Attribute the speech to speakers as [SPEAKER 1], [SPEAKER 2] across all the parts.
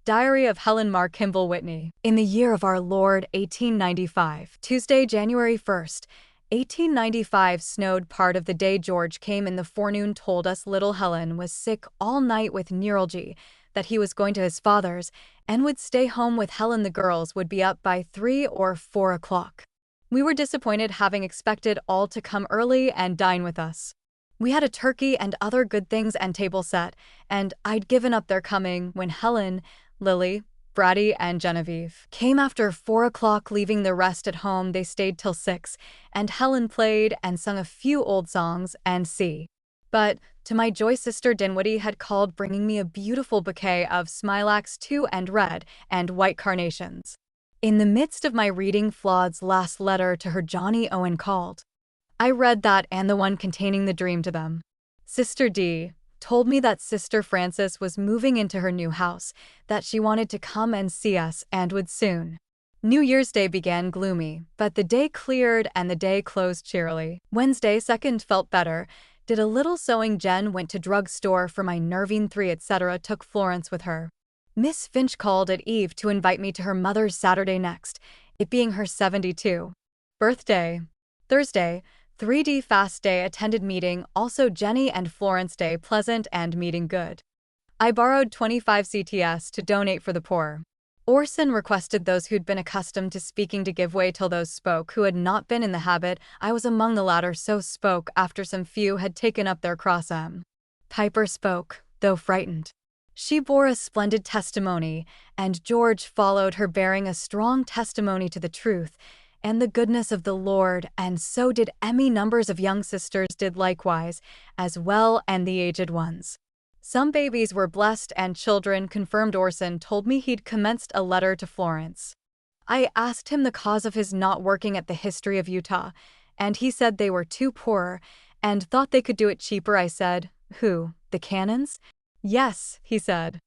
[SPEAKER 1] Diary of Helen Kimball Whitney. In the year of our Lord 1895, Tuesday, January 1st, 1895 snowed part of the day. George came in the forenoon, told us little Helen was sick all night with neuralgia, that he was going to his father's, and would stay home with Helen. The girls would be up by 3 or 4 o'clock. We were disappointed, having expected all to come early and dine with us. We had a turkey and other good things and table set, and I'd given up their coming when Helen, Lily, Braddy, and Genevieve came after 4 o'clock, leaving the rest at home. They stayed till 6, and Helen played and sung a few old songs and But, to my joy, Sister Dinwiddie had called, bringing me a beautiful bouquet of smilax, too, and red and white carnations. In the midst of my reading Flood's last letter to her, Johnny Owen called. I read that and the one containing the dream to them. Sister D told me that Sister Frances was moving into her new house, that she wanted to come and see us and would soon. New Year's Day began gloomy, but the day cleared and the day closed cheerily. Wednesday 2nd felt better. Did a little sewing. Jen went to drugstore for my Nervine 3, etc. Took Florence with her. Miss Finch called at Eve to invite me to her mother's Saturday next, it being her 72 birthday. Thursday, 3D fast day, attended meeting, also Jenny and Florence Day pleasant and meeting good. I borrowed 25 CTS to donate for the poor. Orson requested those who'd been accustomed to speaking to give way till those spoke who had not been in the habit. I was among the latter, so spoke after some few had taken up their cross. Piper spoke, though frightened. She bore a splendid testimony, and George followed her, bearing a strong testimony to the truth and the goodness of the Lord, and so did Emmy. Numbers of young sisters did likewise, as well, and the aged ones. Some babies were blessed and children confirmed. Orson told me he'd commenced a letter to Florence. I asked him the cause of his not working at the History of Utah, and he said they were too poor, and thought they could do it cheaper. I said, who, the Cannons? Yes, he said.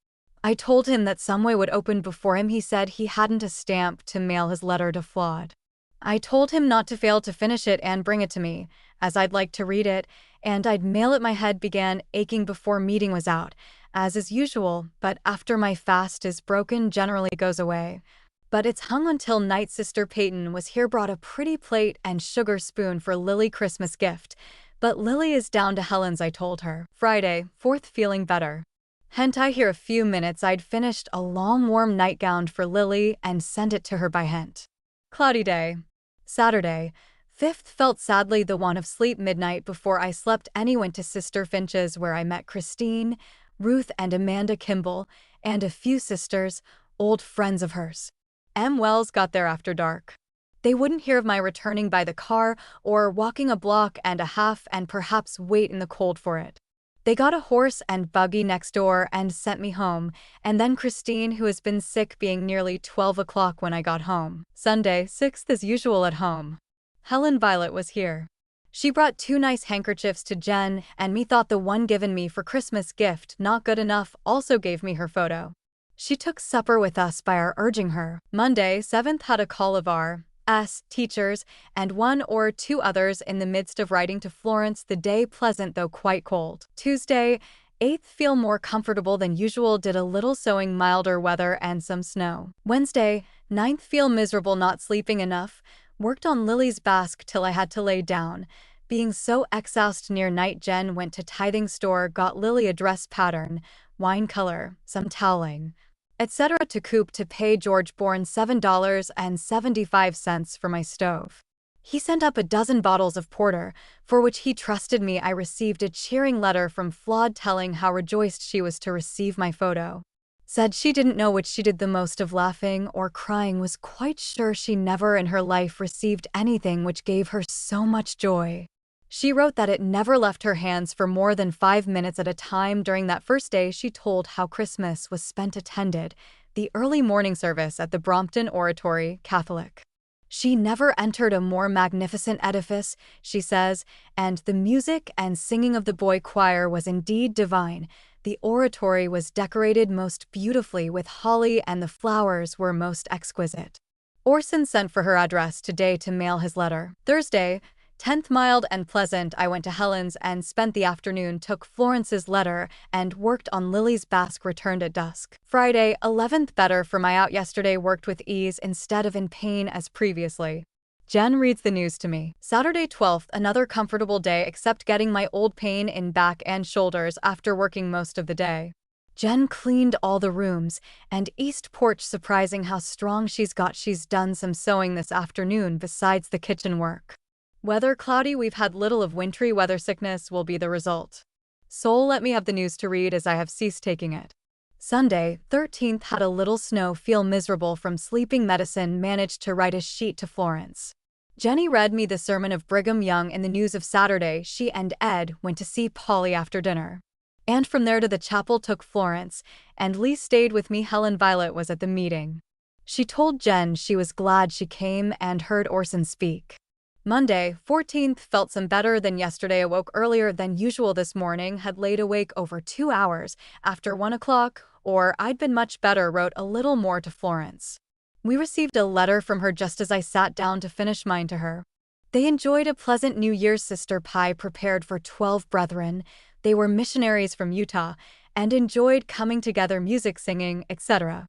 [SPEAKER 1] I told him that some way would open before him. He said he hadn't a stamp to mail his letter to Flawed. I told him not to fail to finish it and bring it to me, as I'd like to read it, and I'd mail it. My head began aching before meeting was out, as is usual, but after my fast is broken generally goes away. But it's hung until night. Sister Peyton was here, brought a pretty plate and sugar spoon for Lily Christmas gift, but Lily is down to Helen's, I told her. Friday, 4th, feeling better. Hent I here a few minutes. I'd finished a long warm nightgown for Lily and sent it to her by Hent. Cloudy day. Saturday, 5th, felt sadly the want of sleep. Midnight before I slept, Annie went to Sister Finch's, where I met Christine, Ruth, and Amanda Kimball, and a few sisters, old friends of hers. M. Wells got there after dark. They wouldn't hear of my returning by the car or walking a block and a half and perhaps wait in the cold for it. They got a horse and buggy next door and sent me home, and then Christine, who has been sick, being nearly 12 o'clock when I got home. Sunday, 6th, as usual at home. Helen Violet was here. She brought 2 nice handkerchiefs to Jen, and me thought the one given me for Christmas gift not good enough, also gave me her photo. She took supper with us by our urging her. Monday, 7th, had a call of our teachers, and 1 or 2 others in the midst of writing to Florence. The day pleasant though quite cold. Tuesday, 8th, feel more comfortable than usual. Did a little sewing, milder weather and some snow. Wednesday, 9th, feel miserable, not sleeping enough. Worked on Lily's basque till I had to lay down. Being so exhausted near night, Jen went to tithing store, got Lily a dress pattern, wine color, some toweling, etc. to Coop to pay George born $7.75 for my stove. He sent up a dozen bottles of porter, for which he trusted me. I received a cheering letter from Flawed telling how rejoiced she was to receive my photo. Said she didn't know which she did the most of, laughing or crying, was quite sure she never in her life received anything which gave her so much joy. She wrote that it never left her hands for more than 5 minutes at a time. During that first day she told how Christmas was spent, attended the early morning service at the Brompton Oratory, Catholic. She never entered a more magnificent edifice, she says, and the music and singing of the boy choir was indeed divine. The oratory was decorated most beautifully with holly and the flowers were most exquisite. Orson sent for her address today to mail his letter. Thursday, 10th, mild and pleasant. I went to Helen's and spent the afternoon, took Florence's letter, and worked on Lily's basque, returned at dusk. Friday, 11th, better for my out yesterday, worked with ease instead of in pain as previously. Jen reads the news to me. Saturday, 12th, another comfortable day except getting my old pain in back and shoulders after working most of the day. Jen cleaned all the rooms, and east porch, surprising how strong she's got. She's done some sewing this afternoon besides the kitchen work. Weather cloudy, we've had little of wintry weather, sickness will be the result. Soul, let me have the news to read as I have ceased taking it. Sunday, 13th, had a little snow, feel miserable from sleeping medicine, managed to write a sheet to Florence. Jenny read me the sermon of Brigham Young in the news of Saturday. She and Ed went to see Polly after dinner. And from there to the chapel took Florence, and Lee stayed with me. Helen Violet was at the meeting. She told Jen she was glad she came and heard Orson speak. Monday, 14th, felt some better than yesterday, awoke earlier than usual this morning, had laid awake over 2 hours after 1 o'clock, or I'd been much better, wrote a little more to Florence. We received a letter from her just as I sat down to finish mine to her. They enjoyed a pleasant New Year's sister pie prepared for 12 brethren. They were missionaries from Utah and enjoyed coming together, music, singing, etc.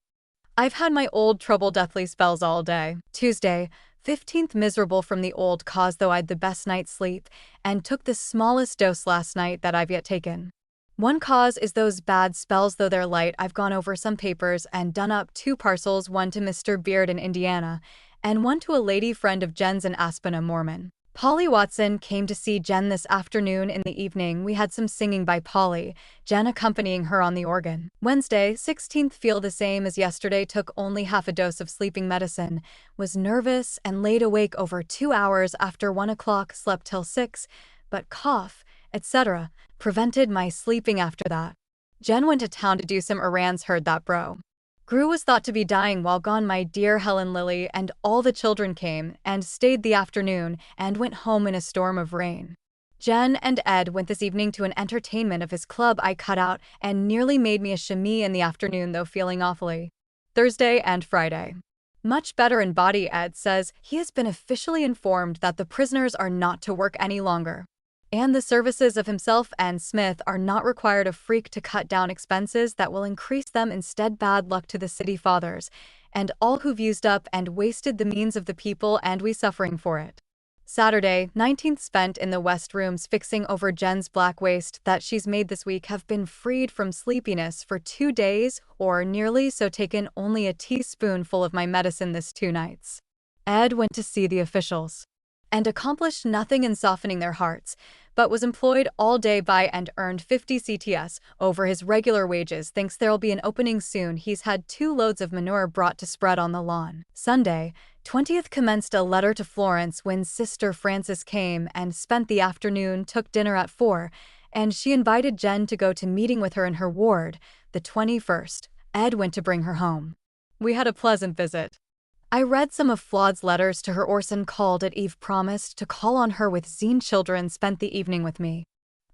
[SPEAKER 1] I've had my old trouble deathly spells all day. Tuesday, 15th, miserable from the old cause, though I'd the best night's sleep and took the smallest dose last night that I've yet taken. One cause is those bad spells, though they're light. I've gone over some papers and done up 2 parcels, one to Mr. Beard in Indiana and one to a lady friend of Jen's in Aspen, a Mormon. Polly Watson came to see Jen this afternoon. In the evening, we had some singing by Polly, Jen accompanying her on the organ. Wednesday, 16th, feel the same as yesterday, took only half a dose of sleeping medicine, was nervous and laid awake over 2 hours after 1 o'clock, slept till 6, but cough, etc., prevented my sleeping after that. Jen went to town to do some errands, heard that bro. Gru was thought to be dying while gone. My dear Helen, Lily, and all the children came and stayed the afternoon and went home in a storm of rain. Jen and Ed went this evening to an entertainment of his club I cut out and nearly made me a chemise in the afternoon, though feeling awfully. Thursday and Friday. Much better in body. Ed says he has been officially informed that the prisoners are not to work any longer, and the services of himself and Smith are not required. A freak to cut down expenses that will increase them instead. Bad luck to the city fathers and all who've used up and wasted the means of the people, and we suffering for it. Saturday, 19th, spent in the West rooms fixing over Jen's black waist that she's made this week. Have been freed from sleepiness for 2 days or nearly so, taken only a teaspoonful of my medicine this 2 nights. Ed went to see the officials and accomplished nothing in softening their hearts, but was employed all day by and earned 50 CTS over his regular wages. Thinks there'll be an opening soon. He's had 2 loads of manure brought to spread on the lawn. Sunday, 20th, commenced a letter to Florence when Sister Frances came and spent the afternoon, took dinner at 4, and she invited Jen to go to meeting with her in her ward. The 21st, Ed went to bring her home. We had a pleasant visit. I read some of Flood's letters to her. Orson called at Eve, promised to call on her with Zine. Children spent the evening with me.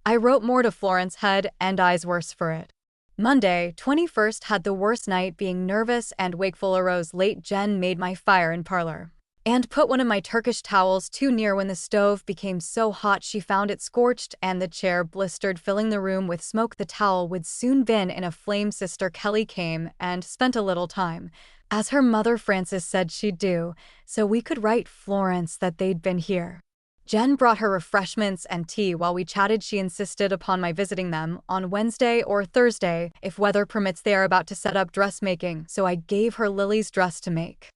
[SPEAKER 1] I wrote more to Florence, head and eyes worse for it. Monday, 21st, had the worst night, being nervous and wakeful. Arose late. Jen made my fire in parlor and put one of my Turkish towels too near. When the stove became so hot she found it scorched and the chair blistered, filling the room with smoke. The towel would soon been in a flame. Sister Kelly came and spent a little time, as her mother Frances said she'd do, so we could write Florence that they'd been here. Jen brought her refreshments and tea while we chatted. She insisted upon my visiting them on Wednesday or Thursday, if weather permits. They are about to set up dressmaking, so I gave her Lily's dress to make.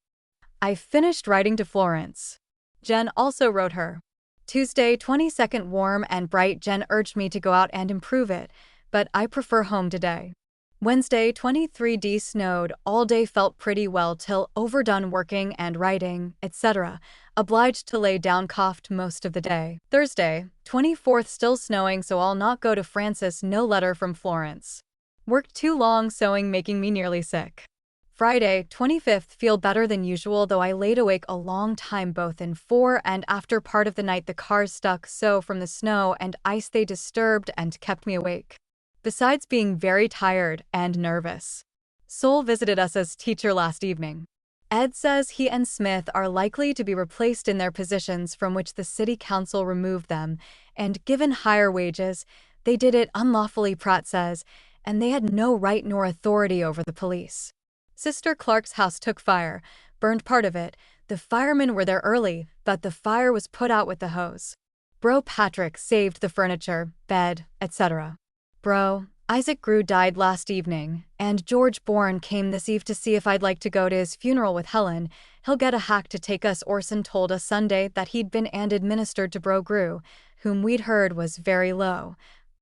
[SPEAKER 1] I finished writing to Florence. Jen also wrote her. Tuesday, 22nd, warm and bright. Jen urged me to go out and improve it, but I prefer home today. Wednesday, 23d, snowed all day, felt pretty well till overdone working and writing, etc. Obliged to lay down, coughed most of the day. Thursday, 24th, still snowing, so I'll not go to Frances. No letter from Florence. Worked too long sewing, making me nearly sick. Friday, 25th, feel better than usual, though I laid awake a long time both in 4 and after part of the night. The cars stuck so from the snow and ice they disturbed and kept me awake, besides being very tired and nervous. Soul visited us as teacher last evening. Ed says he and Smith are likely to be replaced in their positions from which the city council removed them, and given higher wages, they did it unlawfully, Pratt says, and they had no right nor authority over the police. Sister Clark's house took fire, burned part of it. The firemen were there early, but the fire was put out with the hose. Bro Patrick saved the furniture, bed, etc. Bro Isaac Grew died last evening, and George Bourne came this eve to see if I'd like to go to his funeral with Helen. He'll get a hack to take us. Orson told us Sunday that he'd been and administered to Bro Grew, whom we'd heard was very low,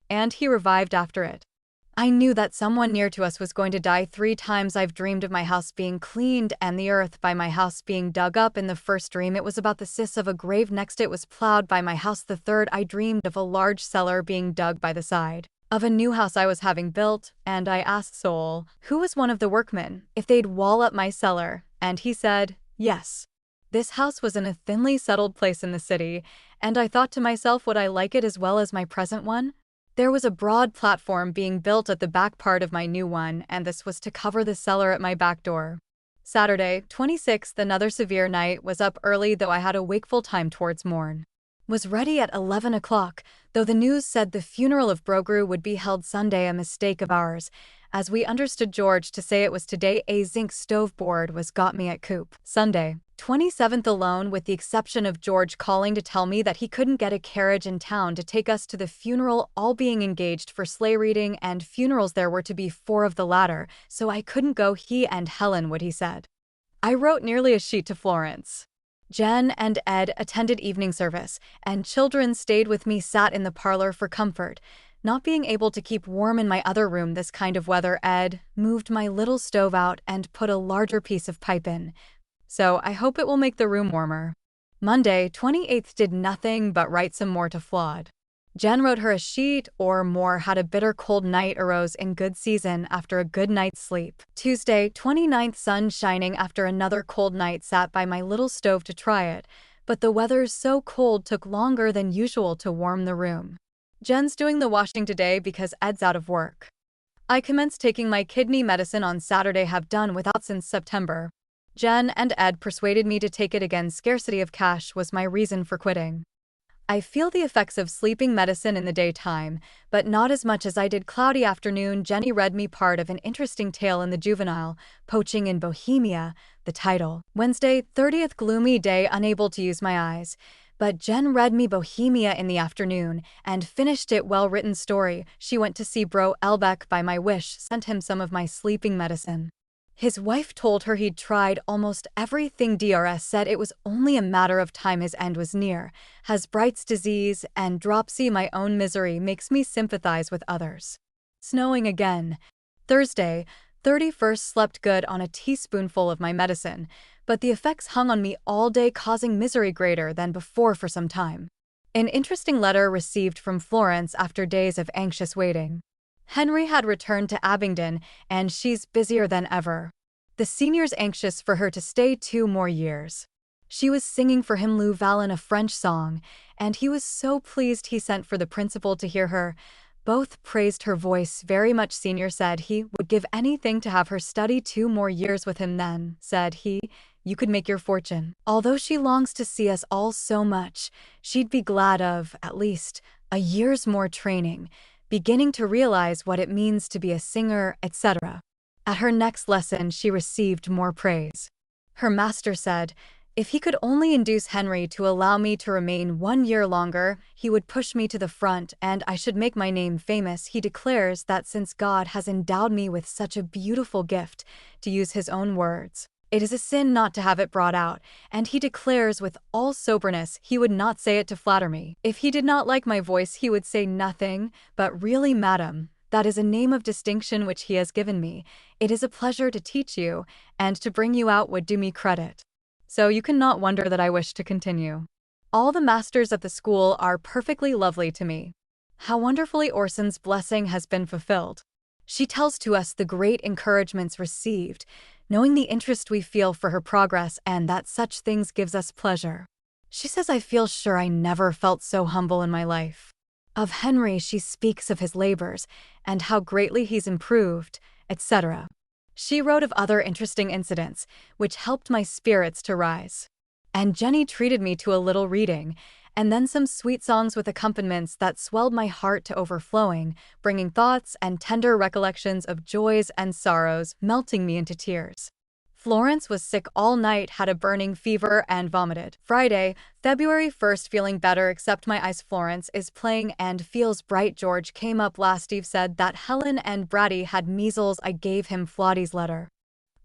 [SPEAKER 1] and he revived after it. I knew that someone near to us was going to die 3 times. I've dreamed of my house being cleaned and the earth by my house being dug up. In the first dream it was about the cis of a grave, next it was plowed by my house. The third I dreamed of a large cellar being dug by the side of a new house I was having built, and I asked Soul, who was one of the workmen, if they'd wall up my cellar, and he said, yes. This house was in a thinly settled place in the city, and I thought to myself, would I like it as well as my present one? There was a broad platform being built at the back part of my new one, and this was to cover the cellar at my back door. Saturday, 26th, another severe night, was up early though I had a wakeful time towards morn. Was ready at 11 o'clock, though the news said the funeral of Bro Grew would be held Sunday, a mistake of ours, as we understood George to say it was today. A zinc stove board was got me at Coop. Sunday, 27th, alone with the exception of George calling to tell me that he couldn't get a carriage in town to take us to the funeral, all being engaged for sleigh reading and funerals. There were to be 4 of the latter, so I couldn't go. He and Helen would, he said. I wrote nearly a sheet to Florence. Jen and Ed attended evening service, and children stayed with me, sat in the parlor for comfort. Not being able to keep warm in my other room this kind of weather, Ed moved my little stove out and put a larger piece of pipe in. So I hope it will make the room warmer. Monday, 28th, did nothing but write some more to Flawed. Jen wrote her a sheet or more. Had a bitter cold night, arose in good season after a good night's sleep. Tuesday, 29th, sun shining after another cold night, sat by my little stove to try it, but the weather's so cold took longer than usual to warm the room. Jen's doing the washing today because Ed's out of work. I commenced taking my kidney medicine on Saturday, have done without since September. Jen and Ed persuaded me to take it again. Scarcity of cash was my reason for quitting. I feel the effects of sleeping medicine in the daytime, but not as much as I did. Cloudy afternoon, Jenny read me part of an interesting tale in the Juvenile, Poaching in Bohemia, the title. Wednesday, 30th, gloomy day, unable to use my eyes. But Jen read me Bohemia in the afternoon, and finished it. Well-written story. She went to see Bro Elbeck by my wish, sent him some of my sleeping medicine. His wife told her he'd tried almost everything. DRS said it was only a matter of time, his end was near. Has Bright's disease and dropsy. My own misery makes me sympathize with others. Snowing again. Thursday, 31st, slept good on a teaspoonful of my medicine, but the effects hung on me all day, causing misery greater than before for some time. An interesting letter received from Florence after days of anxious waiting. Henry had returned to Abingdon, and she's busier than ever. The senior's anxious for her to stay 2 more years. She was singing for him Lou Vallon, a French song, and he was so pleased he sent for the principal to hear her. Both praised her voice very much. Senior said he would give anything to have her study 2 more years with him. Then, said he, you could make your fortune. Although she longs to see us all so much, she'd be glad of, at least, a year's more training, beginning to realize what it means to be a singer, etc. At her next lesson, she received more praise. Her master said, if he could only induce Henry to allow me to remain 1 year longer, he would push me to the front and I should make my name famous. He declares that since God has endowed me with such a beautiful gift, to use his own words, it is a sin not to have it brought out, and he declares with all soberness he would not say it to flatter me. If he did not like my voice he would say nothing, but really, madam, that is a name of distinction which he has given me. It is a pleasure to teach you, and to bring you out would do me credit. So you cannot wonder that I wish to continue. All the masters at the school are perfectly lovely to me. How wonderfully Orson's blessing has been fulfilled. She tells to us the great encouragements received, knowing the interest we feel for her progress and that such things gives us pleasure. She says I feel sure I never felt so humble in my life. Of Henry she speaks of his labors and how greatly he's improved, etc. She wrote of other interesting incidents, which helped my spirits to rise. And Jenny treated me to a little reading, and then some sweet songs with accompaniments that swelled my heart to overflowing, bringing thoughts and tender recollections of joys and sorrows, melting me into tears. Florence was sick all night, had a burning fever, and vomited. Friday, February 1st, feeling better except my eyes. Florence is playing and feels bright. George came up last. Steve said that Helen and Brady had measles. I gave him Flottie's letter.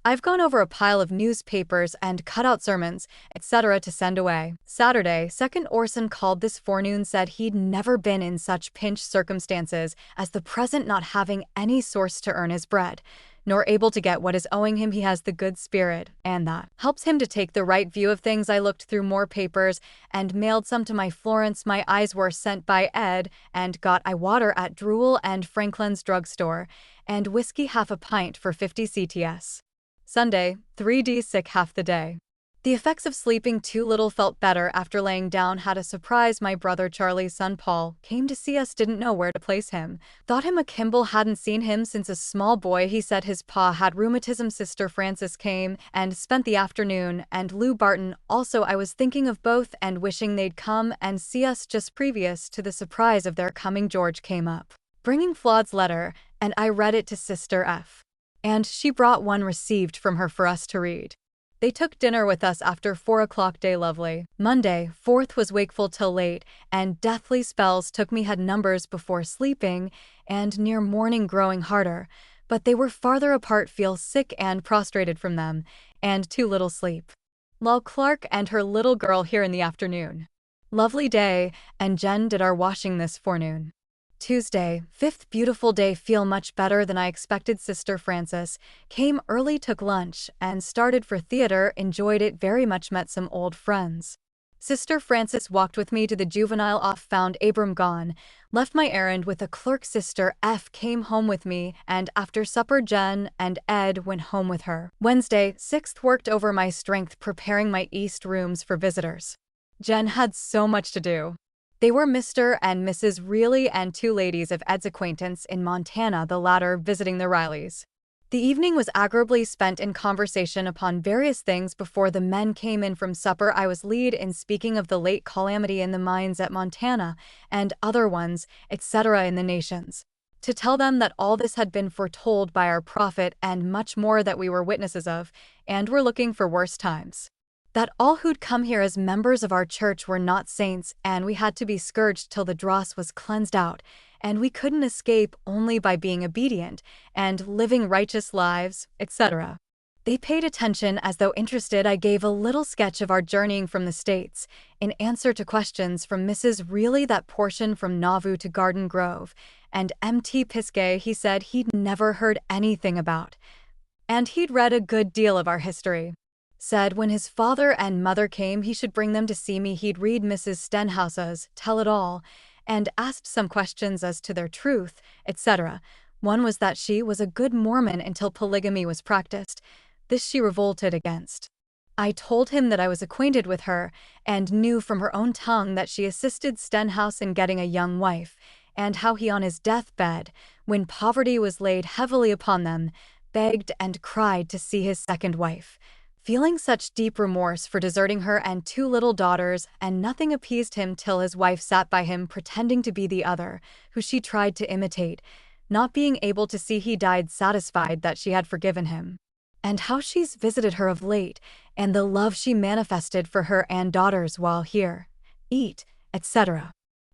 [SPEAKER 1] I've gone over a pile of newspapers and cut out sermons, etc. to send away. Saturday, 2nd Orson called this forenoon, said he'd never been in such pinch circumstances as the present, not having any source to earn his bread, nor able to get what is owing him. He has the good spirit, and that helps him to take the right view of things. I looked through more papers and mailed some to my Florence. My eyes were sent by Ed, and got eye water at Drewell and Franklin's drugstore, and whiskey half a pint for 50 CTS. Sunday, 3D, sick half the day. The effects of sleeping too little. Felt better after laying down. Had a surprise. My brother Charlie's son Paul came to see us. Didn't know where to place him. Thought him a Kimball. Hadn't seen him since a small boy. He said his pa had rheumatism. Sister Frances came and spent the afternoon, and Lou Barton also. I was thinking of both and wishing they'd come and see us just previous to the surprise of their coming. George came up, bringing Flood's letter, and I read it to Sister F. And she brought one received from her for us to read. They took dinner with us after 4 o'clock. Day lovely. Monday, 4th, was wakeful till late, and deathly spells took me. Had numbers before sleeping, and near morning growing harder, but they were farther apart. Feel sick and prostrated from them, and too little sleep. Lol. Clark and her little girl here in the afternoon. Lovely day, and Jen did our washing this forenoon. Tuesday, 5th, beautiful day. Feel much better than I expected. Sister Frances came early, took lunch, and started for theater. Enjoyed it very much. Met some old friends. Sister Frances walked with me to the juvenile off. Found Abram gone. Left my errand with a clerk. Sister F came home with me, and after supper Jen and Ed went home with her. Wednesday, 6th, worked over my strength preparing my East rooms for visitors. Jen had so much to do. They were Mr. and Mrs. Reilly and 2 ladies of Ed's acquaintance in Montana, the latter visiting the Rileys. The evening was agreeably spent in conversation upon various things before the men came in from supper. I was led in speaking of the late calamity in the mines at Montana and other ones, etc. in the nations, to tell them that all this had been foretold by our prophet, and much more that we were witnesses of, and were looking for worse times. That all who'd come here as members of our church were not saints, and we had to be scourged till the dross was cleansed out, and we couldn't escape only by being obedient and living righteous lives, etc. They paid attention as though interested. I gave a little sketch of our journeying from the States, in answer to questions from Mrs. Reilly, that portion from Nauvoo to Garden Grove, and Mt. Pisgah he said he'd never heard anything about, and he'd read a good deal of our history. Said when his father and mother came he should bring them to see me. He'd read Mrs. Stenhouse's Tell It All, and asked some questions as to their truth, etc. One was that she was a good Mormon until polygamy was practiced. This she revolted against. I told him that I was acquainted with her, and knew from her own tongue that she assisted Stenhouse in getting a young wife, and how he on his deathbed, when poverty was laid heavily upon them, begged and cried to see his second wife, feeling such deep remorse for deserting her and 2 little daughters, and nothing appeased him till his wife sat by him pretending to be the other, who she tried to imitate, not being able to see. He died satisfied that she had forgiven him, and how she's visited her of late, and the love she manifested for her and daughters while here, eat, etc.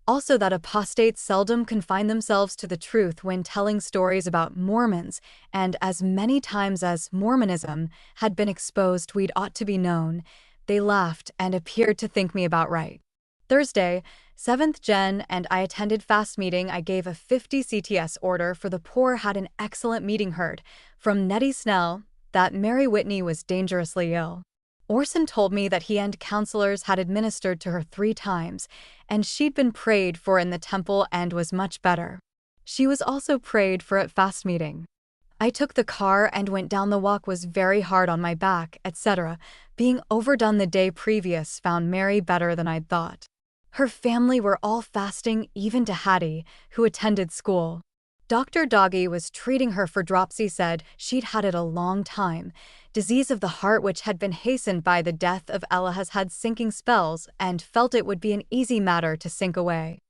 [SPEAKER 1] Also that apostates seldom confine themselves to the truth when telling stories about Mormons, and as many times as Mormonism had been exposed we'd ought to be known. They laughed and appeared to think me about right. Thursday, 7th, Jen and I attended fast meeting. I gave a 50 CTS order for the poor. Had an excellent meeting. Heard from Nettie Snell that Mary Whitney was dangerously ill. Orson told me that he and counselors had administered to her 3 times, and she'd been prayed for in the temple and was much better. She was also prayed for at fast meeting. I took the car and went down. The walk was very hard on my back, etc. Being overdone the day previous. Found Mary better than I'd thought. Her family were all fasting, even to Hattie, who attended school. Dr. Doggy was treating her for dropsy, said she'd had it a long time. Disease of the heart which had been hastened by the death of Ella has had sinking spells and felt it would be an easy matter to sink away.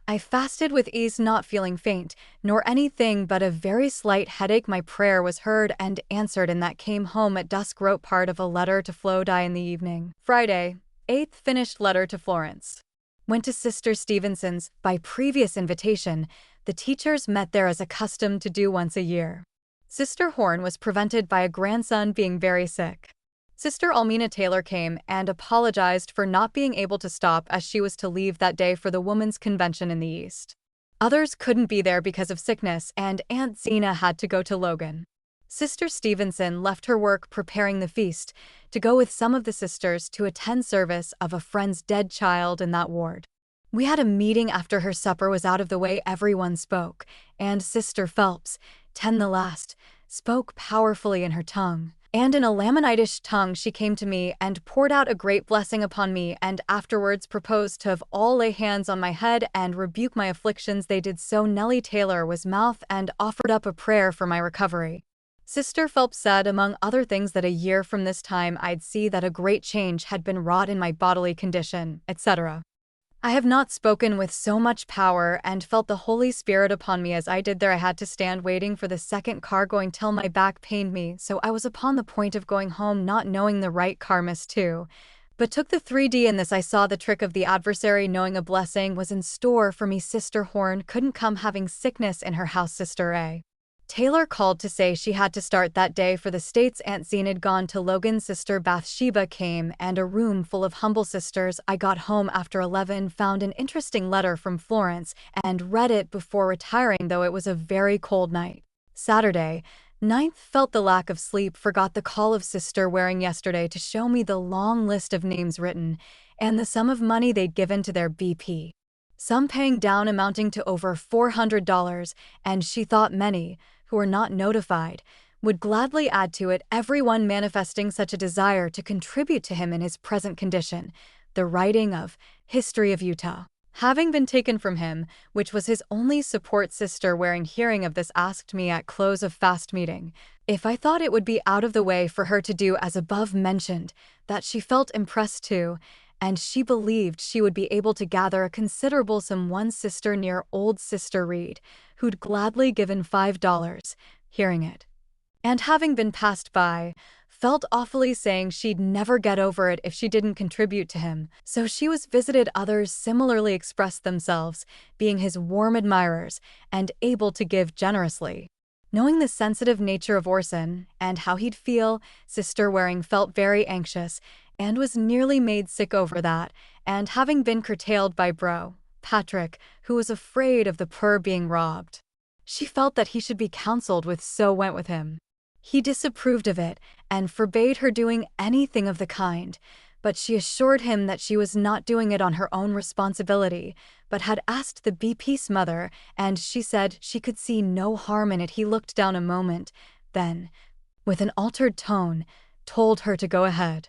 [SPEAKER 1] I fasted with ease, not feeling faint, nor anything but a very slight headache. My prayer was heard and answered, and that came home at dusk. Wrote part of a letter to Flodie in the evening. Friday, 8th, finished letter to Florence. Went to Sister Stevenson's by previous invitation. The teachers met there as accustomed to do once a year. Sister Horn was prevented by a grandson being very sick. Sister Almina Taylor came and apologized for not being able to stop, as she was to leave that day for the Women's Convention in the East. Others couldn't be there because of sickness, and Aunt Zena had to go to Logan. Sister Stevenson left her work preparing the feast to go with some of the sisters to attend service of a friend's dead child in that ward. We had a meeting after her supper was out of the way. Everyone spoke, and Sister Phelps, 10 the last, spoke powerfully in her tongue. And in a Lamanitish tongue she came to me and poured out a great blessing upon me, and afterwards proposed to have all lay hands on my head and rebuke my afflictions. They did so. Nellie Taylor was mouth and offered up a prayer for my recovery. Sister Phelps said, among other things, that a year from this time I'd see that a great change had been wrought in my bodily condition, etc. I have not spoken with so much power and felt the Holy Spirit upon me as I did there. I had to stand waiting for the second car going till my back pained me, so I was upon the point of going home, not knowing the right car. Missed too, but took the 3D. In this I saw the trick of the adversary, knowing a blessing was in store for me. Sister Horn couldn't come, having sickness in her house. Sister A. Taylor called to say she had to start that day for the States. Aunt Zena had gone to Logan. Sister Bathsheba came, and a room full of humble sisters. I got home after 11, found an interesting letter from Florence, and read it before retiring, though it was a very cold night. Saturday, 9th, felt the lack of sleep. Forgot the call of Sister Waring yesterday to show me the long list of names written, and the sum of money they'd given to their BP. Some paying down, amounting to over $400, and she thought many, who were not notified, would gladly add to it, everyone manifesting such a desire to contribute to him in his present condition. The writing of History of Utah having been taken from him, which was his only support. Sister Waring, hearing of this, asked me at close of fast meeting if I thought it would be out of the way for her to do as above mentioned, that she felt impressed too, and she believed she would be able to gather a considerable sum. One sister near old Sister Reed, who'd gladly given $5, hearing it, and having been passed by, felt awfully, saying she'd never get over it if she didn't contribute to him. So she was visited. Others similarly expressed themselves, being his warm admirers and able to give generously. Knowing the sensitive nature of Orson and how he'd feel, Sister Waring felt very anxious and was nearly made sick over that, and having been curtailed by Bro Patrick, who was afraid of the poor being robbed, she felt that he should be counseled with, so went with him. He disapproved of it and forbade her doing anything of the kind, but she assured him that she was not doing it on her own responsibility, but had asked the BP's mother, and she said she could see no harm in it. He looked down a moment, then, with an altered tone, told her to go ahead,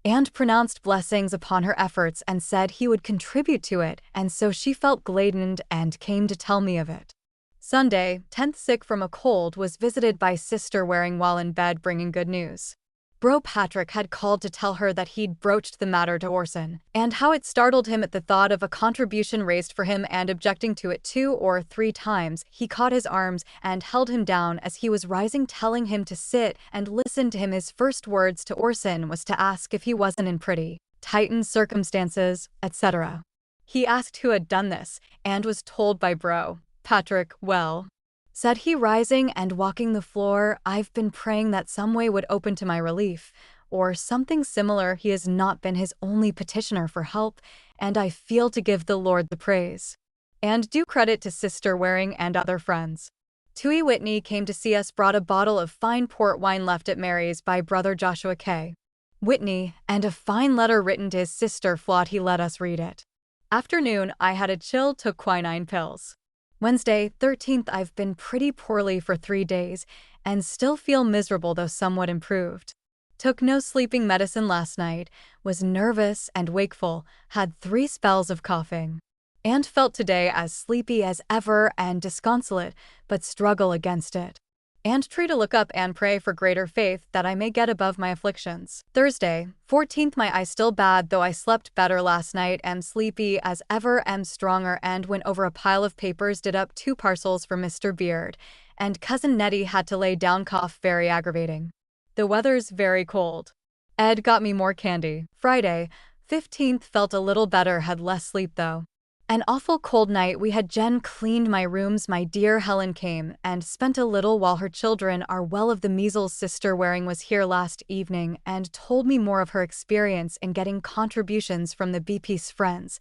[SPEAKER 1] and pronounced blessings upon her efforts and said he would contribute to it, and so she felt gladdened and came to tell me of it. Sunday, 10th, sick from a cold, was visited by Sister Waring while in bed, bringing good news. Bro Patrick had called to tell her that he'd broached the matter to Orson, and how it startled him at the thought of a contribution raised for him, and objecting to it 2 or 3 times, he caught his arms and held him down as he was rising, telling him to sit and listen to him. His first words to Orson was to ask if he wasn't in pretty tightened circumstances, etc. He asked who had done this, and was told by Bro Patrick. Well, said he, rising and walking the floor, I've been praying that some way would open to my relief, or something similar. He has not been his only petitioner for help, and I feel to give the Lord the praise, and due credit to Sister Waring and other friends. Tui Whitney came to see us, brought a bottle of fine port wine left at Mary's by Brother Joshua K. Whitney, and a fine letter written to his sister Flott. He let us read it. Afternoon, I had a chill, took quinine pills. Wednesday, 13th, I've been pretty poorly for 3 days, and still feel miserable, though somewhat improved. Took no sleeping medicine last night, was nervous and wakeful, had 3 spells of coughing. and felt today as sleepy as ever and disconsolate, but struggle against it. And try to look up and pray for greater faith that I may get above my afflictions. Thursday, 14th. My eye still bad, though I slept better last night, am sleepy as ever, am stronger, and went over a pile of papers, did up 2 parcels for Mr. Beard, and Cousin Nettie had to lay down, cough very aggravating. The weather's very cold. Ed got me more candy. Friday, 15th. Felt a little better, had less sleep though. An awful cold night. We had Jen cleaned my rooms. My dear Helen came and spent a little while her children are well. Of the measles, Sister Waring was here last evening and told me more of her experience in getting contributions from the BP's friends,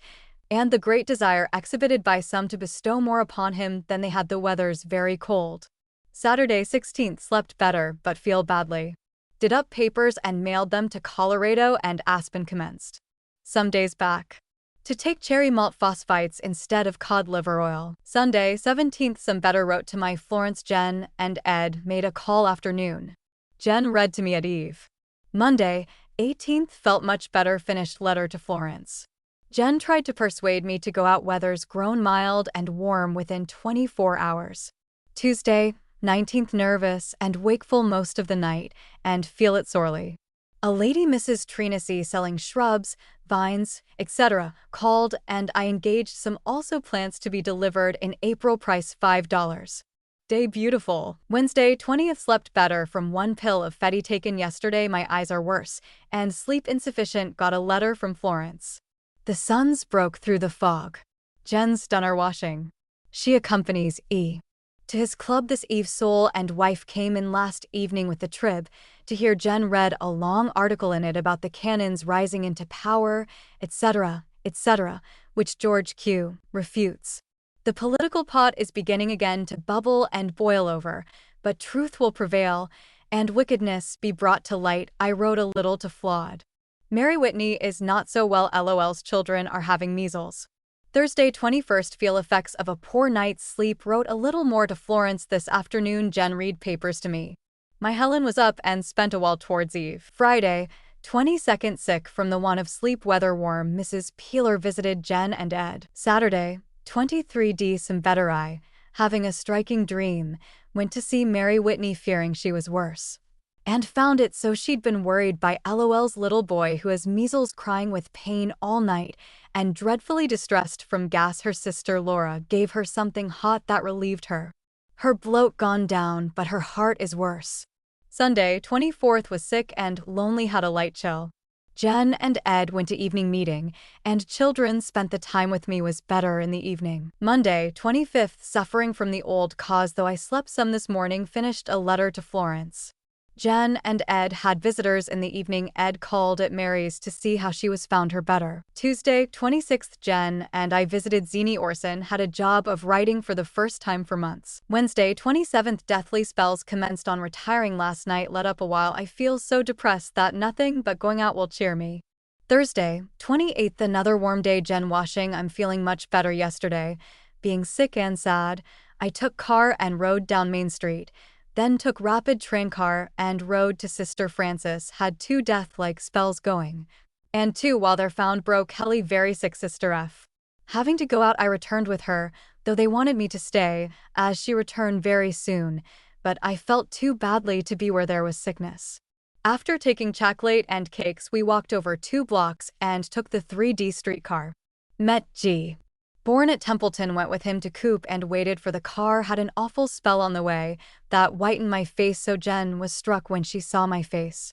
[SPEAKER 1] and the great desire exhibited by some to bestow more upon him than they had. The weather's very cold. Saturday, 16th. Slept better, but feel badly. Did up papers and mailed them to Colorado, and Aspen commenced some days back to take cherry malt phosphites instead of cod liver oil. Sunday, 17th. Some better, wrote to my Florence. Jen and Ed made a call afternoon. Jen read to me at eve. Monday, 18th. Felt much better, finished letter to Florence. Jen tried to persuade me to go out. Weather's grown mild and warm within 24 hours. Tuesday, 19th. Nervous and wakeful most of the night, and feel it sorely. A lady, Mrs. Trinacy, selling shrubs, vines, etc., called, and I engaged some also plants to be delivered in April, price $5. Day beautiful. Wednesday, 20th. Slept better from 1 pill of Fetty taken yesterday. My eyes are worse, and sleep insufficient. Got a letter from Florence. The suns broke through the fog. Jen's done our washing. She accompanies E to his club this eve. Soul and wife came in last evening with the Trib to hear. Jen read a long article in it about the cannons rising into power, etc., etc., which George Q. refutes. The political pot is beginning again to bubble and boil over, but truth will prevail, and wickedness be brought to light. I wrote a little to Flawed. Mary Whitney is not so well. LOL's children are having measles. Thursday, 21st. Feel effects of a poor night's sleep. Wrote a little more to Florence this afternoon. Jen read papers to me. My Helen was up and spent a while towards eve. Friday, 22nd. Sick from the want of sleep. Weather warm. Mrs. Peeler visited Jen and Ed. Saturday, 23d. Some better. I, having a striking dream, went to see Mary Whitney, fearing she was worse, and found it so. She'd been worried by LOL's little boy who has measles, crying with pain all night and dreadfully distressed from gas. Her sister Laura gave her something hot that relieved her. Her bloat gone down, but her heart is worse. Sunday, 24th. Was sick and lonely, had a light chill. Jen and Ed went to evening meeting, and children spent the time with me. Was better in the evening. Monday, 25th. Suffering from the old cause, though I slept some this morning. Finished a letter to Florence. Jen and Ed had visitors in the evening. Ed called at Mary's to see how she was, found her better. Tuesday, 26th. Jen and I visited Zini Orson, had a job of writing for the first time for months. Wednesday, 27th. Deathly spells commenced on retiring last night. Let up a while. I feel so depressed that nothing but going out will cheer me. Thursday, 28th. Another warm day. Jen washing. I'm feeling much better. Yesterday, being sick and sad, I took car and rode down Main Street. Then took rapid train car and rode to Sister Francis. Had 2 death-like spells going, and 2 while they're found. Broke Helly very sick. Sister F. having to go out. I returned with her, though they wanted me to stay, as she returned very soon, but I felt too badly to be where there was sickness. After taking chocolate and cakes, we walked over 2 blocks and took the 3D streetcar. Met G. Born at Templeton, went with him to Coop and waited for the car. Had an awful spell on the way that whitened my face, so Jen was struck when she saw my face.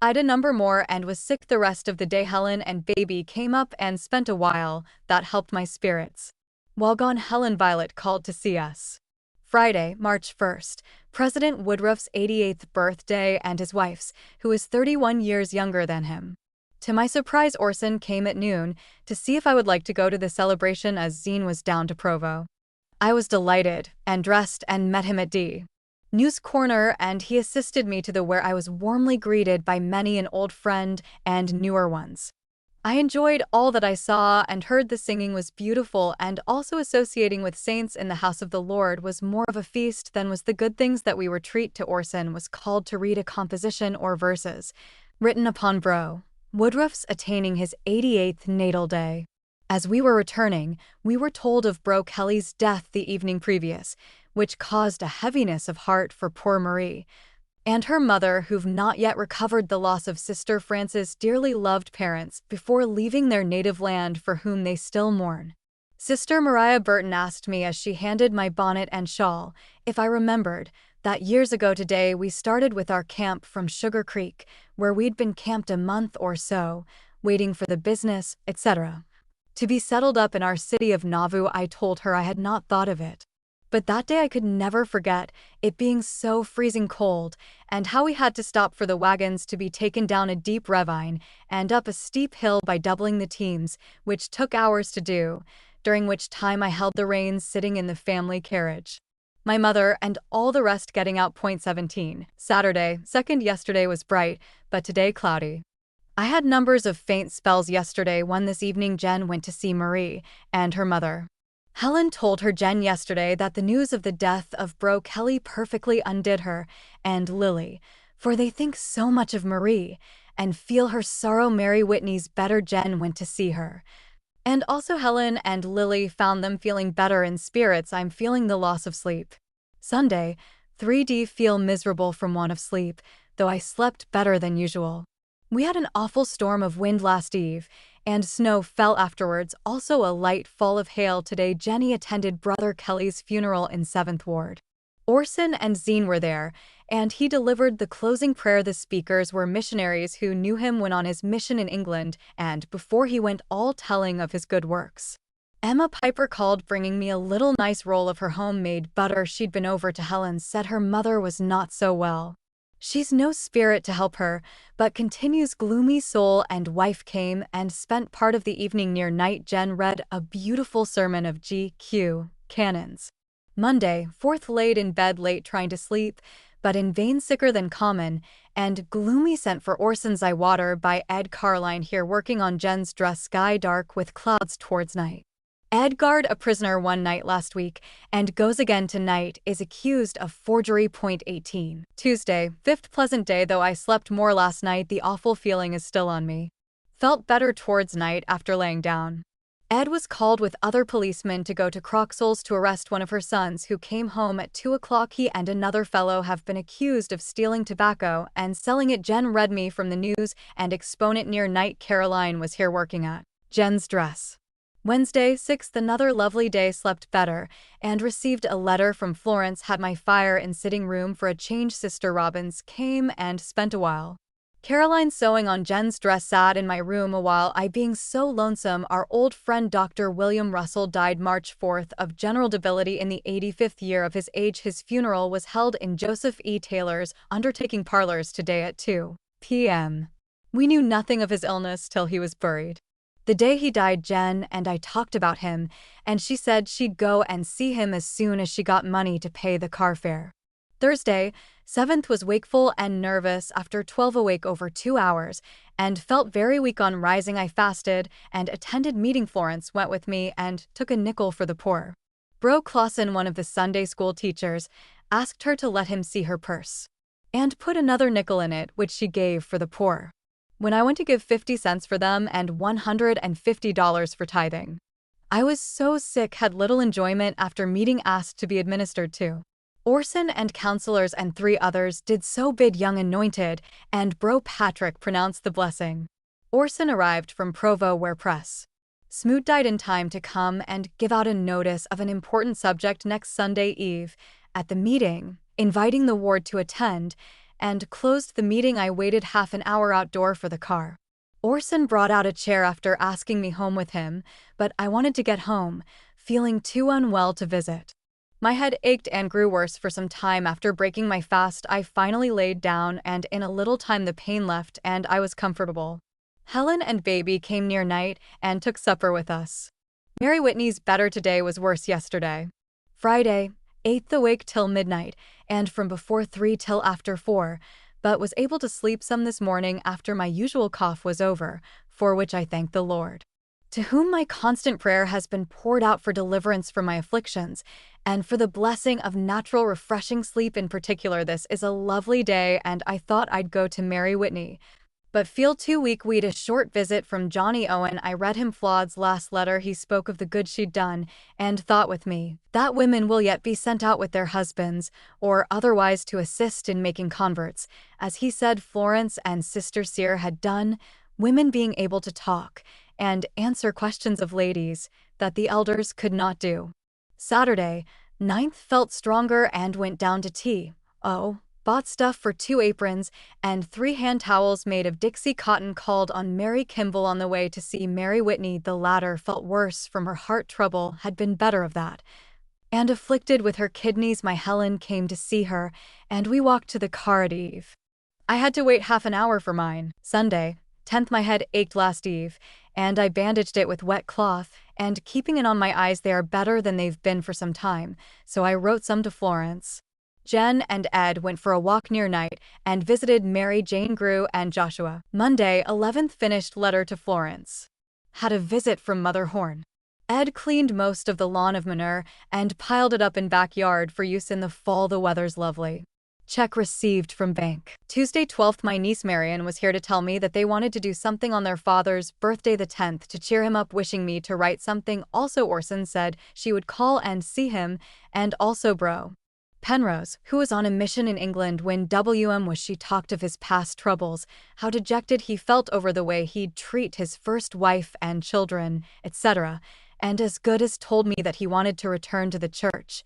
[SPEAKER 1] I'd a number more and was sick the rest of the day. Helen and baby came up and spent a while. That helped my spirits. While gone, Helen Violet called to see us. Friday, March 1st, President Woodruff's 88th birthday, and his wife's, who is 31 years younger than him. To my surprise, Orson came at noon to see if I would like to go to the celebration, as Zine was down to Provo. I was delighted and dressed and met him at D. News Corner, and he assisted me to the where I was warmly greeted by many an old friend and newer ones. I enjoyed all that I saw and heard. The singing was beautiful, and also associating with saints in the house of the Lord was more of a feast than was the good things that we were treat to. Orson was called to read a composition or verses written upon Bro. Woodruff's attaining his 88th natal day. As we were returning, we were told of Bro Kelly's death the evening previous, which caused a heaviness of heart for poor Marie and her mother, who've not yet recovered the loss of Sister Frances' dearly loved parents before leaving their native land, for whom they still mourn. Sister Mariah Burton asked me as she handed my bonnet and shawl if I remembered that years ago today we started with our camp from Sugar Creek, where we'd been camped a month or so, waiting for the business, etc., to be settled up in our city of Nauvoo. I told her I had not thought of it. But that day I could never forget, it being so freezing cold, and how we had to stop for the wagons to be taken down a deep ravine and up a steep hill by doubling the teams, which took hours to do, during which time I held the reins sitting in the family carriage. My mother and all the rest getting out. Point 17. Saturday, 2nd. Yesterday was bright, but today cloudy. I had numbers of faint spells yesterday. One this evening. Jen went to see Marie and her mother. Helen told her Jen yesterday that the news of the death of Bro Kelly perfectly undid her and Lily, for they think so much of Marie and feel her sorrow. Mary Whitney's better. Jen went to see her. And also Helen and Lily found them feeling better in spirits. I'm feeling the loss of sleep. Sunday, 3D. Feel miserable from want of sleep, though I slept better than usual. We had an awful storm of wind last eve, and snow fell afterwards, also a light fall of hail today. Jenny attended Brother Kelly's funeral in 7th Ward. Orson and Zine were there, and he delivered the closing prayer. The speakers were missionaries who knew him when on his mission in England and before he went, all telling of his good works. Emma Piper called, bringing me a little nice roll of her homemade butter. She'd been over to Helen's, said her mother was not so well. She's no spirit to help her, but continues gloomy soul. And wife came and spent part of the evening near night. Jen read a beautiful sermon of G.Q. Cannon's. Monday, 4th. Laid in bed late trying to sleep, but in vain, sicker than common, and gloomy. Sent for Orson's Eye Water by Ed. Carline here working on Jen's dress. Sky dark with clouds towards night. Edgard, a prisoner one night last week and goes again tonight, is accused of forgery. Point 18. Tuesday, 5th. Pleasant day, though I slept more last night. The awful feeling is still on me. Felt better towards night after laying down. Ed was called with other policemen to go to Croxall's to arrest one of her sons who came home at 2 o'clock. He and another fellow have been accused of stealing tobacco and selling it. Jen read me from the News and Exponent near night. Caroline was here working at Jen's dress. Wednesday, 6th. Another lovely day. Slept better and received a letter from Florence. Had my fire in sitting room for a change. Sister Robbins came and spent a while. Caroline sewing on Jen's dress. Sat in my room a while, I being so lonesome. Our old friend Dr. William Russell died March 4th of general debility in the 85th year of his age. His funeral was held in Joseph E. Taylor's undertaking parlors today at 2 p.m. We knew nothing of his illness till he was buried. The day he died, Jen and I talked about him, and she said she'd go and see him as soon as she got money to pay the car fare. Thursday, 7th. Was wakeful and nervous after 12 awake over 2 hours, and felt very weak on rising. I fasted and attended meeting. Florence went with me and took a nickel for the poor. Bro Clausen, one of the Sunday school teachers, asked her to let him see her purse and put another nickel in it, which she gave for the poor. When I went to give 50 cents for them and $150 for tithing. I was so sick, had little enjoyment after meeting. Asked to be administered to. Orson and counselors and 3 others did so. Bid young anointed, and Bro Patrick pronounced the blessing. Orson arrived from Provo, where Press Smoot died in time to come and give out a notice of an important subject next Sunday eve at the meeting, inviting the ward to attend, and closed the meeting. I waited half an hour outdoor for the car. Orson brought out a chair after asking me home with him, but I wanted to get home, feeling too unwell to visit. My head ached and grew worse for some time. After breaking my fast, I finally laid down, and in a little time the pain left and I was comfortable. Helen and baby came near night and took supper with us. Mary Whitney's better today, was worse yesterday. Friday, 8th. Awake till midnight, and from before 3 till after 4, but was able to sleep some this morning after my usual cough was over, for which I thank the Lord, to whom my constant prayer has been poured out for deliverance from my afflictions, and for the blessing of natural refreshing sleep in particular. This is a lovely day, and I thought I'd go to Mary Whitney, But feel too weak. We'd a short visit from Johnny Owen. I read him Flaud's last letter. He spoke of the good she'd done, and thought with me, that women will yet be sent out with their husbands, or otherwise to assist in making converts, as he said Florence and Sister Cyr had done, women being able to talk, and answer questions of ladies, that the elders could not do. Saturday, 9th felt stronger and went down to tea. Oh, bought stuff for 2 aprons and 3 hand towels made of Dixie cotton. Called on Mary Kimball on the way to see Mary Whitney. The latter felt worse from her heart trouble, had been better of that, and afflicted with her kidneys. My Helen came to see her, and we walked to the car at eve. I had to wait half an hour for mine. Sunday, 10th. My head ached last eve, and I bandaged it with wet cloth, and keeping it on my eyes. They are better than they've been for some time, so I wrote some to Florence. Jen and Ed went for a walk near night and visited Mary Jane Grew and Joshua. Monday, 11th. Finished letter to Florence. Had a visit from Mother Horn. Ed cleaned most of the lawn of manure and piled it up in backyard for use in the fall. The weather's lovely. Check received from bank. Tuesday, 12th. My niece Marion was here to tell me that they wanted to do something on their father's birthday the 10th to cheer him up, wishing me to write something. Also Orson said she would call and see him, and also Bro Penrose, who was on a mission in England when WM was. She talked of his past troubles, how dejected he felt over the way he'd treat his first wife and children, etc., and as good as told me that he wanted to return to the church,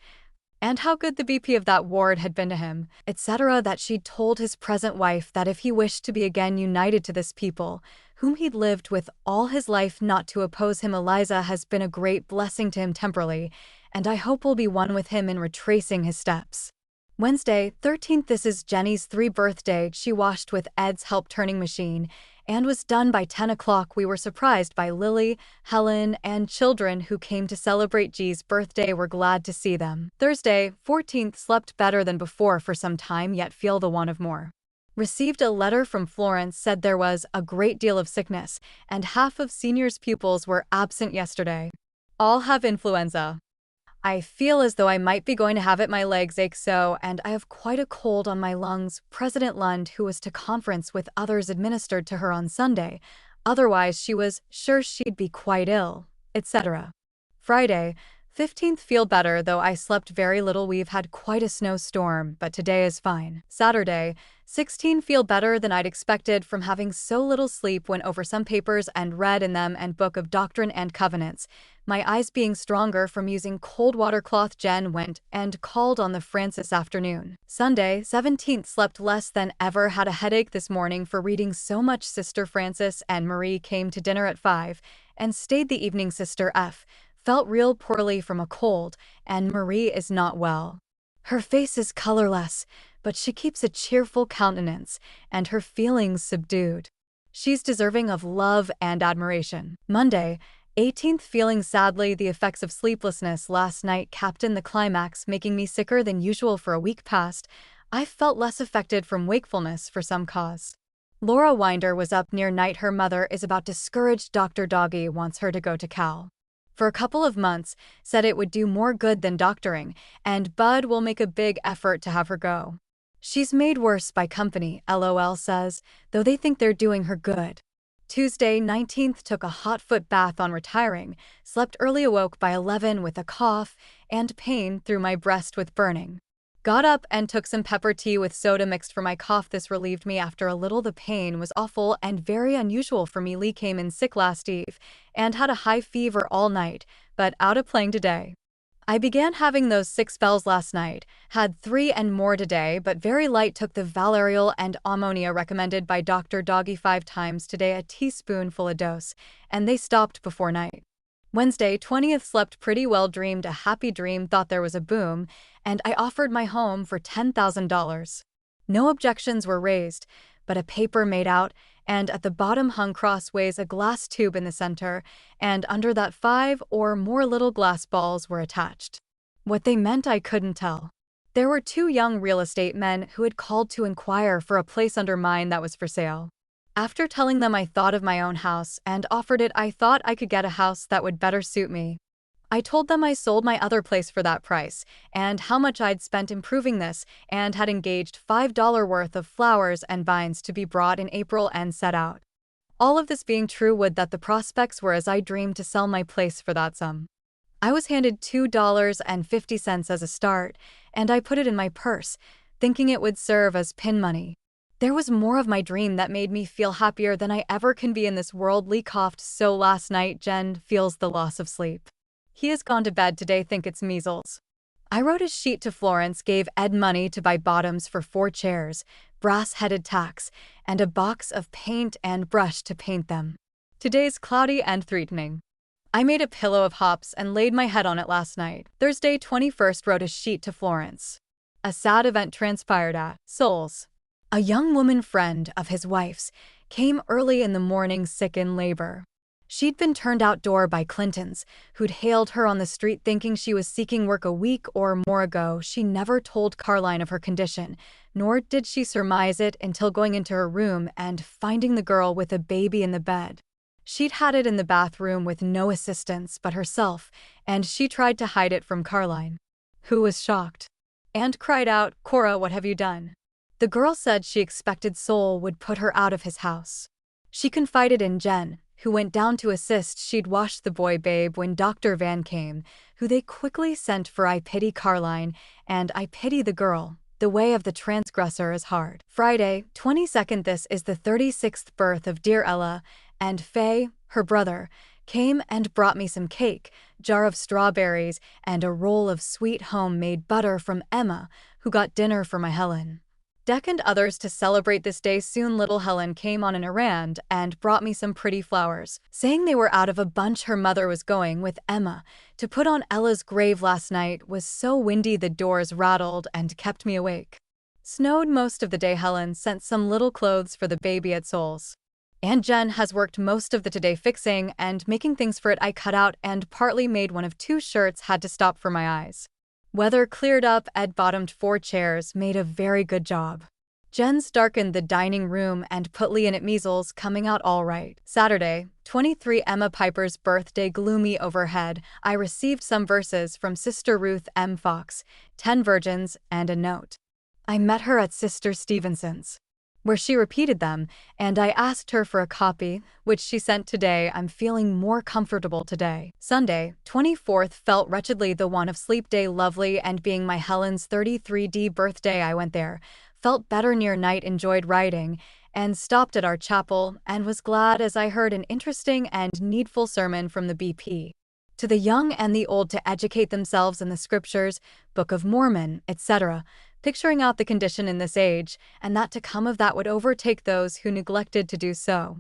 [SPEAKER 1] and how good the BP of that ward had been to him, etc., that she'd told his present wife that if he wished to be again united to this people, whom he'd lived with all his life, not to oppose him. Eliza has been a great blessing to him temporally, and I hope will be one with him in retracing his steps. Wednesday, 13th. This is Jenny's 3rd birthday. She washed with Ed's help turning machine, and was done by 10 o'clock. We were surprised by Lily, Helen, and children who came to celebrate G's birthday. We're glad to see them. Thursday, 14th. Slept better than before for some time, yet feel the want of more. Received a letter from Florence. Said there was a great deal of sickness, and half of seniors' pupils were absent yesterday. All have influenza. I feel as though I might be going to have it. My legs ache so, and I have quite a cold on my lungs. President Lund, who was to conference with others, administered to her on Sunday. Otherwise she was sure she'd be quite ill, etc. Friday, 15th. Feel better, though I slept very little. We've had quite a snowstorm, but today is fine. Saturday, 16. Feel better than I'd expected from having so little sleep. Went over some papers and read in them and book of Doctrine and Covenants. My eyes being stronger from using cold water cloth. Jen went and called on the Francis afternoon. Sunday, 17th. Slept less than ever. Had a headache this morning for reading so much. Sister Francis and Marie came to dinner at 5 and stayed the evening. Sister F felt real poorly from a cold, and Marie is not well. Her face is colorless, but she keeps a cheerful countenance, and her feelings subdued. She's deserving of love and admiration. Monday, 18th. Feeling sadly the effects of sleeplessness last night. Captain the climax making me sicker than usual for a week past. I felt less affected from wakefulness for some cause. Laura Winder was up near night. Her mother is about discouraged. Dr. Doggy wants her to go to Cal for a couple of months, said it would do more good than doctoring, and Bud will make a big effort to have her go. She's made worse by company, LOL says, though they think they're doing her good. Tuesday, 19th. Took a hot foot bath on retiring, slept early, awoke by 11 with a cough and pain through my breast with burning. Got up and took some pepper tea with soda mixed for my cough. This relieved me after a little. The pain was awful and very unusual for me. Lee came in sick last eve and had a high fever all night, but out of playing today. I began having those sick spells last night, had 3 and more today, but very light. Took the valerial and ammonia recommended by Dr. Doggy 5 times today, a teaspoonful a dose, and they stopped before night. Wednesday, 20th. Slept pretty well, dreamed a happy dream, thought there was a boom, and I offered my home for $10,000. No objections were raised, but a paper made out, and at the bottom hung crossways a glass tube in the center, and under that 5 or more little glass balls were attached. What they meant I couldn't tell. There were 2 young real estate men who had called to inquire for a place under mine that was for sale. After telling them I thought of my own house and offered it, I thought I could get a house that would better suit me. I told them I sold my other place for that price, and how much I'd spent improving this, and had engaged $5 worth of flowers and vines to be brought in April and set out. All of this being true would that the prospects were as I dreamed to sell my place for that sum. I was handed $2.50 as a start, and I put it in my purse, thinking it would serve as pin money. There was more of my dream that made me feel happier than I ever can be in this world. Lee coughed. So last night Jen feels the loss of sleep. He has gone to bed today, think it's measles. I wrote a sheet to Florence, gave Ed money to buy bottoms for 4 chairs, brass-headed tacks, and a box of paint and brush to paint them. Today's cloudy and threatening. I made a pillow of hops and laid my head on it last night. Thursday 21st wrote a sheet to Florence. A sad event transpired at Souls. A young woman friend of his wife's came early in the morning sick in labor. She'd been turned outdoor by Clintons, who'd hailed her on the street thinking she was seeking work a week or more ago. She never told Caroline of her condition, nor did she surmise it until going into her room and finding the girl with a baby in the bed. She'd had it in the bathroom with no assistance but herself, and she tried to hide it from Caroline, who was shocked and cried out, "Cora, what have you done?" The girl said she expected Sol would put her out of his house. She confided in Jen, who went down to assist. She'd washed the boy babe when Dr. Van came, who they quickly sent for. I pity Caroline, and I pity the girl. The way of the transgressor is hard. Friday, 22nd. This is the 36th birth of dear Ella, and Faye, her brother, came and brought me some cake, jar of strawberries, and a roll of sweet home-made butter from Emma, who got dinner for my Helen. Deck and others to celebrate this day. Soon little Helen came on an errand and brought me some pretty flowers, saying they were out of a bunch her mother was going with Emma to put on Ella's grave. Last night was so windy the doors rattled and kept me awake. Snowed most of the day. Helen sent some little clothes for the baby at Souls. And Jen has worked most of the today fixing and making things for it. I cut out and partly made one of 2 shirts, had to stop for my eyes. Weather cleared up. Ed bottomed 4 chairs, made a very good job. Jen's darkened the dining room and put Lee in it. Measles coming out all right. Saturday, 23 Emma Piper's birthday. Gloomy overhead. I received some verses from Sister Ruth M. Fox, 10 virgins, and a note. I met her at Sister Stevenson's, where she repeated them, and I asked her for a copy, which she sent today. I'm feeling more comfortable today. Sunday, 24th felt wretchedly the want of sleep. Day lovely, and being my Helen's 33rd birthday I went there. Felt better near night. Enjoyed writing, and stopped at our chapel, and was glad as I heard an interesting and needful sermon from the BP. To the young and the old to educate themselves in the scriptures, Book of Mormon, etc., picturing out the condition in this age, and that to come of that would overtake those who neglected to do so.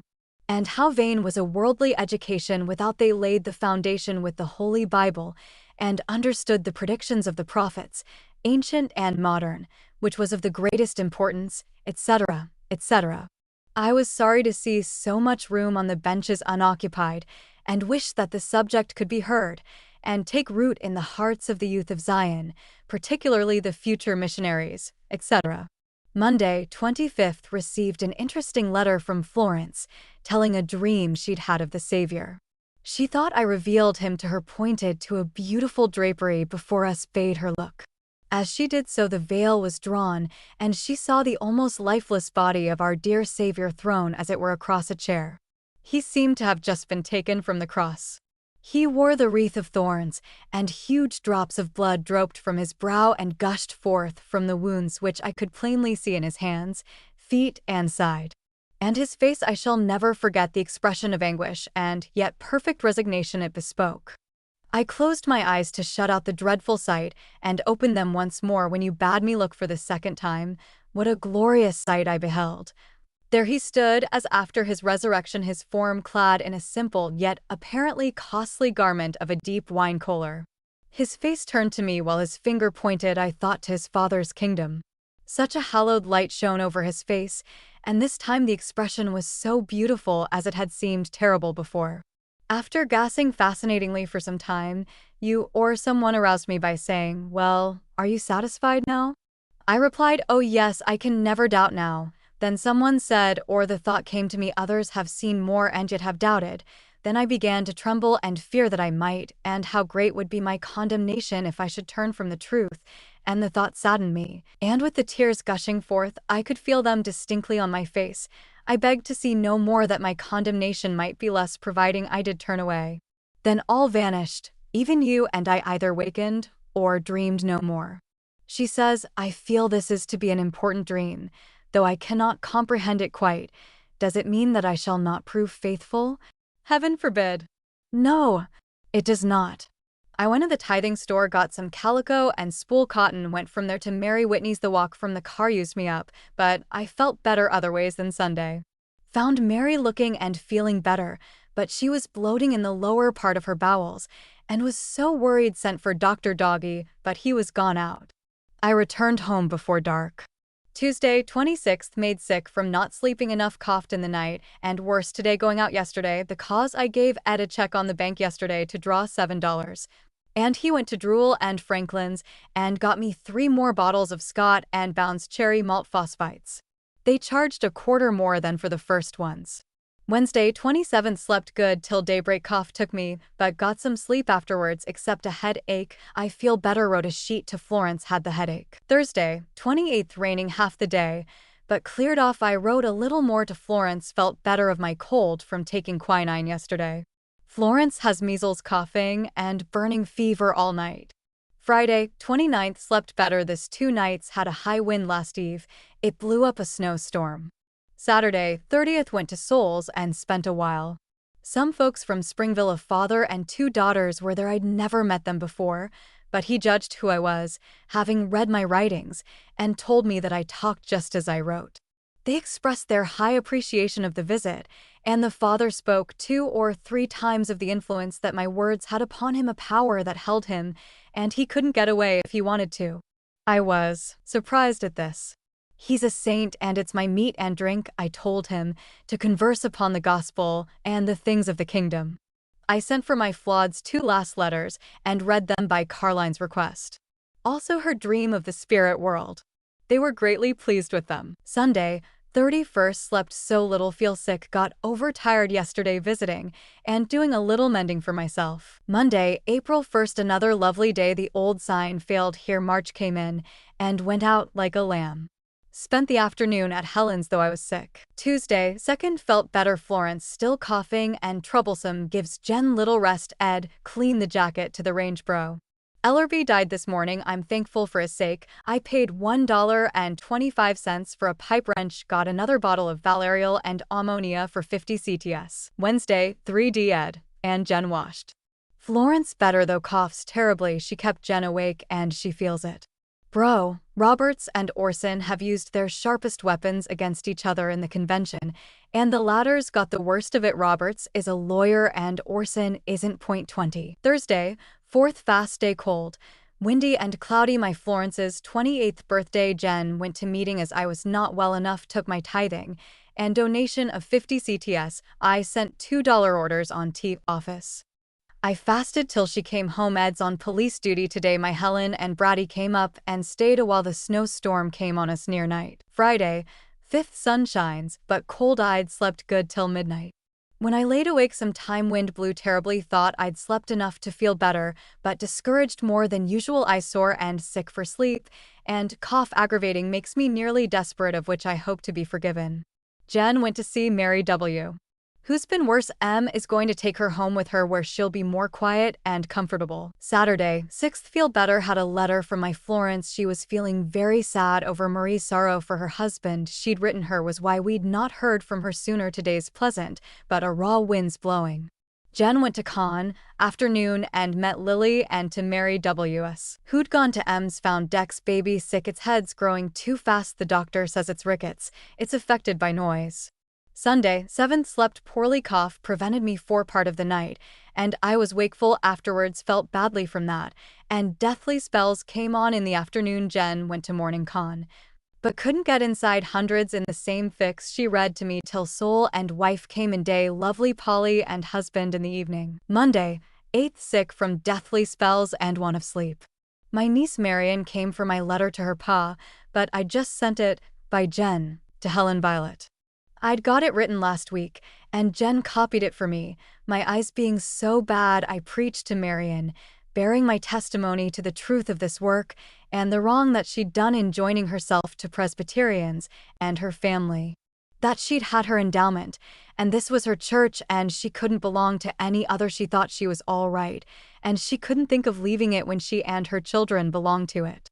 [SPEAKER 1] And how vain was a worldly education without they laid the foundation with the Holy Bible, and understood the predictions of the prophets, ancient and modern, which was of the greatest importance, etc., etc. I was sorry to see so much room on the benches unoccupied, and wished that the subject could be heard, and take root in the hearts of the youth of Zion, particularly the future missionaries, etc. Monday, 25th, received an interesting letter from Florence, telling a dream she'd had of the Savior. She thought I revealed him to her, pointed to a beautiful drapery before us, bade her look. As she did so, the veil was drawn, and she saw the almost lifeless body of our dear Savior thrown as it were across a chair. He seemed to have just been taken from the cross. He wore the wreath of thorns, and huge drops of blood dropped from his brow and gushed forth from the wounds which I could plainly see in his hands, feet, and side. And his face, I shall never forget the expression of anguish and yet perfect resignation it bespoke. I closed my eyes to shut out the dreadful sight, and opened them once more when you bade me look for the second time. What a glorious sight I beheld! There he stood, as after his resurrection, his form clad in a simple yet apparently costly garment of a deep wine color. His face turned to me while his finger pointed, I thought, to his Father's kingdom. Such a hallowed light shone over his face, and this time the expression was so beautiful as it had seemed terrible before. After gasping fascinatingly for some time, you or someone aroused me by saying, "Well, are you satisfied now?" I replied, "Oh yes, I can never doubt now." Then someone said, or the thought came to me, "Others have seen more and yet have doubted. Then I began to tremble and fear that I might, and how great would be my condemnation if I should turn from the truth, and the thought saddened me. And with the tears gushing forth, I could feel them distinctly on my face. I begged to see no more, that my condemnation might be less, providing I did turn away. Then all vanished, even you, and I either wakened or dreamed no more. She says, I feel this is to be an important dream, though I cannot comprehend it quite. Does it mean that I shall not prove faithful? Heaven forbid. No, it does not. I went to the tithing store, got some calico and spool cotton, went from there to Mary Whitney's. The walk from the car used me up, but I felt better other ways than Sunday. Found Mary looking and feeling better, but she was bloating in the lower part of her bowels, and was so worried. Sent for Dr. Doggy, but he was gone out. I returned home before dark. Tuesday, 26th, made sick from not sleeping enough, coughed in the night, and worse today going out yesterday. The cause, I gave Ed a check on the bank yesterday to draw $7. And he went to Drool and Franklin's and got me 3 more bottles of Scott and Bounds cherry malt phosphites. They charged a quarter more than for the first ones. Wednesday, 27th, slept good till daybreak. Cough took me, but got some sleep afterwards, except a headache. I feel better. Wrote a sheet to Florence, had the headache. Thursday, 28th, raining half the day, but cleared off. I wrote a little more to Florence, felt better of my cold from taking quinine yesterday. Florence has measles, coughing, and burning fever all night. Friday, 29th, slept better this 2 nights, had a high wind last eve. It blew up a snowstorm. Saturday, 30th, went to Souls and spent a while. Some folks from Springville, a father and 2 daughters, were there. I'd never met them before, but he judged who I was, having read my writings, and told me that I talked just as I wrote. They expressed their high appreciation of the visit, and the father spoke 2 or 3 times of the influence that my words had upon him, a power that held him, and he couldn't get away if he wanted to. I was surprised at this. He's a saint, and it's my meat and drink, I told him, to converse upon the gospel and the things of the kingdom. I sent for my Flaud's 2 last letters and read them by Carline's request. Also her dream of the spirit world. They were greatly pleased with them. Sunday, 31st, slept so little, feel sick, got overtired yesterday visiting and doing a little mending for myself. Monday, April 1st, another lovely day. The old sign failed here. March came in and went out like a lamb. Spent the afternoon at Helen's, though I was sick. Tuesday, 2nd, felt better. Florence still coughing and troublesome, gives Jen little rest. Ed, clean the jacket to the range bro. Ellerby died this morning. I'm thankful for his sake. I paid $1.25 for a pipe wrench, got another bottle of valerial and ammonia for 50 CTS. Wednesday, 3D, Ed and Jen washed. Florence better, though coughs terribly. She kept Jen awake and she feels it. Bro, Roberts and Orson have used their sharpest weapons against each other in the convention, and the latter's got the worst of it. Roberts is a lawyer and Orson isn't. .20. Thursday, 4th, fast day, cold, windy and cloudy. My Florence's 28th birthday. Jen went to meeting as I was not well enough, took my tithing and donation of 50 CTS. I sent $2 orders on T office. I fasted till she came home. Ed's on police duty today. My Helen and Brady came up and stayed a while. The snowstorm came on us near night. Friday, 5th, sun shines, but cold-eyed, slept good till midnight. When I laid awake some time, wind blew terribly. Thought I'd slept enough to feel better, but discouraged more than usual. Eyesore and sick for sleep, and cough aggravating, makes me nearly desperate, of which I hope to be forgiven. Jen went to see Mary W. Who's been worse. M is going to take her home with her, where she'll be more quiet and comfortable. Saturday, 6th, feel better. Had a letter from my Florence. She was feeling very sad over Marie's sorrow for her husband. She'd written her was why we'd not heard from her sooner. Today's pleasant, but a raw wind's blowing. Jen went to Con afternoon and met Lily and to Mary W.'s, who'd gone to M's. Found Dex baby sick. Its head's growing too fast. The doctor says it's rickets. It's affected by noise. Sunday, 7th, slept poorly. Cough prevented me for part of the night, and I was wakeful afterwards, felt badly from that, and deathly spells came on in the afternoon. Jen went to morning con, but couldn't get inside. Hundreds in the same fix. She read to me till soul and wife came in day. Lovely Polly and husband in the evening. Monday, 8th, sick from deathly spells and want of sleep. My niece Marion came for my letter to her pa, but I just sent it, by Jen, to Helen Violet. I'd got it written last week, and Jen copied it for me, my eyes being so bad I preached to Marion, bearing my testimony to the truth of this work and the wrong that she'd done in joining herself to Presbyterians and her family. That she'd had her endowment, and this was her church, and she couldn't belong to any other. She thought she was all right, and she couldn't think of leaving it when she and her children belonged to it.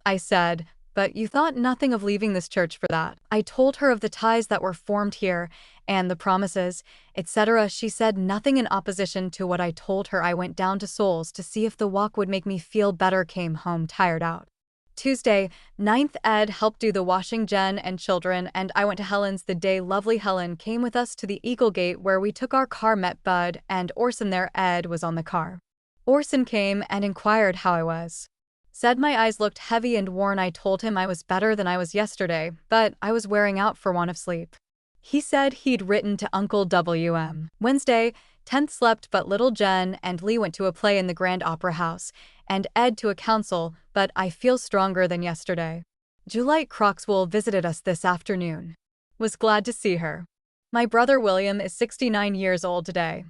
[SPEAKER 1] I said, "But you thought nothing of leaving this church for that." I told her of the ties that were formed here, and the promises, etc. She said nothing in opposition to what I told her. I went down to Souls to see if the walk would make me feel better, came home tired out. Tuesday, 9th, Ed helped do the washing. Jen and children and I went to Helen's the day. Lovely Helen came with us to the Eagle Gate where we took our car, met Bud and Orson there. Ed was on the car. Orson came and inquired how I was. Said my eyes looked heavy and worn. I told him I was better than I was yesterday, but I was wearing out for want of sleep. He said he'd written to Uncle W.M. Wednesday, 10th, slept but little. Jen and Lee went to a play in the Grand Opera House, and Ed to a council, but I feel stronger than yesterday. Juliet Croxwell visited us this afternoon. Was glad to see her. My brother William is 69 years old today.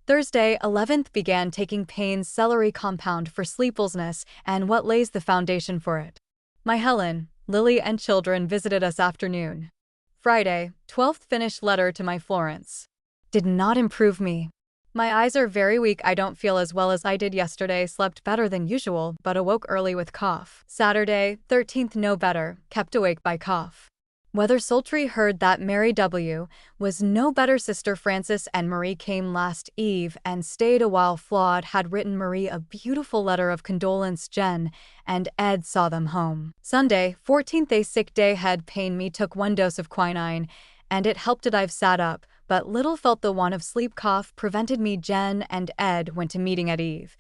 [SPEAKER 1] Thursday, 11th, began taking Payne's celery compound for sleeplessness and what lays the foundation for it. My Helen, Lily and children visited us afternoon. Friday, 12th, finished letter to my Florence. Did not improve me. My eyes are very weak. I don't feel as well as I did yesterday. Slept better than usual, but awoke early with cough. Saturday, 13th, no better, kept awake by cough. Weather sultry. Heard that Mary W. was no better. Sister Frances and Marie came last eve and stayed a while. Flawed had written Marie a beautiful letter of condolence. Jen and Ed saw them home. Sunday, 14th, a sick day. Head pain me. Took 1 dose of quinine, and it helped it. I've sat up, but little felt the want of sleep. Cough prevented me. Jen and Ed went to meeting at eve.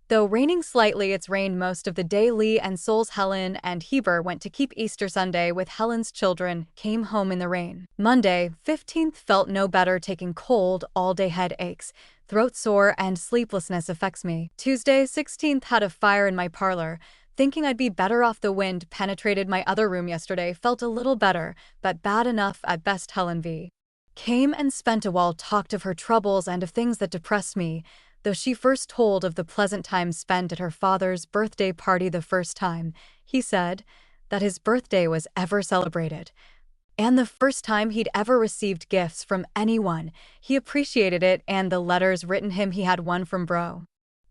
[SPEAKER 1] Though raining slightly, it's rained most of the day. Lee and Souls, Helen and Heber went to keep Easter Sunday with Helen's children, came home in the rain. Monday, 15th, felt no better, taking cold all day. Head aches, throat sore, and sleeplessness affects me. Tuesday, 16th, had a fire in my parlor. Thinking I'd be better off. The wind penetrated my other room yesterday. Felt a little better, but bad enough at best. Helen V. came and spent a while, talked of her troubles and of things that depressed me, though she first told of the pleasant time spent at her father's birthday party. The first time, he said, that his birthday was ever celebrated, and the first time he'd ever received gifts from anyone. He appreciated it, and the letters written him. He had one from Bro.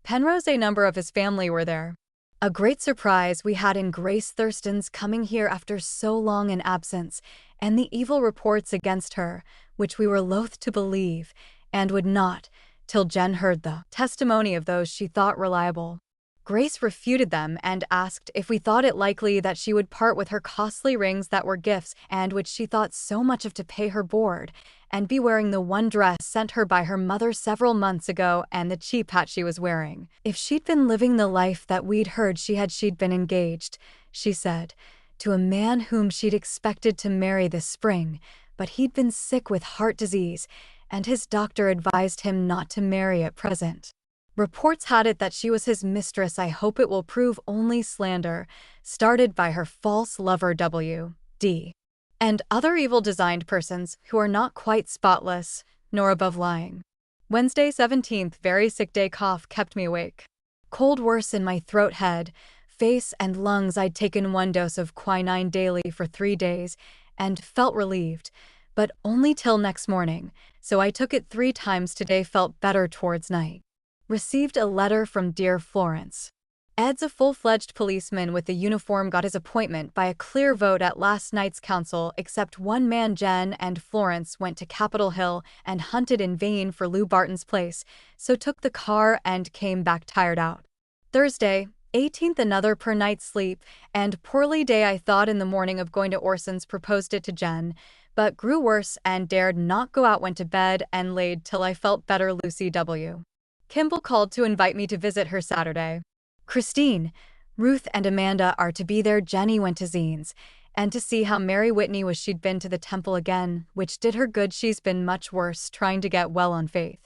[SPEAKER 1] Penrose. A number of his family were there. A great surprise we had in Grace Thurston's coming here after so long an absence, and the evil reports against her, which we were loath to believe, and would not, till Jen heard the testimony of those she thought reliable. Grace refuted them and asked if we thought it likely that she would part with her costly rings that were gifts and which she thought so much of to pay her board, and be wearing the one dress sent her by her mother several months ago and the cheap hat she was wearing. If she'd been living the life that we'd heard she'd been engaged, she said, to a man whom she'd expected to marry this spring, but he'd been sick with heart disease, and his doctor advised him not to marry at present. Reports had it that she was his mistress. I hope it will prove only slander, started by her false lover W.D. and other evil-designed persons who are not quite spotless, nor above lying. Wednesday, 17th, very sick day. Cough kept me awake. Cold worse in my throat, head, face, and lungs. I'd taken 1 dose of quinine daily for 3 days, and felt relieved, but only till next morning, so I took it 3 times today. Felt better towards night. Received a letter from dear Florence. Ed's a full-fledged policeman with the uniform. Got his appointment by a clear vote at last night's council, except one man. Jen and Florence went to Capitol Hill and hunted in vain for Lou Barton's place, so took the car and came back tired out. Thursday, 18th, another per night's sleep, and poorly day. I thought in the morning of going to Orson's, proposed it to Jen, but grew worse and dared not go out. Went to bed and laid till I felt better. Lucy W. Kimball called to invite me to visit her Saturday. Christine, Ruth, and Amanda are to be there. Jenny went to Zine's, and to see how Mary Whitney was. She'd been to the temple again, which did her good. She's been much worse, trying to get well on faith,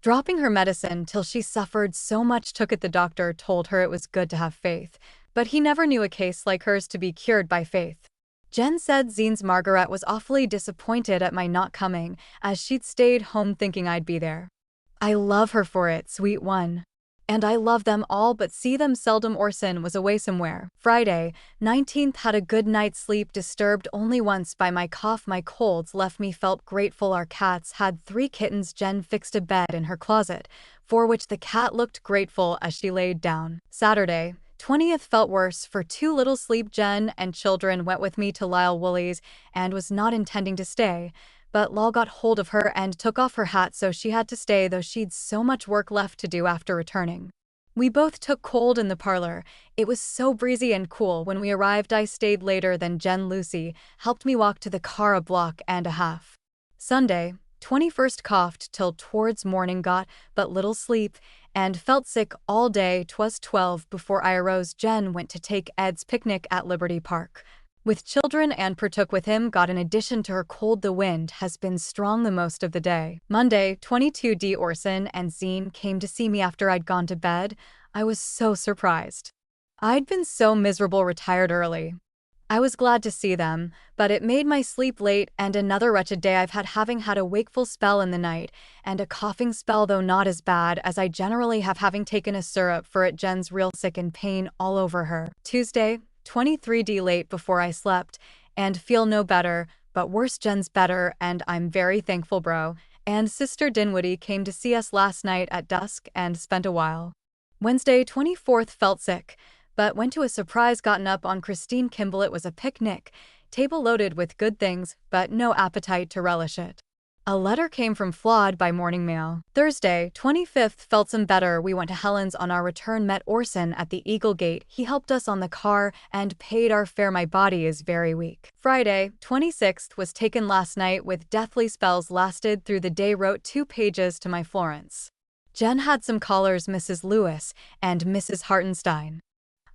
[SPEAKER 1] dropping her medicine till she suffered so much. Took it. The doctor told her it was good to have faith, but he never knew a case like hers to be cured by faith. Jen said Zine's Margaret was awfully disappointed at my not coming, as she'd stayed home thinking I'd be there. I love her for it, sweet one. And I love them all but see them seldom. Orson was away somewhere. Friday, 19th had a good night's sleep disturbed only once by my cough. My colds left me felt grateful. Our cats had 3 kittens. Jen fixed a bed in her closet, for which the cat looked grateful as she laid down. Saturday, 20th felt worse for too little sleep. Jen and children went with me to Lyle Woolley's and was not intending to stay, but Lal got hold of her and took off her hat, so she had to stay, though she'd so much work left to do after returning. We both took cold in the parlor. It was so breezy and cool. When we arrived, I stayed later than Jen. Lucy helped me walk to the car a block and a half. Sunday, 21st coughed till towards morning, got but little sleep, and felt sick all day. 'Twas 12 before I arose. Jen went to take Ed's picnic at Liberty Park with children and partook with him. Got in addition to her cold. The wind has been strong the most of the day. Monday, 22d Orson and Zine came to see me after I'd gone to bed. I was so surprised. I'd been so miserable, retired early. I was glad to see them, but it made my sleep late and another wretched day I've had, having had a wakeful spell in the night and a coughing spell, though not as bad as I generally have, having taken a syrup for it. Jen's real sick and pain all over her. Tuesday, 23d late before I slept and feel no better, but worse. Jen's better and I'm very thankful. Bro and Sister Dinwiddie came to see us last night at dusk and spent a while. Wednesday, 24th felt sick, but went to a surprise gotten up on Christine Kimball. It was a picnic, table loaded with good things, but no appetite to relish it. A letter came from Flawed by morning mail. Thursday, 25th felt some better. We went to Helen's on our return, met Orson at the Eagle Gate. He helped us on the car and paid our fare. My body is very weak. Friday, 26th was taken last night with deathly spells, lasted through the day. Wrote 2 pages to my Florence. Jen had some callers, Mrs. Lewis and Mrs. Hartenstein.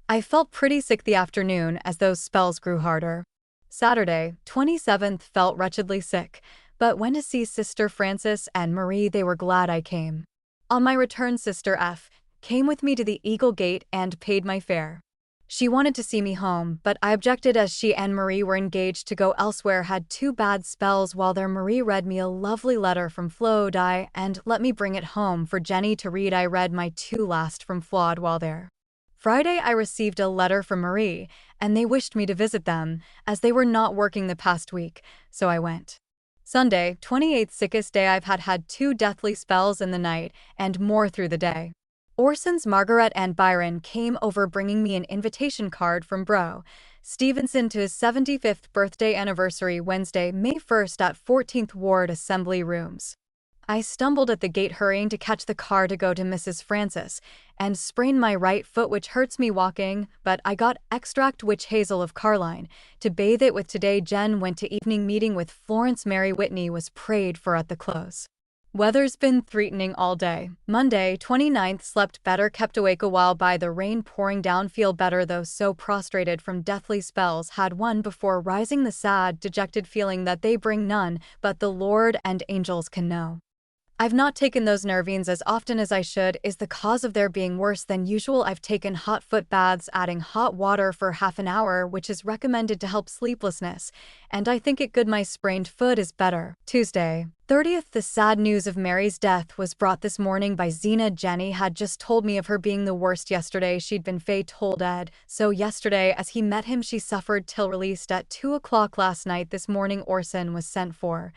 [SPEAKER 1] I felt pretty sick the afternoon as those spells grew harder. Saturday, 27th felt wretchedly sick, but went to see Sister Frances and Marie. They were glad I came. On my return, Sister F came with me to the Eagle Gate and paid my fare. She wanted to see me home, but I objected as she and Marie were engaged to go elsewhere, had 2 bad spells while there. Marie read me a lovely letter from Flawed and let me bring it home for Jenny to read. I read my 2 last from Flawed while there. Friday, I received a letter from Marie, and they wished me to visit them, as they were not working the past week, so I went. Sunday, 28th sickest day I've had 2 deathly spells in the night, and more through the day. Orson's Margaret and Byron came over bringing me an invitation card from Bro Stevenson to his 75th birthday anniversary, Wednesday, May 1st at 14th Ward Assembly Rooms. I stumbled at the gate hurrying to catch the car to go to Mrs. Francis, and sprained my right foot, which hurts me walking, but I got extract witch hazel of carline to bathe it with today. Jen went to evening meeting with Florence. Mary Whitney was prayed for at the close. Weather's been threatening all day. Monday, 29th slept better, kept awake a while by the rain pouring down. Feel better though so prostrated from deathly spells. Had one before rising, the sad, dejected feeling that they bring none but the Lord and angels can know. I've not taken those nervines as often as I should, is the cause of their being worse than usual. I've taken hot foot baths, adding hot water for half an hour, which is recommended to help sleeplessness, and I think it good. My sprained foot is better. Tuesday, 30th. The sad news of Mary's death was brought this morning by Zena. Jenny had just told me of her being the worst yesterday. She'd been Faye told Ed, so yesterday as he met him she suffered till released at 2 o'clock last night. This morning Orson was sent for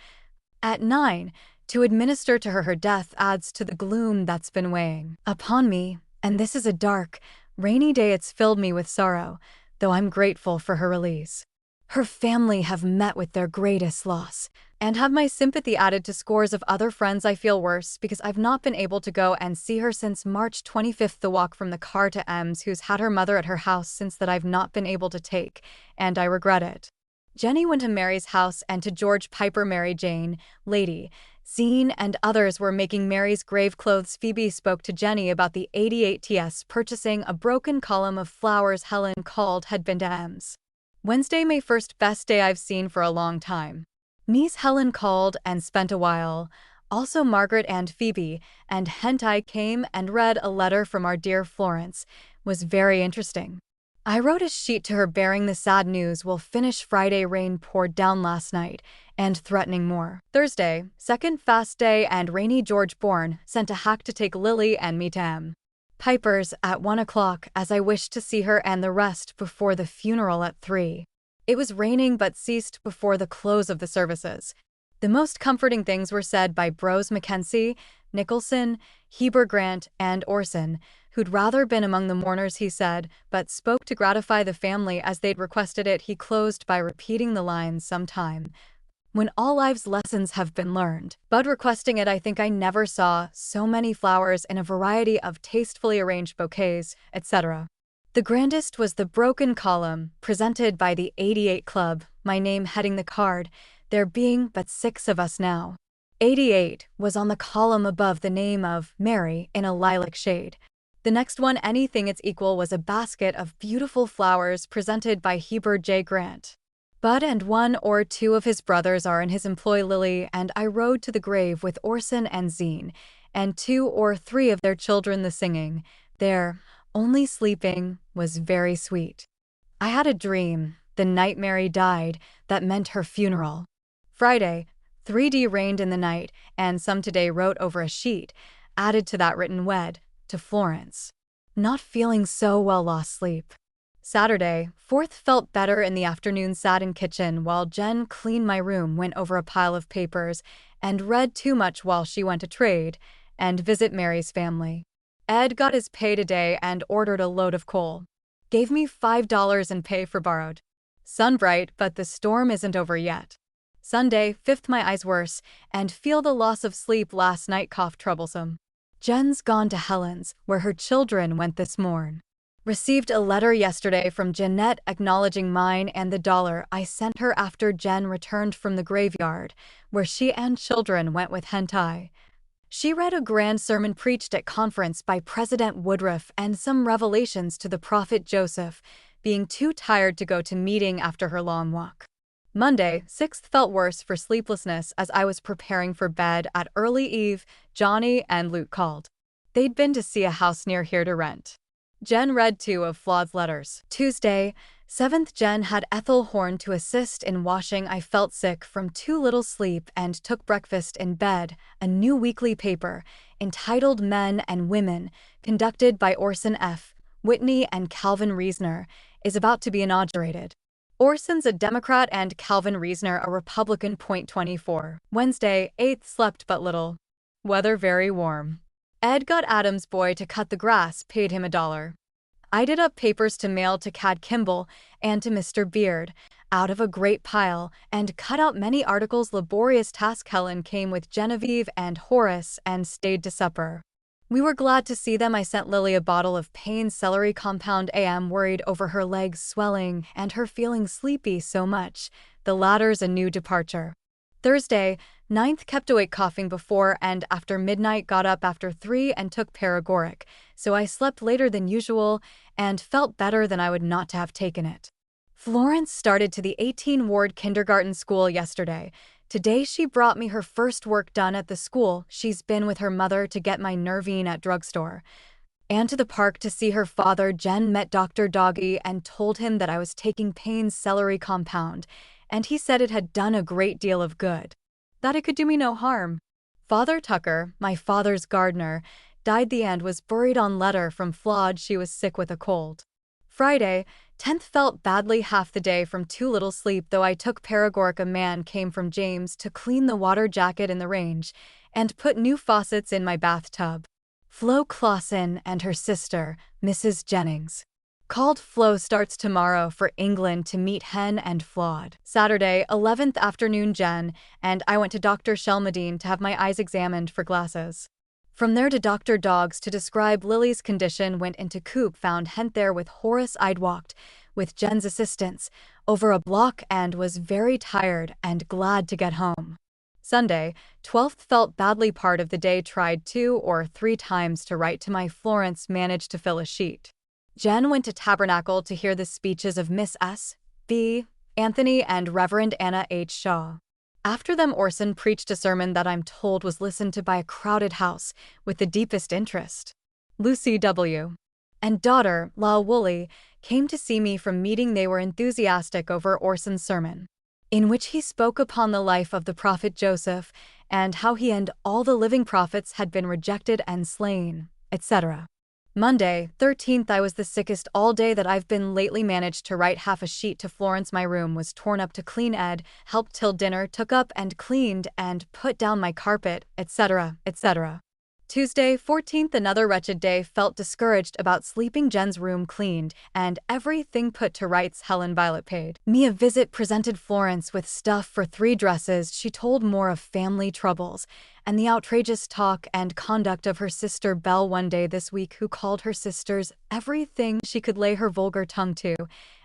[SPEAKER 1] at 9. To administer to her. Her death adds to the gloom that's been weighing upon me, and this is a dark, rainy day. It's filled me with sorrow, though I'm grateful for her release. Her family have met with their greatest loss, and have my sympathy added to scores of other friends. I feel worse because I've not been able to go and see her since March 25th. The walk from the car to M's, who's had her mother at her house since, that I've not been able to take, and I regret it. Jenny went to Mary's house and to George Piper. Mary Jane, Lady Zine and others were making Mary's grave clothes. Phoebe spoke to Jenny about the 88ts purchasing a broken column of flowers. Helen called, had been to M's. Wednesday, May 1st, best day I've seen for a long time. Niece Helen called and spent a while. Also Margaret and Phoebe and Hentai came and read a letter from our dear Florence. Was very interesting. I wrote a sheet to her bearing the sad news will finish Friday. Rain poured down last night, and threatening more. Thursday, second fast day and rainy. George born, sent a hack to take Lily and me to Piper's at 1 o'clock as I wished to see her and the rest before the funeral at 3. It was raining but ceased before the close of the services. The most comforting things were said by Bros Mackenzie, Nicholson, Heber Grant, and Orson, who'd rather been among the mourners, he said, but spoke to gratify the family as they'd requested it. He closed by repeating the lines sometime when all lives' lessons have been learned. Bud requesting it. I think I never saw so many flowers in a variety of tastefully arranged bouquets, etc. The grandest was the broken column, presented by the 88 Club, my name heading the card, there being but 6 of us now. 88 was on the column above the name of Mary in a lilac shade. The next one, anything its equal, was a basket of beautiful flowers presented by Heber J. Grant. Bud and 1 or 2 of his brothers are in his employ. Lily and I rode to the grave with Orson and Zine, and 2 or 3 of their children. The singing, their only sleeping, was very sweet. I had a dream, the night Mary died, that meant her funeral. Friday, 3D rained in the night, and some today wrote over a sheet, added to that written wed, to Florence. Not feeling so well, lost sleep. Saturday, 4th, felt better in the afternoon. Sat in kitchen while Jen cleaned my room, went over a pile of papers, and read too much while she went to trade and visit Mary's family. Ed got his pay today and ordered a load of coal. Gave me $5 in pay for borrowed. Sun bright, but the storm isn't over yet. Sunday, 5th, my eyes worse, and feel the loss of sleep last night. Cough troublesome. Jen's gone to Helen's, where her children went this morn. Received a letter yesterday from Jeanette acknowledging mine and the dollar I sent her after Jen returned from the graveyard, where she and children went with hentai. She read a grand sermon preached at conference by President Woodruff and some revelations to the prophet Joseph, being too tired to go to meeting after her long walk. Monday, 6th, felt worse for sleeplessness as I was preparing for bed. At early eve, Johnny and Luke called. They'd been to see a house near here to rent. Jen read 2 of Flaud's letters. Tuesday, 7th, Jen had Ethel Horn to assist in washing. I felt sick from too little sleep and took breakfast in bed. A new weekly paper, entitled Men and Women, conducted by Orson F. Whitney and Calvin Reesner, is about to be inaugurated. Orson's a Democrat and Calvin Reesner a Republican. 24. Wednesday, 8th, slept but little. Weather very warm. Ed got Adam's boy to cut the grass, paid him $1. I did up papers to mail to Cad Kimball and to Mr. Beard, out of a great pile, and cut out many articles. Laborious task. Helen came with Genevieve and Horace and stayed to supper. We were glad to see them. I sent Lily a bottle of pain celery compound. Am worried over her legs swelling and her feeling sleepy so much. The latter's a new departure. Thursday, 9th, kept awake coughing before and after midnight. Got up after 3 and took paregoric, so I slept later than usual and felt better than I would not to have taken it. Florence started to the 18 Ward kindergarten school yesterday. Today she brought me her first work done at the school. She's been with her mother to get my Nervine at drugstore. And to the park to see her father. Jen met Dr. Doggy and told him that I was taking pain celery compound, and he said it had done a great deal of good, that it could do me no harm. Father Tucker, my father's gardener, died and was buried on letter from Flawed. She was sick with a cold. Friday, 10th, felt badly half the day from too little sleep, though I took paregoric. A man came from James to clean the water jacket in the range and put new faucets in my bathtub. Flo Clausen and her sister, Mrs. Jennings, called. Flo starts tomorrow for England to meet Hen and Flawed. Saturday, 11th, afternoon, Jen and I went to Dr. Shelmadine to have my eyes examined for glasses. From there to Dr. Dogs to describe Lily's condition. Went into Coop, found Hent there with Horace. I'd walked, with Jen's assistance, over a block and was very tired and glad to get home. Sunday, 12th, felt badly part of the day. Tried 2 or 3 times to write to my Florence. Managed to fill a sheet. Jen went to Tabernacle to hear the speeches of Miss S. B. Anthony and Reverend Anna H. Shaw. After them, Orson preached a sermon that I'm told was listened to by a crowded house with the deepest interest. Lucy W. and daughter, La Woolley, came to see me from meeting. They were enthusiastic over Orson's sermon, in which he spoke upon the life of the prophet Joseph and how he and all the living prophets had been rejected and slain, etc. Monday, 13th. I was the sickest all day that I've been lately. Managed to write half a sheet to Florence. My room was torn up to clean. Ed helped till dinner, took up and cleaned and put down my carpet, etc., etc. Tuesday, 14th. Another wretched day. Felt discouraged about sleeping. Jen's room cleaned and everything put to rights. Helen Violet paid me a visit, presented Florence with stuff for 3 dresses. She told more of family troubles and the outrageous talk and conduct of her sister Belle one day this week, who called her sisters everything she could lay her vulgar tongue to,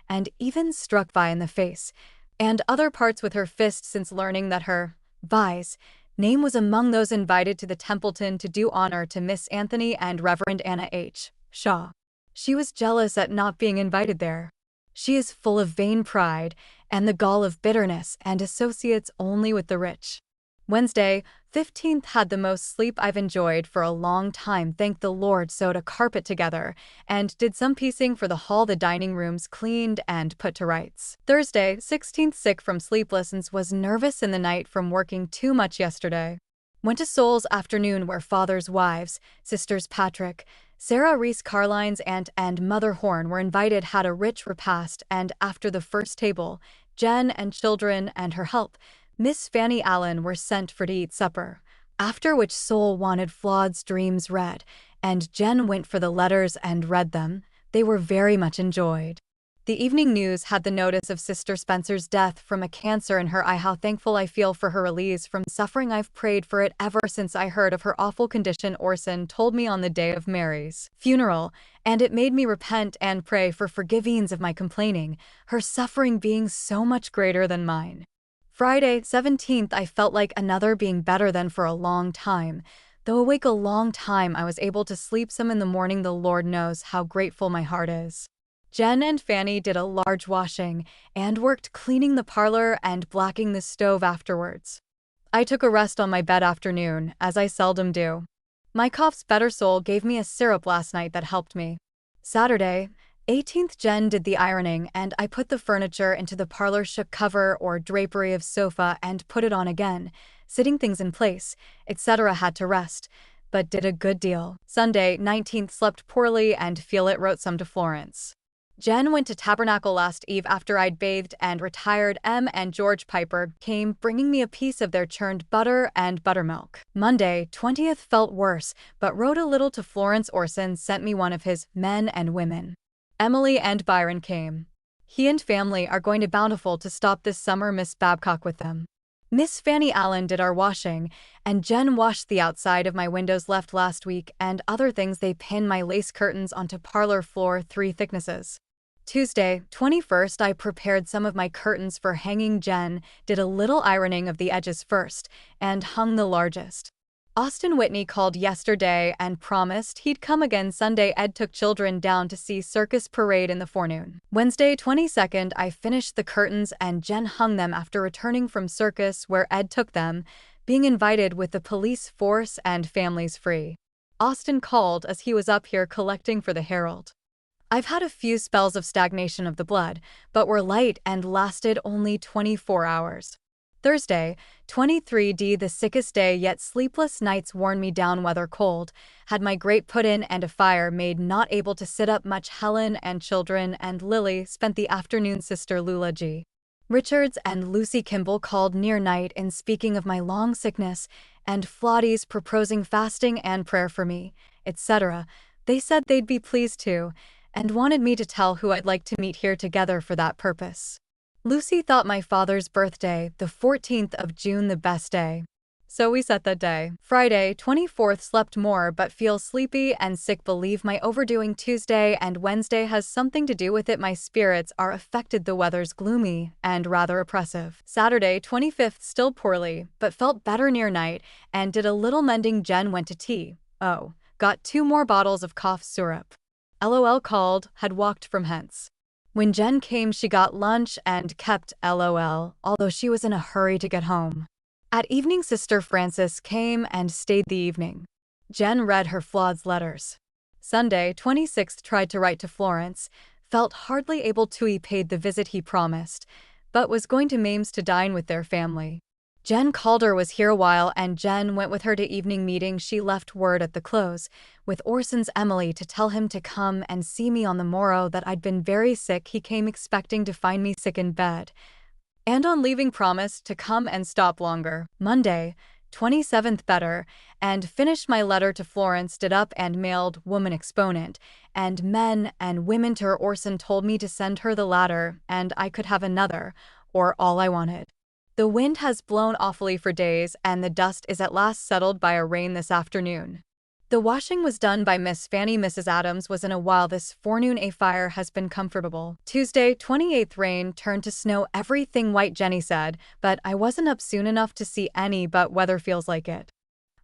[SPEAKER 1] and even struck Vi in the face and other parts with her fist, since learning that her, Vi's, name was among those invited to the Templeton to do honor to Miss Anthony and Reverend Anna H. Shaw. She was jealous at not being invited there. She is full of vain pride and the gall of bitterness and associates only with the rich. Wednesday, 15th. Had the most sleep I've enjoyed for a long time. Thank the Lord. Sewed a carpet together and did some piecing for the hall. The dining rooms cleaned and put to rights. Thursday, 16th. Sick from sleeplessness. Was nervous in the night from working too much yesterday. Went to Souls afternoon, where father's wives, sisters Patrick, Sarah Reese, Carline's aunt, and Mother Horn were invited. Had a rich repast, and after the first table, Jen and children and her help, Miss Fanny Allen, were sent for to eat supper, after which Sol wanted Flawed's dreams read, and Jen went for the letters and read them. They were very much enjoyed. The evening news had the notice of Sister Spencer's death from a cancer in her eye. How thankful I feel for her release from suffering. I've prayed for it ever since I heard of her awful condition. Orson told me on the day of Mary's funeral, and it made me repent and pray for forgivings of my complaining, her suffering being so much greater than mine. Friday, 17th. I felt like another being better than for a long time. Though awake a long time, I was able to sleep some in the morning. The Lord knows how grateful my heart is. Jen and Fanny did a large washing and worked cleaning the parlor and blacking the stove afterwards. I took a rest on my bed afternoon, as I seldom do. My cough's better. Soul gave me a syrup last night that helped me. Saturday, 18th. Jen did the ironing and I put the furniture into the parlor, shook cover or drapery of sofa and put it on again, sitting things in place, etc. Had to rest, but did a good deal. Sunday, 19th. Slept poorly and feel it. Wrote some to Florence. Jen went to Tabernacle last eve after I'd bathed and retired. Em and George Piper came, bringing me a piece of their churned butter and buttermilk. Monday, 20th. Felt worse, but wrote a little to Florence. Orson sent me one of his men and women. Emily and Byron came. He and family are going to Bountiful to stop this summer. Miss Babcock with them. Miss Fanny Allen did our washing, and Jen washed the outside of my windows left last week and other things. They pinned my lace curtains onto parlor floor 3 thicknesses. Tuesday, 21st. I prepared some of my curtains for hanging. Jen did a little ironing of the edges first and hung the largest. Austin Whitney called yesterday and promised he'd come again Sunday. Ed took children down to see circus parade in the forenoon. Wednesday, 22nd. I finished the curtains and Jen hung them after returning from circus, where Ed took them, being invited with the police force and families free. Austin called as he was up here collecting for the Herald. I've had a few spells of stagnation of the blood, but were light and lasted only 24 hours. Thursday, 23d. The sickest day, yet sleepless nights worn me down. Weather cold. Had my grate put in and a fire made. Not able to sit up much. Helen and children and Lily spent the afternoon. Sister Lula G. Richards and Lucy Kimball called near night in speaking of my long sickness, and Flotties proposing fasting and prayer for me, etc. They said they'd be pleased to, and wanted me to tell who I'd like to meet here together for that purpose. Lucy thought my father's birthday, the 14th of June, the best day. So we set that day. Friday, 24th. Slept more but feel sleepy and sick. Believe my overdoing. Tuesday and Wednesday has something to do with it. My spirits are affected. The weather's gloomy and rather oppressive. Saturday, 25th. Still poorly, but felt better near night and did a little mending. Jen went to tea. Oh, got 2 more bottles of cough syrup. LOL called, had walked from hence. When Jen came, she got lunch and kept LOL, although she was in a hurry to get home. At evening, Sister Frances came and stayed the evening. Jen read her Flawed's letters. Sunday, 26th. Tried to write to Florence. felt hardly able to paid the visit he promised, but was going to Mames to dine with their family. Jen Calder was here a while and Jen went with her to evening meeting. She left word at the close, with Orson's Emily to tell him to come and see me on the morrow that I'd been very sick. He came expecting to find me sick in bed, and on leaving promised to come and stop longer. Monday, 27th better, and finished my letter to Florence, did up and mailed woman exponent, and men and women to her. Orson told me to send her the latter, and I could have another, or all I wanted. The wind has blown awfully for days, and the dust is at last settled by a rain this afternoon. The washing was done by Miss Fanny. Mrs. Adams was in a while this forenoon. A fire has been comfortable. Tuesday, 28th, rain turned to snow. Everything white, Jenny said, but I wasn't up soon enough to see any, but weather feels like it.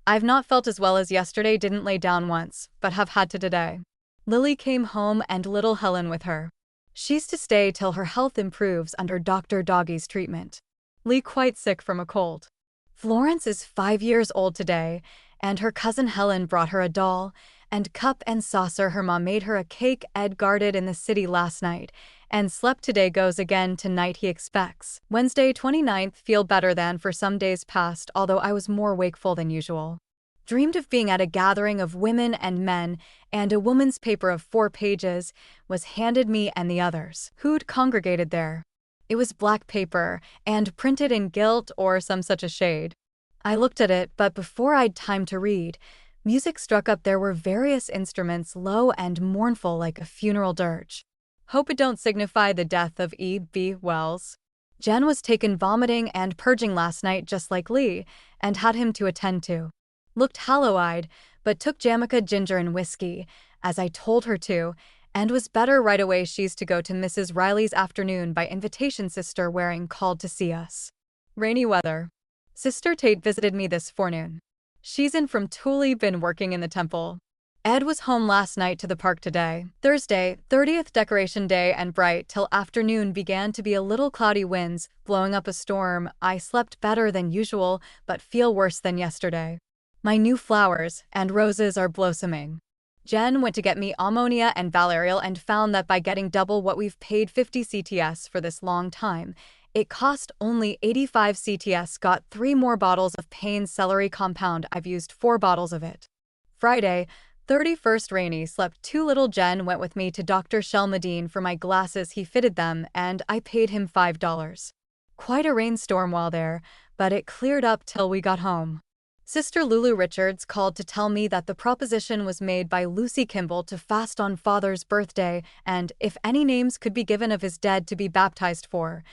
[SPEAKER 1] I've not felt as well as yesterday, didn't lay down once, but have had to today. Lily came home and little Helen with her. She's to stay till her health improves under Dr. Doggy's treatment. Lee quite sick from a cold. Florence is 5 years old today, and her cousin Helen brought her a doll and cup and saucer. Her mom made her a cake. Ed guarded in the city last night and slept today, goes again tonight he expects. Wednesday, 29th, feel better than for some days past, although I was more wakeful than usual. Dreamed of being at a gathering of women and men, and a woman's paper of 4 pages was handed me and the others who'd congregated there. It was black paper, and printed in gilt or some such a shade. I looked at it, but before I'd time to read, music struck up. There were various instruments, low and mournful like a funeral dirge. Hope it don't signify the death of E.B. Wells. Jen was taken vomiting and purging last night just like Lee, and had him to attend to. Looked hollow-eyed, but took Jamaica ginger and whiskey, as I told her to, and was better right away. She's to go to Mrs. Riley's afternoon by invitation. Sister Waring called to see us. Rainy weather. Sister Tate visited me this forenoon. She's in from Thule, been working in the temple. Ed was home last night to the park today. Thursday, 30th, decoration day, and bright till afternoon. Began to be a little cloudy, winds blowing up a storm. I slept better than usual, but feel worse than yesterday. My new flowers and roses are blossoming. Jen went to get me ammonia and valerial and found that by getting double what we've paid 50 CTS for this long time, it cost only 85 CTS. Got 3 more bottles of Payne celery compound. I've used 4 bottles of it. Friday, 31st, rainy, slept too little. Jen went with me to Dr. Shelmadine for my glasses. He fitted them, and I paid him $5. Quite a rainstorm while there, but it cleared up till we got home. Sister Lulu Richards called to tell me that the proposition was made by Lucy Kimball to fast on Father's birthday, and if any names could be given of his dead to be baptized for,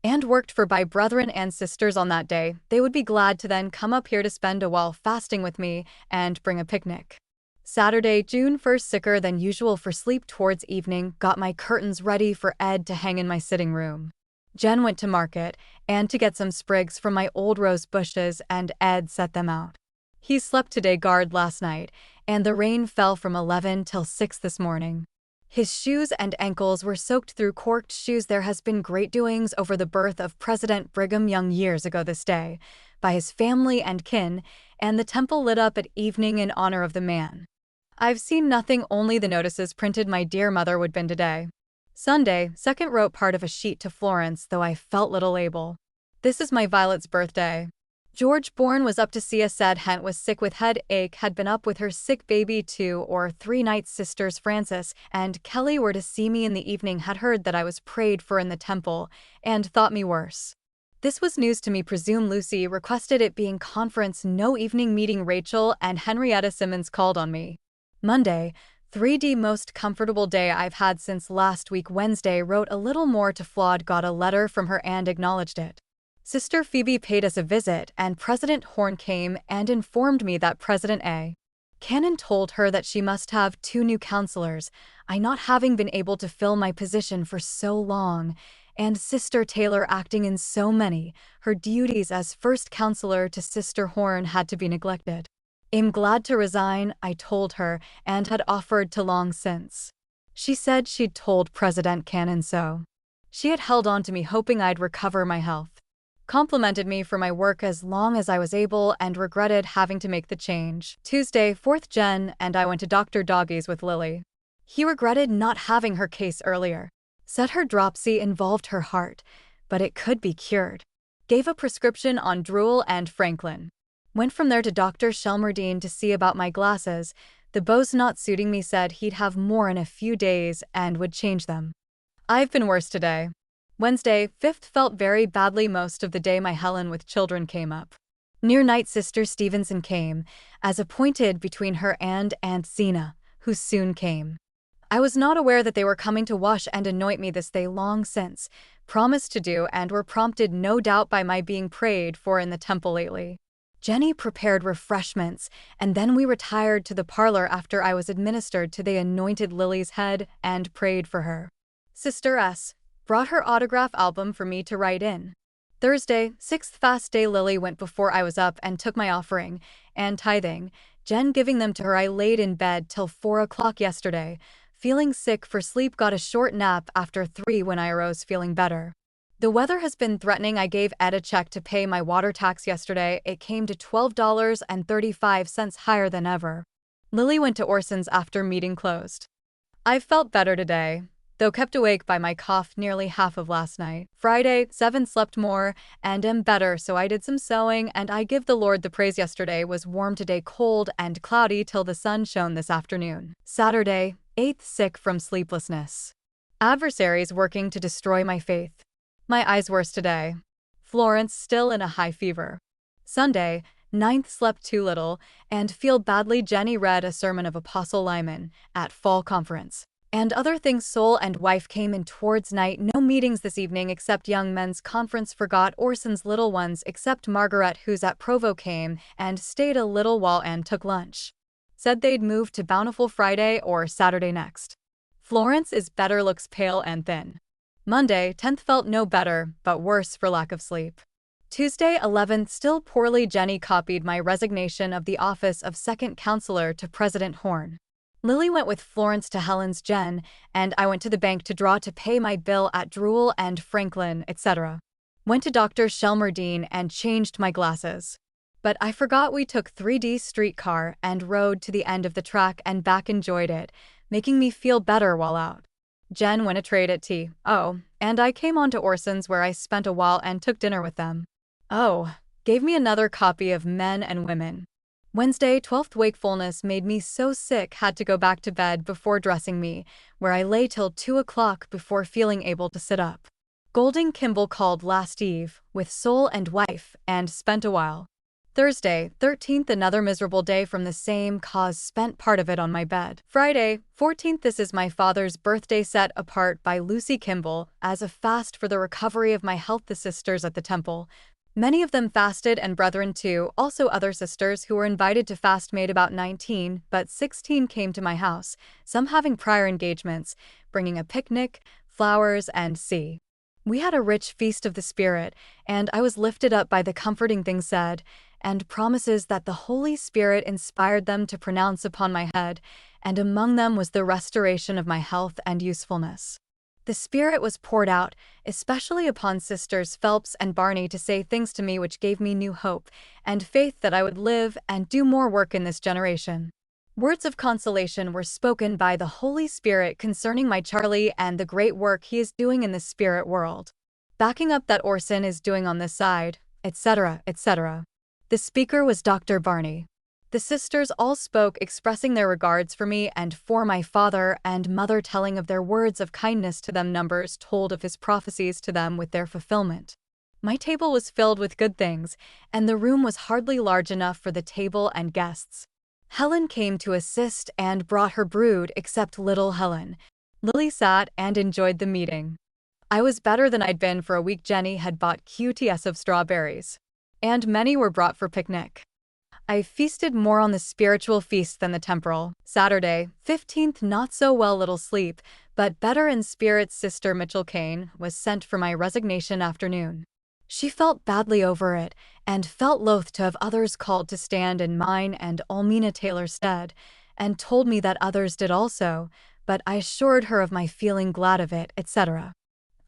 [SPEAKER 1] and worked for by brethren and sisters on that day, they would be glad to then come up here to spend a while fasting with me and bring a picnic. Saturday, June 1st, sicker than usual for sleep towards evening. Got my curtains ready for Ed to hang in my sitting room. Jen went to market and to get some sprigs from my old rose bushes, and Ed set them out. He slept today, guard last night, and the rain fell from 11 till 6 this morning. His shoes and ankles were soaked through. Corked shoes. There has been great doings over the birth of President Brigham Young years ago this day, by his family and kin, and the temple lit up at evening in honor of the man. I've seen nothing, only the notices printed. My dear mother would been today. Sunday, 2nd, wrote part of a sheet to Florence, though I felt little able. This is my Violet's birthday. George Bourne was up to see us. Said Hent was sick with headache, had been up with her sick baby 2 or 3 nights. Sisters Frances and Kelly were to see me in the evening, had heard that I was prayed for in the temple, and thought me worse. This was news to me. Presume Lucy requested it being conference, no evening meeting. Rachel and Henrietta Simmons called on me. Monday, 3D, most comfortable day I've had since last week. Wednesday, wrote a little more to Flawed, got a letter from her and acknowledged it. Sister Phoebe paid us a visit, and President Horn came and informed me that President A. Cannon told her that she must have 2 new counselors, I not having been able to fill my position for so long, and Sister Taylor acting in so many, her duties as first counselor to Sister Horn had to be neglected. I'm glad to resign, I told her, and had offered to long since. She said she'd told President Cannon so. She had held on to me, hoping I'd recover my health. Complimented me for my work as long as I was able, and regretted having to make the change. Tuesday, 4th, Jen and I went to Dr. Doggy's with Lily. He regretted not having her case earlier. Said her dropsy involved her heart, but it could be cured. Gave a prescription on Drool and Franklin. Went from there to Dr. Shelmerdine to see about my glasses. The bows not suiting me, said he'd have more in a few days and would change them. I've been worse today. Wednesday, 5th, felt very badly most of the day. My Helen with children came up. Near night, Sister Stevenson came, as appointed between her and Aunt Zena, who soon came. I was not aware that they were coming to wash and anoint me. This they long since promised to do, and were prompted no doubt by my being prayed for in the temple lately. Jenny prepared refreshments, and then we retired to the parlor after I was administered to. They anointed Lily's head and prayed for her. Sister S. brought her autograph album for me to write in. Thursday, 6th, fast day. Lily went before I was up and took my offering and tithing, Jen giving them to her. I laid in bed till 4 o'clock yesterday, feeling sick for sleep. Got a short nap after 3 when I arose feeling better. The weather has been threatening. I gave Ed a check to pay my water tax yesterday. It came to $12.35, higher than ever. Lily went to Orson's after meeting closed. I've felt better today, though kept awake by my cough nearly half of last night. Friday, 7, slept more and am better, so I did some sewing, and I give the Lord the praise. Yesterday was warm, today cold and cloudy till the sun shone this afternoon. Saturday, 8th, sick from sleeplessness. Adversaries working to destroy my faith. My eyes worse today. Florence still in a high fever. Sunday, 9th, slept too little and feel badly. Jenny read a sermon of Apostle Lyman at fall conference. And other things. Soul and wife came in towards night. No meetings this evening except young men's conference. Forgot Orson's little ones except Margaret, who's at Provo, came and stayed a little while and took lunch. Said they'd move to Bountiful Friday or Saturday next. Florence is better, looks pale and thin. Monday, 10th, felt no better, but worse for lack of sleep. Tuesday, 11th, still poorly. Jenny copied my resignation of the office of second counselor to President Horn. Lily went with Florence to Helen's. Jen and I went to the bank to draw to pay my bill at Drool and Franklin, etc. Went to Dr. Shelmerdine and changed my glasses. But I forgot we took 3D streetcar and rode to the end of the track and back. Enjoyed it, making me feel better while out. Jen went a trade at tea. Oh, and I came on to Orson's, where I spent a while and took dinner with them. Oh, gave me another copy of Men and Women. Wednesday, 12th, wakefulness made me so sick, had to go back to bed before dressing me, where I lay till 2 o'clock before feeling able to sit up. Golding Kimball called last eve with soul and wife and spent a while. Thursday, 13th, another miserable day from the same cause, spent part of it on my bed. Friday, 14th, this is my father's birthday, set apart by Lucy Kimball as a fast for the recovery of my health. The sisters at the temple, many of them fasted, and brethren too, also other sisters who were invited to fast, made about 19, but 16 came to my house, some having prior engagements, bringing a picnic, flowers, and see. We had a rich feast of the Spirit, and I was lifted up by the comforting things said, and promises that the Holy Spirit inspired them to pronounce upon my head, and among them was the restoration of my health and usefulness. The Spirit was poured out, especially upon Sisters Phelps and Barney, to say things to me which gave me new hope and faith that I would live and do more work in this generation. Words of consolation were spoken by the Holy Spirit concerning my Charlie and the great work he is doing in the spirit world, backing up that Orson is doing on this side, etc., etc. The speaker was Dr. Barney. The sisters all spoke, expressing their regards for me and for my father and mother, telling of their words of kindness to them. Numbers told of his prophecies to them with their fulfillment. My table was filled with good things, and the room was hardly large enough for the table and guests. Helen came to assist and brought her brood, except little Helen. Lily sat and enjoyed the meeting. I was better than I'd been for a week. Jenny had bought QTS of strawberries, and many were brought for picnic. I feasted more on the spiritual feast than the temporal. Saturday, 15th, not so well, little sleep, but better in spirits. Sister Mitchell Kane was sent for my resignation afternoon. She felt badly over it, and felt loath to have others called to stand in mine and Almina Taylor's stead, and told me that others did also, but I assured her of my feeling glad of it, etc.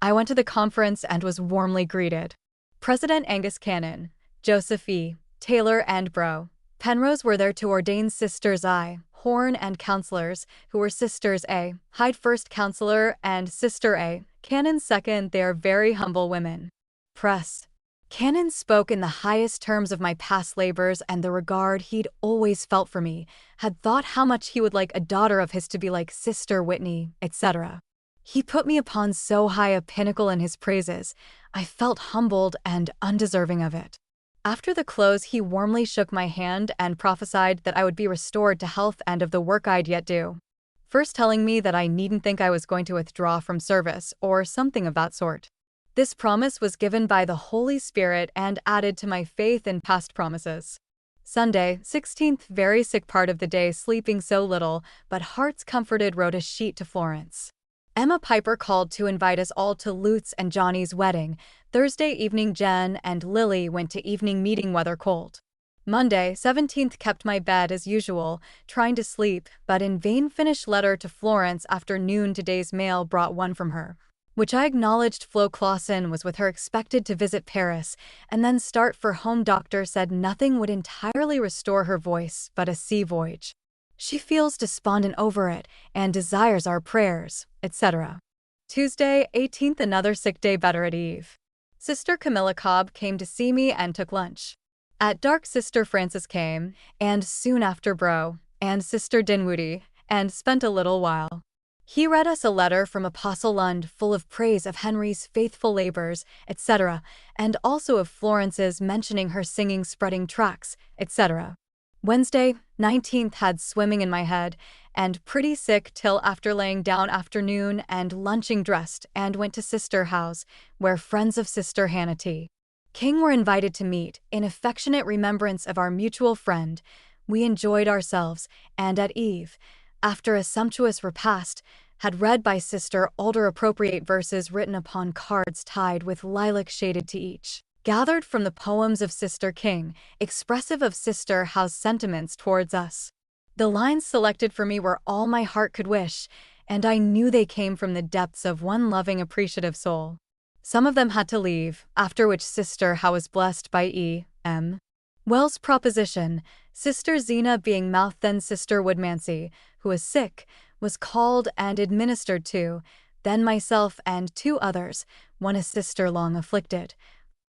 [SPEAKER 1] I went to the conference and was warmly greeted. President Angus Cannon, Joseph E. Taylor and Bro. Penrose were there to ordain sisters. I, Horn and counselors, who were Sisters A. Hyde first counselor and Sister A. Cannon second. They are very humble women. Press. Cannon spoke in the highest terms of my past labors and the regard he'd always felt for me, had thought how much he would like a daughter of his to be like Sister Whitney, etc. He put me upon so high a pinnacle in his praises, I felt humbled and undeserving of it. After the close, he warmly shook my hand and prophesied that I would be restored to health and of the work I'd yet do. First telling me that I needn't think I was going to withdraw from service or something of that sort. This promise was given by the Holy Spirit and added to my faith in past promises. Sunday, 16th, very sick part of the day, sleeping so little, but hearts comforted, wrote a sheet to Florence. Emma Piper called to invite us all to Lutz and Johnny's wedding. Thursday evening, Jen and Lily went to evening meeting, weather cold. Monday, 17th, kept my bed as usual, trying to sleep, but in vain. Finished letter to Florence after noon. Today's mail brought one from her, which I acknowledged. Flo Clausen was with her, expected to visit Paris and then start for home. Doctor said nothing would entirely restore her voice but a sea voyage. She feels despondent over it and desires our prayers, etc. Tuesday, 18th, another sick day, better at eve. Sister Camilla Cobb came to see me and took lunch. At dark, Sister Frances came, and soon after Bro and Sister Dinwoody, and spent a little while. He read us a letter from Apostle Lund full of praise of Henry's faithful labors, etc., and also of Florence's, mentioning her singing, spreading tracts, etc. Wednesday, 19th, had swimming in my head, and pretty sick till after laying down afternoon and lunching, dressed, and went to Sister Howe's, where friends of Sister Hannah T. King were invited to meet, in affectionate remembrance of our mutual friend. We enjoyed ourselves, and at eve, after a sumptuous repast, had read by Sister Alder appropriate verses written upon cards tied with lilac shaded to each, gathered from the poems of Sister King, expressive of Sister Howe's sentiments towards us. The lines selected for me were all my heart could wish, and I knew they came from the depths of one loving, appreciative soul. Some of them had to leave, after which Sister Howe was blessed by E.M. Wells' proposition. Sister Zena being mouth, then Sister Woodmancy, who was sick, was called and administered to, then myself and two others, one a sister long afflicted,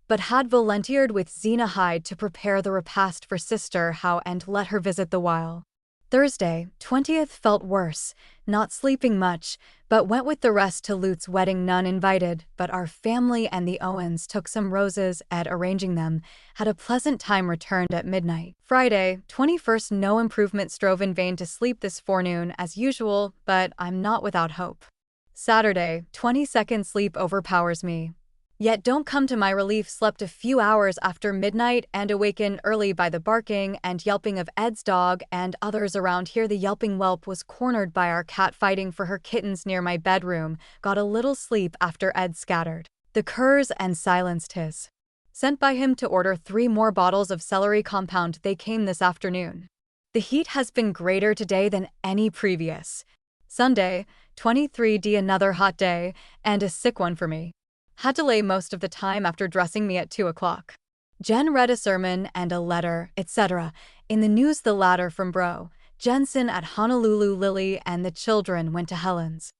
[SPEAKER 1] but had volunteered with Zena Hyde to prepare the repast for Sister Howe and let her visit the while. Thursday, 20th, felt worse, not sleeping much, but went with the rest to Lutz's wedding. None invited, but our family and the Owens took some roses and, arranging them, had a pleasant time. Returned at midnight. Friday, 21st, no improvement. Strove in vain to sleep this forenoon as usual, but I'm not without hope. Saturday, 22nd, sleep overpowers me. Yet don't come to my relief. Slept a few hours after midnight and awakened early by the barking and yelping of Ed's dog and others around here. The yelping whelp was cornered by our cat fighting for her kittens near my bedroom. Got a little sleep after Ed scattered the curs and silenced his. Sent by him to order 3 more bottles of celery compound. They came this afternoon. The heat has been greater today than any previous. Sunday, 23d, another hot day and a sick one for me. Had to lay most of the time after dressing me at 2 o'clock. Jen read a sermon and a letter, etc. In the news, the latter from Bro Jensen at Honolulu. Lily and the children went to Helen's.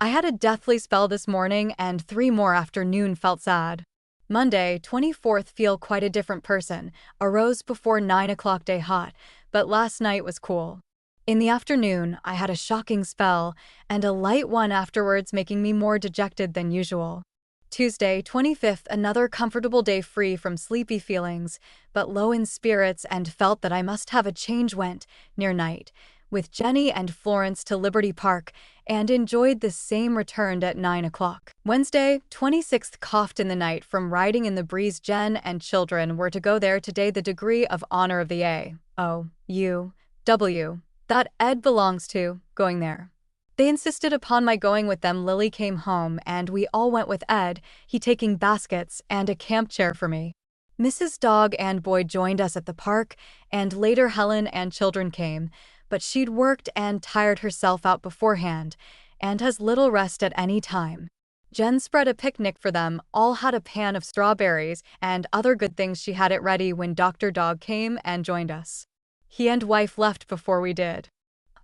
[SPEAKER 1] I had a deathly spell this morning and 3 more afternoon. Felt sad. Monday, 24th, feel quite a different person. Arose before 9 o'clock. Day hot, but last night was cool. In the afternoon, I had a shocking spell, and a light one afterwards, making me more dejected than usual. Tuesday, 25th, another comfortable day, free from sleepy feelings, but low in spirits, and felt that I must have a change. Went, near night, with Jenny and Florence to Liberty Park, and enjoyed the same. Returned at 9 o'clock. Wednesday, 26th, coughed in the night from riding in the breeze. Jen and children were to go there today. The degree of honor of the A.O.U.W. that Ed belongs to, going there. They insisted upon my going with them. Lily came home and we all went with Ed, he taking baskets and a camp chair for me. Mrs. Dog and Boy joined us at the park, and later Helen and children came, but she'd worked and tired herself out beforehand, and has little rest at any time. Jen spread a picnic for them, all had a pan of strawberries and other good things. She had it ready when Dr. Dog came and joined us. He and wife left before we did.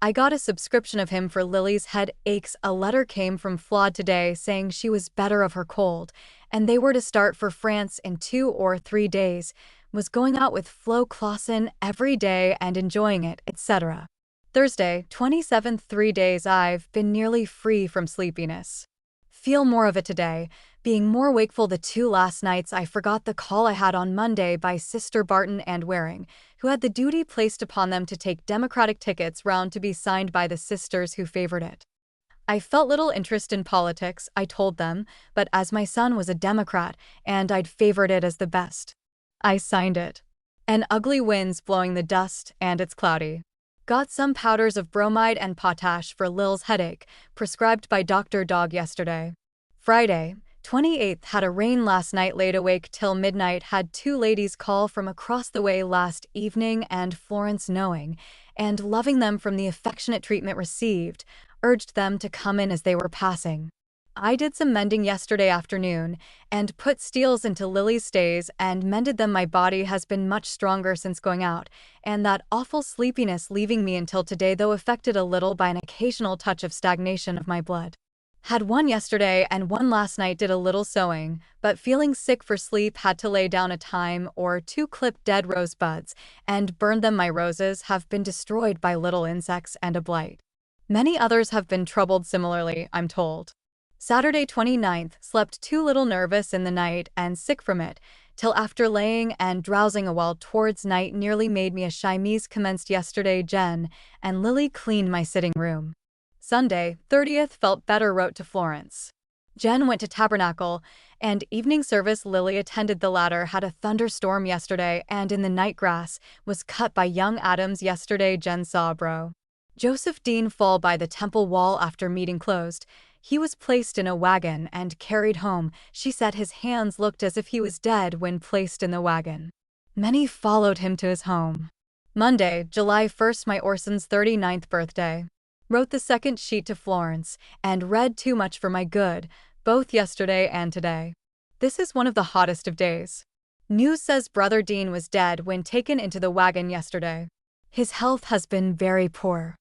[SPEAKER 1] I got a subscription of him for Lily's head aches. A letter came from Flawed today saying she was better of her cold, and they were to start for France in 2 or 3 days, was going out with Flo Clausen every day and enjoying it, etc. Thursday, 27th. 3 days I've been nearly free from sleepiness. Feel more of it today, being more wakeful. The 2 last nights I forgot the call I had on Monday by Sister Barton and Waring, who had the duty placed upon them to take Democratic tickets round to be signed by the sisters who favored it. I felt little interest in politics, I told them, but as my son was a Democrat and I'd favored it as the best, I signed it. An ugly wind's blowing the dust and it's cloudy. Got some powders of bromide and potash for Lil's headache, prescribed by Dr. Dog yesterday. Friday, 28th. Had a rain last night, laid awake till midnight, had 2 ladies call from across the way last evening, and Florence, knowing and loving them from the affectionate treatment received, urged them to come in as they were passing. I did some mending yesterday afternoon and put steels into Lily's stays and mended them. My body has been much stronger since going out, and that awful sleepiness leaving me until today, though affected a little by an occasional touch of stagnation of my blood. Had one yesterday and one last night. Did a little sewing, but feeling sick for sleep had to lay down a time or 2, clipped dead rosebuds and burned them. My roses have been destroyed by little insects and a blight. Many others have been troubled similarly, I'm told. Saturday, 29th. Slept too little, nervous in the night and sick from it, till after laying and drowsing a while towards night nearly made me a chemise. Commenced yesterday. Jen and Lily cleaned my sitting room. Sunday, 30th. Felt better, wrote to Florence. Jen went to Tabernacle and evening service. Lily attended the latter. Had a thunderstorm yesterday and in the night grass was cut by young Adams yesterday. Jen saw bro Joseph Dean fall by the temple wall after meeting closed. He was placed in a wagon and carried home. She said his hands looked as if he was dead when placed in the wagon. Many followed him to his home. Monday, July 1st. My Orson's 39th birthday. Wrote the second sheet to Florence and read Too Much for My Good, both yesterday and today. This is one of the hottest of days. News says Brother Dean was dead when taken into the wagon yesterday. His health has been very poor.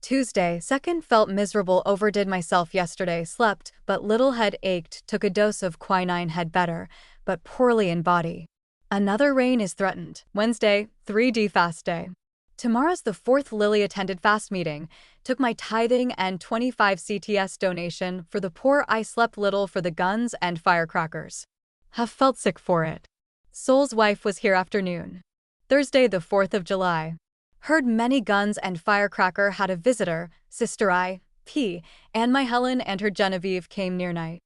[SPEAKER 1] Tuesday, 2nd. Felt miserable, overdid myself yesterday. Slept, but little, head ached, took a dose of quinine, had better, but poorly in body. Another rain is threatened. Wednesday, 3D fast day. Tomorrow's the 4th. Lily attended fast meeting, took my tithing and 25 CTS donation for the poor. I slept little for the guns and firecrackers. Have felt sick for it. Soul's wife was here afternoon. Thursday, the 4th of July. Heard many guns and firecracker. Had a visitor, Sister I.P., and my Helen and her Genevieve came near night.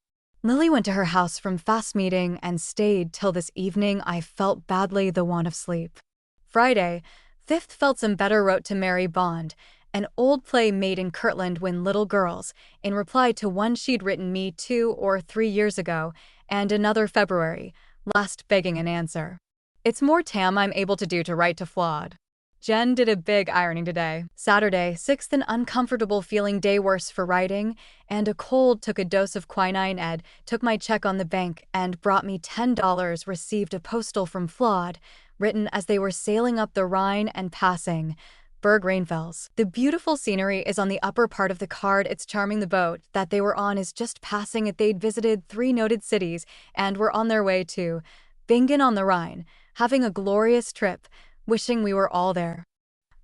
[SPEAKER 1] Lily went to her house from fast meeting and stayed till this evening. I felt badly the want of sleep. Friday, 5th. Felt some better, wrote to Mary Bond, an old play made in Kirtland when little girls, in reply to one she'd written me 2 or 3 years ago, and another February, last, begging an answer. It's more Tam I'm able to do to write to Flawed. Jen did a big ironing today. Saturday, 6th. An uncomfortable feeling day, worse for writing, and a cold. Took a dose of quinine. Ed took my check on the bank and brought me $10. Received a postal from Flawed, written as they were sailing up the Rhine and passing Berg Rainfels. The beautiful scenery is on the upper part of the card. It's charming. The boat that they were on is just passing it. They'd visited 3 noted cities and were on their way to Bingen on the Rhine, having a glorious trip, wishing we were all there.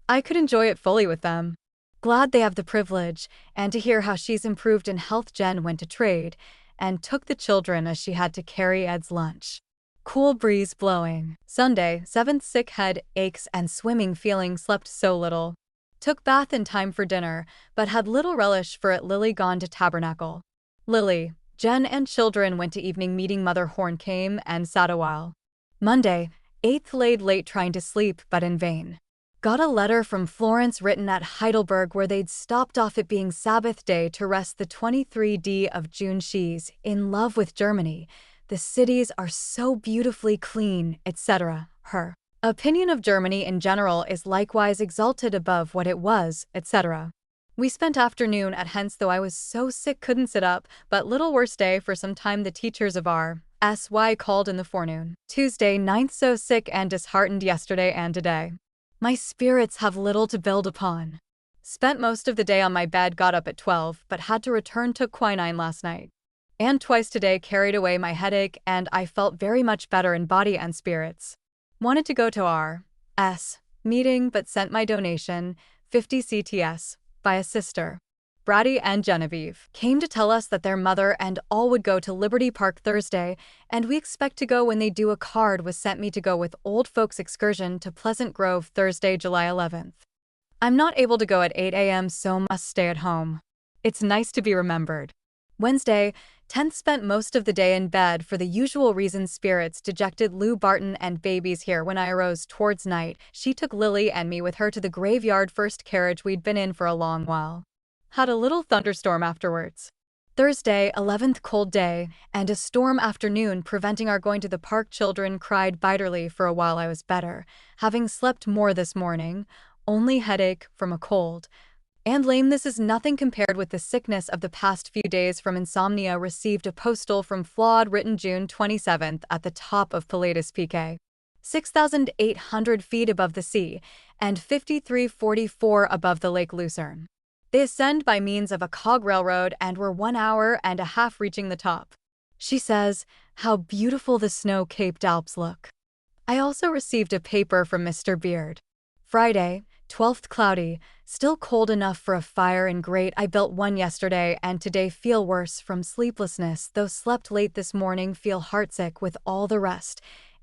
[SPEAKER 1] I could enjoy it fully with them. Glad they have the privilege, and to hear how she's improved in health. Jen went to trade and took the children as she had to carry Ed's lunch. Cool breeze blowing. Sunday, 7th. Sick, head aches and swimming, feeling, slept so little. Took bath in time for dinner, but had little relish for it. Lily gone to Tabernacle. Lily, Jen and children went to evening meeting. Mother Horn came and sat a while. Monday, 8th. Laid late trying to sleep, but in vain. Got a letter from Florence written at Heidelberg where they'd stopped off, it being Sabbath day, to rest the 23rd of June. She's in love with Germany. The cities are so beautifully clean, etc. Her opinion of Germany in general is likewise exalted above what it was, etc. We spent afternoon at Hens, though I was so sick couldn't sit up, but little worse day for some time. The teachers of our SY called in the forenoon. Tuesday, 9th. So sick and disheartened yesterday and today. My spirits have little to build upon. Spent most of the day on my bed, got up at 12, but had to return to quinine last night. And twice today carried away my headache, and I felt very much better in body and spirits. Wanted to go to our meeting, but sent my donation, 50 CTS, by a sister. Brady and Genevieve came to tell us that their mother and all would go to Liberty Park Thursday, and we expect to go when they do. A card was sent me to go with old folks excursion to Pleasant Grove Thursday, July 11th. I'm not able to go at 8 a.m., so must stay at home. It's nice to be remembered. Wednesday, 10th, spent most of the day in bed for the usual reasons. Spirits dejected. Lou Barton and babies here. When I arose towards night, she took Lily and me with her to the graveyard, first carriage we'd been in for a long while. Had a little thunderstorm afterwards. Thursday, 11th, cold day, and a storm afternoon preventing our going to the park. Children cried bitterly. For a while I was better, having slept more this morning, only headache from a cold. And lame. This is nothing compared with the sickness of the past few days from insomnia. Received a postal from Flawed, written June 27th, at the top of Pilatus PK. 6,800 feet above the sea, and 5344 above the Lake Lucerne. They ascend by means of a cog railroad and were 1 hour and a half reaching the top. She says, how beautiful the snow-capped Alps look. I also received a paper from Mr. Beard. Friday, 12th, cloudy, still cold enough for a fire and grate. I built one yesterday and today feel worse from sleeplessness, though slept late this morning. Feel heartsick with all the rest,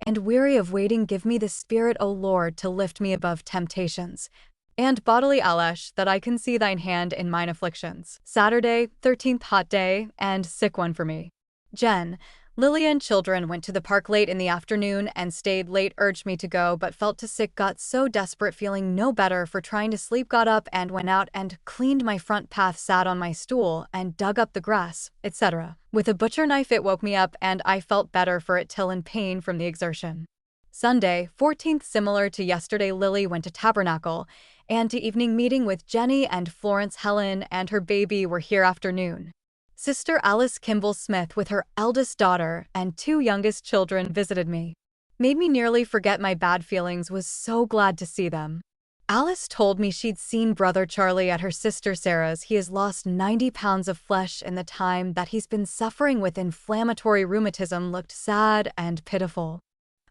[SPEAKER 1] and weary of waiting. Give me the spirit, O Lord, to lift me above temptations, and bodily allesh, that I can see thine hand in mine afflictions. Saturday, 13th, hot day, and sick one for me. Jen, Lily and children went to the park late in the afternoon and stayed late. Urged me to go, but felt too sick. Got so desperate, feeling no better for trying to sleep. Got up and went out and cleaned my front path, sat on my stool and dug up the grass, etc. With a butcher knife. It woke me up and I felt better for it till in pain from the exertion. Sunday, 14th, similar to yesterday. Lily went to Tabernacle and to evening meeting with Jenny and Florence. Helen and her baby were here afternoon. Sister Alice Kimball Smith with her eldest daughter and 2 youngest children visited me. Made me nearly forget my bad feelings. Was so glad to see them. Alice told me she'd seen Brother Charlie at her sister Sarah's. He has lost 90 pounds of flesh in the time that he's been suffering with inflammatory rheumatism. Looked sad and pitiful.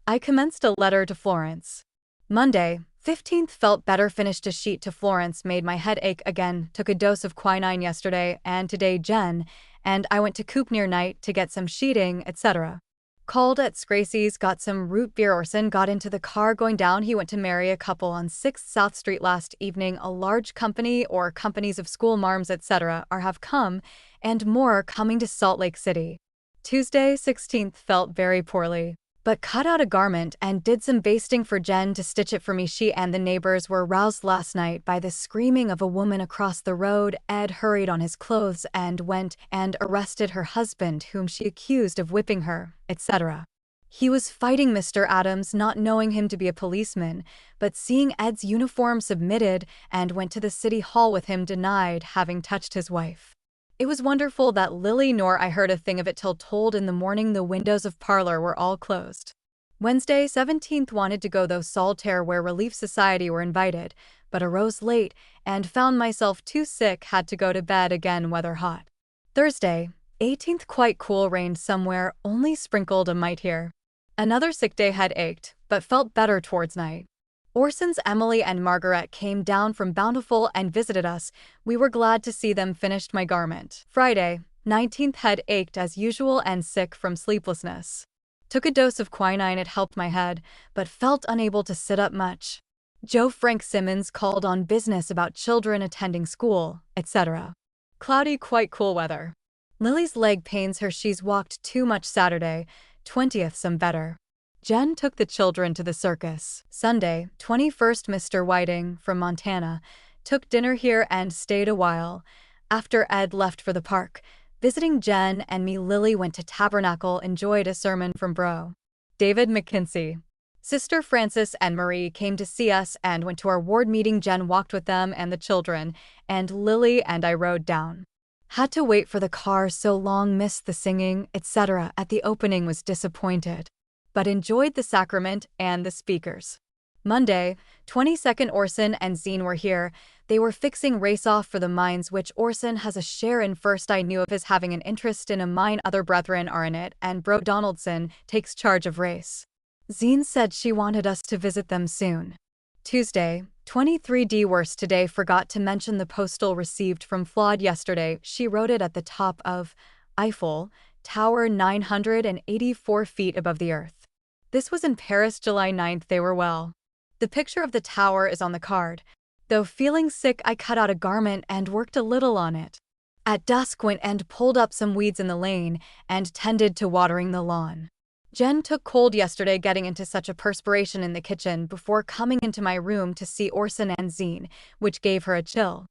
[SPEAKER 1] I commenced a letter to Florence. Monday, 15th, felt better. Finished a sheet to Florence. Made my head ache again. Took a dose of quinine yesterday, and today Jen and I went to Coop near night to get some sheeting, etc. Called at Scracey's, got some root beer. Orson got into the car going down. He went to marry a couple on 6th South Street last evening. A large company or companies of school marms, etc. have come, and more are coming to Salt Lake City. Tuesday, 16th, felt very poorly, but cut out a garment and did some basting for Jen to stitch it for me. She and the neighbors were roused last night by the screaming of a woman across the road. Ed hurried on his clothes and went and arrested her husband, whom she accused of whipping her, etc. He was fighting Mr. Adams, not knowing him to be a policeman, but seeing Ed's uniform submitted and went to the city hall with him, denied having touched his wife. It was wonderful that Lily nor I heard a thing of it till told in the morning. The windows of parlor were all closed. Wednesday, 17th, wanted to go though Saltaire where Relief Society were invited, but arose late and found myself too sick, had to go to bed again, weather hot. Thursday, 18th, quite cool, rained somewhere, only sprinkled a mite here. Another sick day, head ached, but felt better towards night. Orson's Emily and Margaret came down from Bountiful and visited us. We were glad to see them. Finished my garment. Friday, 19th, head ached as usual and sick from sleeplessness. Took a dose of quinine. It helped my head, but felt unable to sit up much. Joe Frank Simmons called on business about children attending school, etc. Cloudy, quite cool weather. Lily's leg pains her. She's walked too much. Saturday, 20th, some better. Jen took the children to the circus. Sunday, 21st, Mr. Whiting, from Montana, took dinner here and stayed a while. After Ed left for the park, visiting Jen and me. Lily went to Tabernacle, enjoyed a sermon from Bro. David McKinsey. Sister Frances and Marie came to see us and went to our ward meeting. Jen walked with them and the children, and Lily and I rode down. Had to wait for the car so long, missed the singing, etc. at the opening, was disappointed, but enjoyed the sacrament and the speakers. Monday, 22nd. Orson and Zine were here. They were fixing race off for the mines which Orson has a share in. First I knew of his having an interest in a mine, other brethren are in it, and bro Donaldson takes charge of race. Zine said she wanted us to visit them soon. Tuesday, 23d. Worse today forgot to mention the postal received from Flawed yesterday. She wrote it at the top of Eiffel Tower 984 feet above the earth. This was in Paris, July 9th. They were well. The picture of the tower is on the card. Though feeling sick, I cut out a garment and worked a little on it. At dusk went and pulled up some weeds in the lane and tended to watering the lawn. Jen took cold yesterday getting into such a perspiration in the kitchen before coming into my room to see Orson and Zine, which gave her a chill.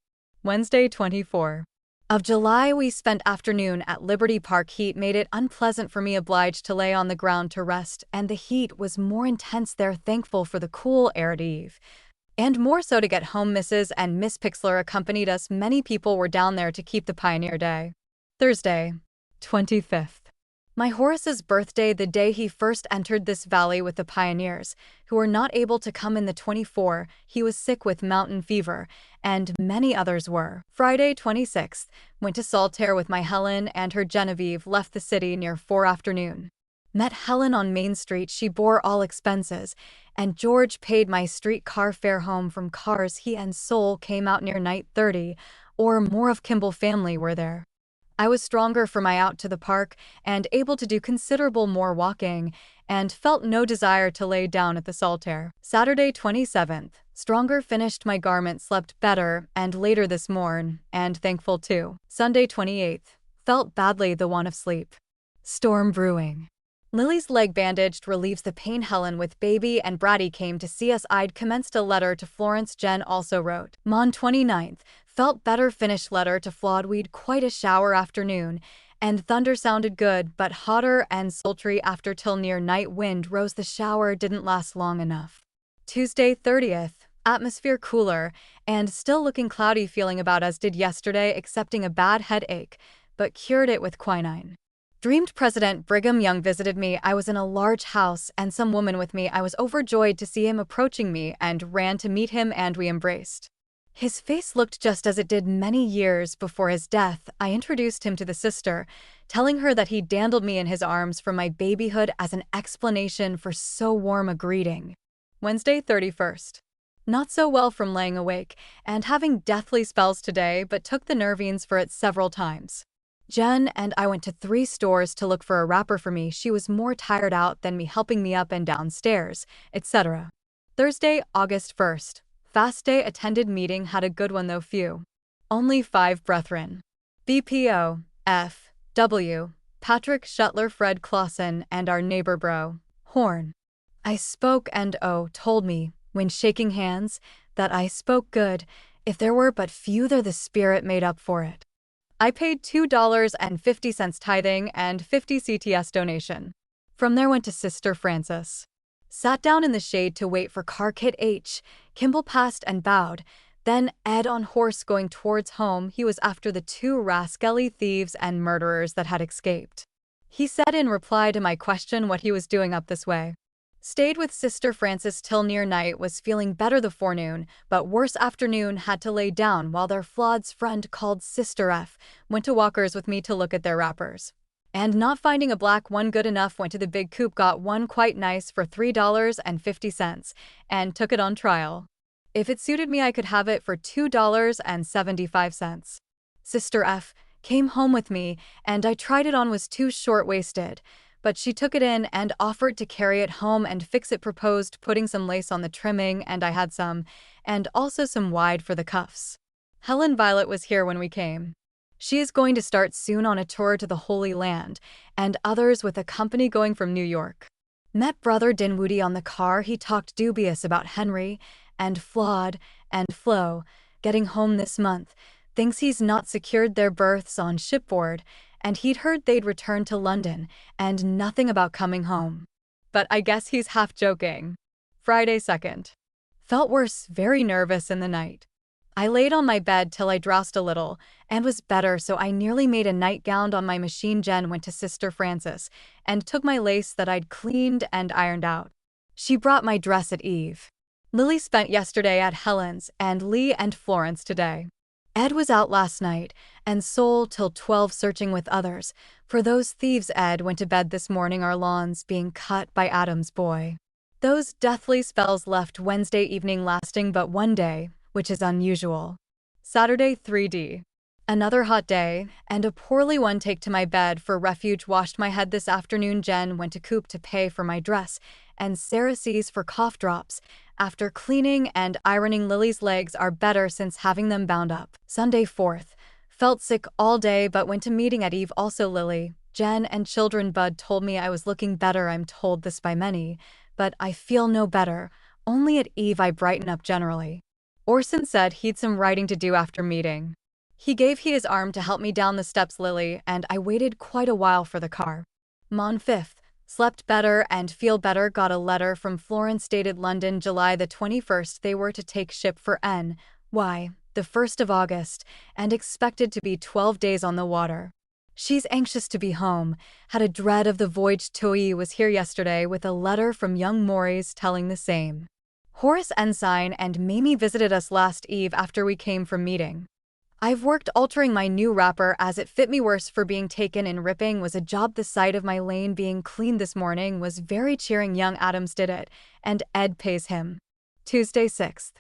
[SPEAKER 1] Wednesday, 24 of July. We spent afternoon at Liberty Park. Heat made it unpleasant for me, obliged to lay on the ground to rest, and the heat was more intense there. Thankful for the cool air at eve. And more so to get home. Mrs. and Miss Pixler accompanied us. Many people were down there to keep the Pioneer Day. Thursday, 25th. My Horace's birthday, the day he first entered this valley with the pioneers, who were not able to come in the 24. He was sick with mountain fever, and many others were. Friday, 26th. Went to Saltaire with my Helen and her Genevieve. Left the city near 4 afternoon. Met Helen on Main Street. She bore all expenses, and George paid my streetcar fare home from cars. He and Sol came out near night. 30 or more of Kimball family were there. I was stronger for my out to the park and able to do considerable more walking, and felt no desire to lay down at the Saltaire. Saturday, 27th. Stronger, finished my garment, slept better, and later this morn, and thankful too. Sunday, 28th. Felt badly the want of sleep. Storm brewing. Lily's leg bandaged relieves the pain. Helen with baby and Bratty came to see us. I'd commenced a letter to Florence. Jen also wrote. Mon 29th. Felt better, finished letter to Flawed. We'd quite a shower afternoon, and thunder sounded good, but hotter and sultry after till near night. Wind rose. The shower didn't last long enough. Tuesday, 30th. Atmosphere cooler, and still looking cloudy. Feeling about as did yesterday, excepting a bad headache, but cured it with quinine. Dreamed President Brigham Young visited me. I was in a large house and some woman with me. I was overjoyed to see him approaching me and ran to meet him, and we embraced. His face looked just as it did many years before his death. I introduced him to the sister, telling her that he dandled me in his arms from my babyhood as an explanation for so warm a greeting. Wednesday, 31st. Not so well from laying awake and having deathly spells today, but took the Nervines for it several times. Jen and I went to 3 stores to look for a wrapper for me. She was more tired out than me, helping me up and down stairs, etc. Thursday, August 1st. Fast day, attended meeting, had a good one though few. Only 5 brethren. BPO, F, W, Patrick Shuttler, Fred Clausen, and our neighbor bro, Horn. I spoke and told me, when shaking hands, that I spoke good. If there were but few there, the spirit made up for it. I paid $2.50 tithing and 50 CTS donation. From there went to Sister Francis. Sat down in the shade to wait for car. Kit H. Kimball passed and bowed. Then Ed on horse going towards home. He was after the 2 rascally thieves and murderers that had escaped. He said in reply to my question what he was doing up this way. Stayed with Sister Francis till near night. Was feeling better the forenoon, but worse afternoon. Had to lay down while their Flawed's friend called Sister F. went to Walker's with me to look at their wrappers. And not finding a black one good enough, went to the big coop, got one quite nice for $3.50, and took it on trial. If it suited me, I could have it for $2.75. Sister F. came home with me, and I tried it on. Was too short-waisted, but she took it in and offered to carry it home and fix it. Proposed putting some lace on the trimming, and I had some, and also some wide for the cuffs. Helen Violet was here when we came. She is going to start soon on a tour to the Holy Land, and others with a company going from New York. Met Brother Dinwoody on the car. He talked dubious about Henry, and Flawed, and Flo, getting home this month. Thinks he's not secured their berths on shipboard, and he'd heard they'd return to London, and nothing about coming home. But I guess he's half joking. Friday, 2nd. Felt worse, very nervous in the night. I laid on my bed till I drowsed a little, and was better, so I nearly made a nightgown on my machine. Jen went to Sister Francis, and took my lace that I'd cleaned and ironed out. She brought my dress at eve. Lily spent yesterday at Helen's and Lee and Florence today. Ed was out last night, and Sol till 12 searching with others. For those thieves, Ed went to bed this morning, our lawns being cut by Adam's boy. Those deathly spells left Wednesday evening lasting but one day, which is unusual. Saturday 3D. Another hot day, and a poorly one. Take to my bed for refuge. Washed my head this afternoon. Jen went to Coop to pay for my dress, and Sarah sees for cough drops. After cleaning and ironing, Lily's legs are better since having them bound up. Sunday 4th. Felt sick all day but went to meeting at Eve. Also Lily, Jen and children. Bud told me I was looking better. I'm told this by many, but I feel no better. Only at Eve I brighten up generally. Orson said he'd some writing to do after meeting. He gave his arm to help me down the steps, Lily, and I waited quite a while for the car. Mon 5th. Slept better and feel better. Got a letter from Florence dated London, July the 21st. They were to take ship for N.Y. the 1st of August, and expected to be 12 days on the water. She's anxious to be home. Had a dread of the voyage. Toi was here yesterday with a letter from young Maurice telling the same. Horace Ensign and Mamie visited us last eve after we came from meeting. I've worked altering my new wrapper as it fit me worse for being taken in. Ripping was a job. The sight of my lane being cleaned this morning was very cheering. Young Adams did it, and Ed pays him. Tuesday 6th.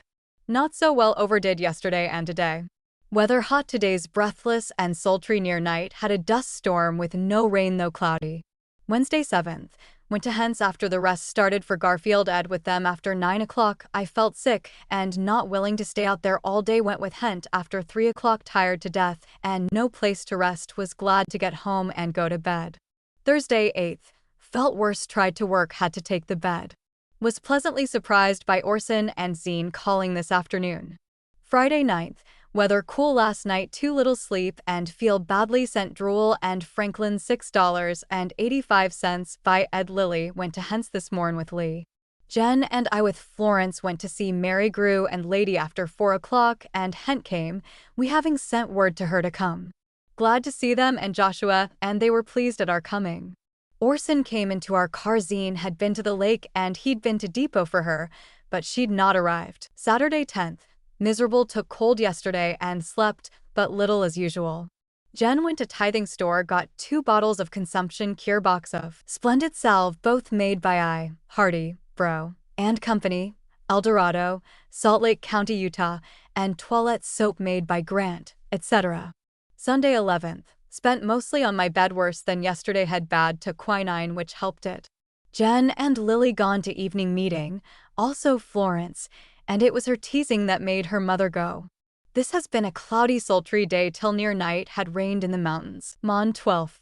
[SPEAKER 1] Not so well. Overdid yesterday and today. Weather hot. Today's breathless and sultry near night. Had a dust storm with no rain though cloudy. Wednesday 7th. Went to Hens after the rest started for Garfield. Ed with them after 9 o'clock. I felt sick and not willing to stay out there all day. Went with Hent after 3 o'clock, tired to death and no place to rest. Was glad to get home and go to bed. Thursday 8th. Felt worse. Tried to work. Had to take the bed. Was pleasantly surprised by Orson and Zine calling this afternoon. Friday 9th. Weather cool last night. Too little sleep and feel badly. Sent Drool and Franklin $6.85 by Ed. Lily went to Hens this morn with Lee. Jen and I with Florence went to see Mary Grew and Lady after 4 o'clock, and Hent came, we having sent word to her to come. Glad to see them and Joshua, and they were pleased at our coming. Orson came into our car. Zine had been to the lake and he'd been to depot for her, but she'd not arrived. Saturday 10th. Miserable. Took cold yesterday and slept but little as usual. Jen went to tithing store, got 2 bottles of consumption cure box of splendid salve, both made by I, Hardy, Bro, and Company, El Dorado, Salt Lake County, Utah, and toilette soap made by Grant, etc. Sunday 11th. Spent mostly on my bed. Worse than yesterday. Had bad. Took quinine, which helped it. Jen and Lily gone to evening meeting, also Florence, and it was her teasing that made her mother go. This has been a cloudy, sultry day till near night. Had rained in the mountains. Mon 12th.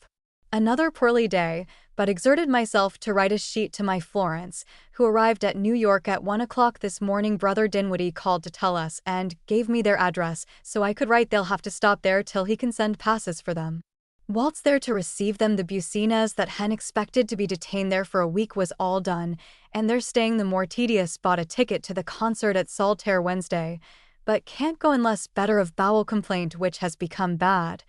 [SPEAKER 1] Another poorly day, but exerted myself to write a sheet to my Florence, who arrived at New York at 1 o'clock this morning. Brother Dinwiddie called to tell us and gave me their address so I could write. They'll have to stop there till he can send passes for them. Waltz there to receive them. The Bucinas that Hen expected to be detained there for a week was all done, and they're staying. The more tedious bought a ticket to the concert at Saltaire Wednesday, but can't go unless better of bowel complaint, which has become bad,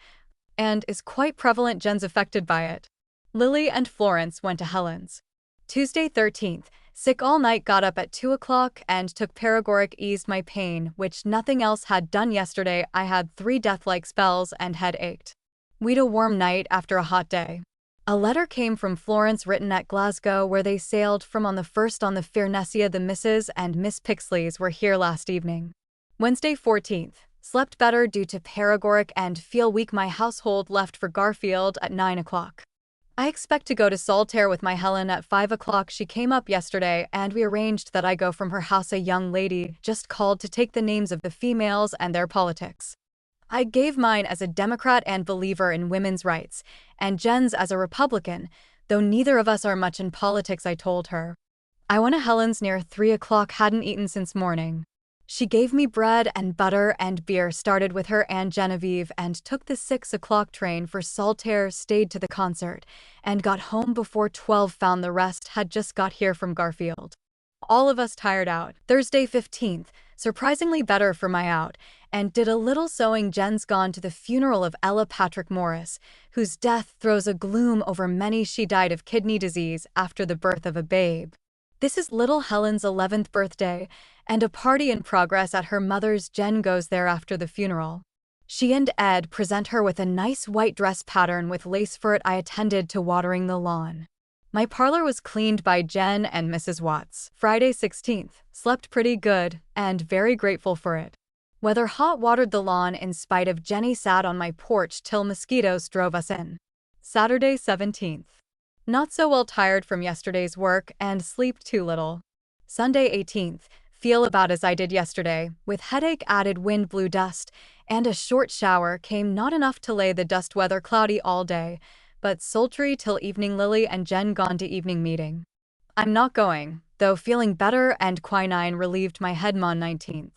[SPEAKER 1] and is quite prevalent. Jen's affected by it. Lily and Florence went to Helen's. Tuesday 13th. Sick all night. Got up at 2 o'clock and took paregoric. Eased my pain, which nothing else had done yesterday. I had 3 death-like spells and head ached. We'd a warm night after a hot day. A letter came from Florence written at Glasgow, where they sailed from on the 1st on the Firnesia. The Mrs. and Miss Pixleys were here last evening. Wednesday 14th. Slept better due to paregoric and feel weak. My household left for Garfield at 9 o'clock. I expect to go to Saltaire with my Helen at 5 o'clock. She came up yesterday and we arranged that I go from her house. A young lady just called to take the names of the females and their politics. I gave mine as a Democrat and believer in women's rights, and Jen's as a Republican, though neither of us are much in politics. I told her. I went to Helen's near 3 o'clock. Hadn't eaten since morning. She gave me bread and butter and beer. Started with her Aunt Genevieve and took the 6 o'clock train for Saltaire. Stayed to the concert and got home before 12. Found the rest had just got here from Garfield. All of us tired out. Thursday 15th. Surprisingly better for my out, and did a little sewing. Jen's gone to the funeral of Ella Patrick Morris, whose death throws a gloom over many. She died of kidney disease after the birth of a babe. This is little Helen's 11th birthday, and a party in progress at her mother's. Jen goes there after the funeral. She and Ed present her with a nice white dress pattern with lace for it. I attended to watering the lawn. My parlor was cleaned by Jen and Mrs. Watts. Friday 16th. Slept pretty good, and very grateful for it. Weather hot. Watered the lawn in spite of Jenny. Sat on my porch till mosquitoes drove us in. Saturday 17th. Not so well. Tired from yesterday's work and sleep too little. Sunday 18th. Feel about as I did yesterday, with headache added. Wind blew dust, and a short shower came. Not enough to lay the dust. Weather cloudy all day, but sultry till evening. Lily and Jen gone to evening meeting. I'm not going, though feeling better and quinine relieved my head. Mon 19th.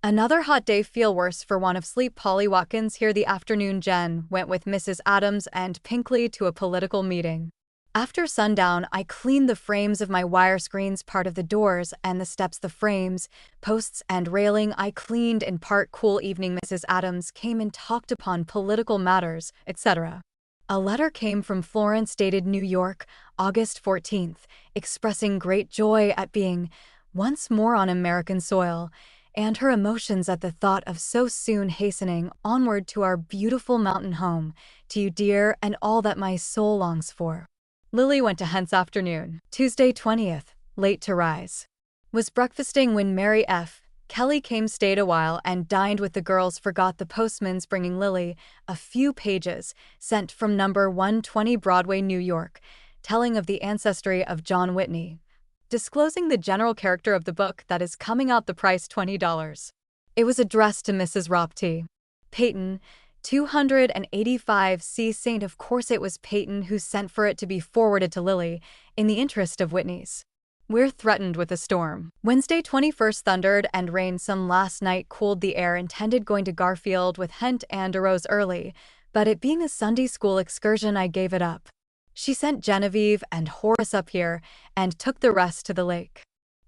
[SPEAKER 1] Another hot day. Feel worse for want of sleep. Polly Watkins here. The afternoon. Jen went with Mrs. Adams and Pinkley to a political meeting. After sundown, I cleaned the frames of my wire screens, part of the doors and the steps, the frames, posts and railing I cleaned in part. Cool evening. Mrs. Adams came and talked upon political matters, etc. A letter came from Florence dated New York, August 14th, expressing great joy at being once more on American soil, and her emotions at the thought of so soon hastening onward to our beautiful mountain home, to you dear, and all that my soul longs for. Lily went to Hence afternoon, Tuesday 20th, late to rise. Was breakfasting when Mary F. Kelly came, stayed a while, and dined with the girls. Forgot the postman's bringing Lily a few pages sent from number 120 Broadway, New York, telling of the ancestry of John Whitney, disclosing the general character of the book that is coming out. The price $20. It was addressed to Mrs. Ropty Peyton, 285 C. St. Of course it was Peyton who sent for it to be forwarded to Lily, in the interest of Whitney's. We're threatened with a storm. Wednesday 21st. Thundered and rained some last night. Cooled the air. Intended going to Garfield with Hent and arose early, but it being a Sunday school excursion I gave it up. She sent Genevieve and Horace up here and took the rest to the lake.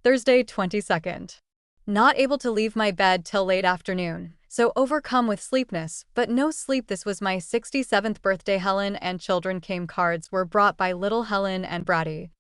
[SPEAKER 1] Thursday 22nd. Not able to leave my bed till late afternoon, so overcome with sleepiness, but no sleep. This was my 67th birthday. Helen and children came. Cards were brought by little Helen and Bratty,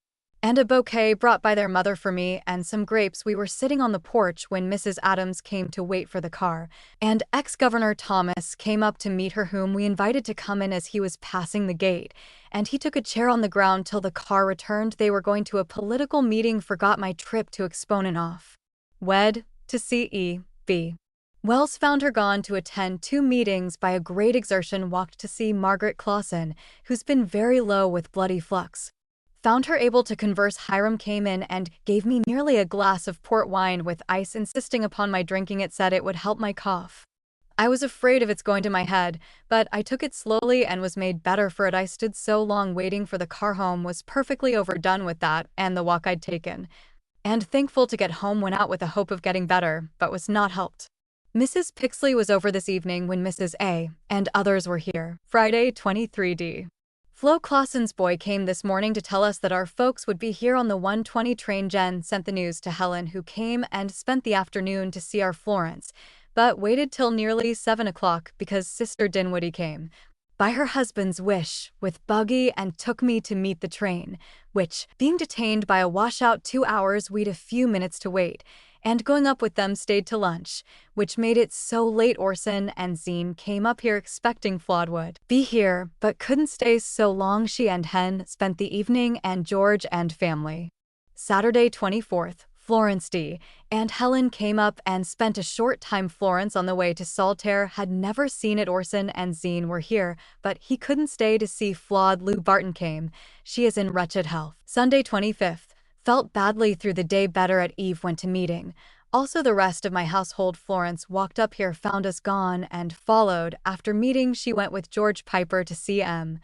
[SPEAKER 1] and a bouquet brought by their mother for me, and some grapes. We were sitting on the porch when Mrs. Adams came to wait for the car, and ex-Governor Thomas came up to meet her, whom we invited to come in as he was passing the gate, and he took a chair on the ground till the car returned. They were going to a political meeting. Forgot my trip to Exponent off. Wed to C.E.B. Wells found her gone to attend 2 meetings. By a great exertion walked to see Margaret Clausen, who's been very low with bloody flux. Found her able to converse. Hiram came in and gave me nearly a glass of port wine with ice, insisting upon my drinking it. Said it would help my cough. I was afraid of its going to my head, but I took it slowly and was made better for it. I stood so long waiting for the car home, was perfectly overdone with that and the walk I'd taken, and thankful to get home. Went out with a hope of getting better, but was not helped. Mrs. Pixley was over this evening when Mrs. A. and others were here. Friday 23d. Flo Clausen's boy came this morning to tell us that our folks would be here on the 1:20 train. Jen sent the news to Helen, who came and spent the afternoon to see our Florence, but waited till nearly 7 o'clock because Sister Dinwoody came, by her husband's wish, with buggy and took me to meet the train, which, being detained by a washout 2 hours, we'd a few minutes to wait, and going up with them stayed to lunch, which made it so late. Orson and Zine came up here expecting Flawed would be here, but couldn't stay so long. She and Hen spent the evening, and George and family. Saturday 24th, Florence D. and Helen came up and spent a short time. Florence, on the way to Saltaire, had never seen it. Orson and Zine were here, but he couldn't stay to see Flawed. Lou Barton came. She is in wretched health. Sunday 25th. Felt badly through the day. Better at eve. Went to meeting. Also the rest of my household. Florence walked up here, found us gone, and followed. After meeting she went with George Piper to see M.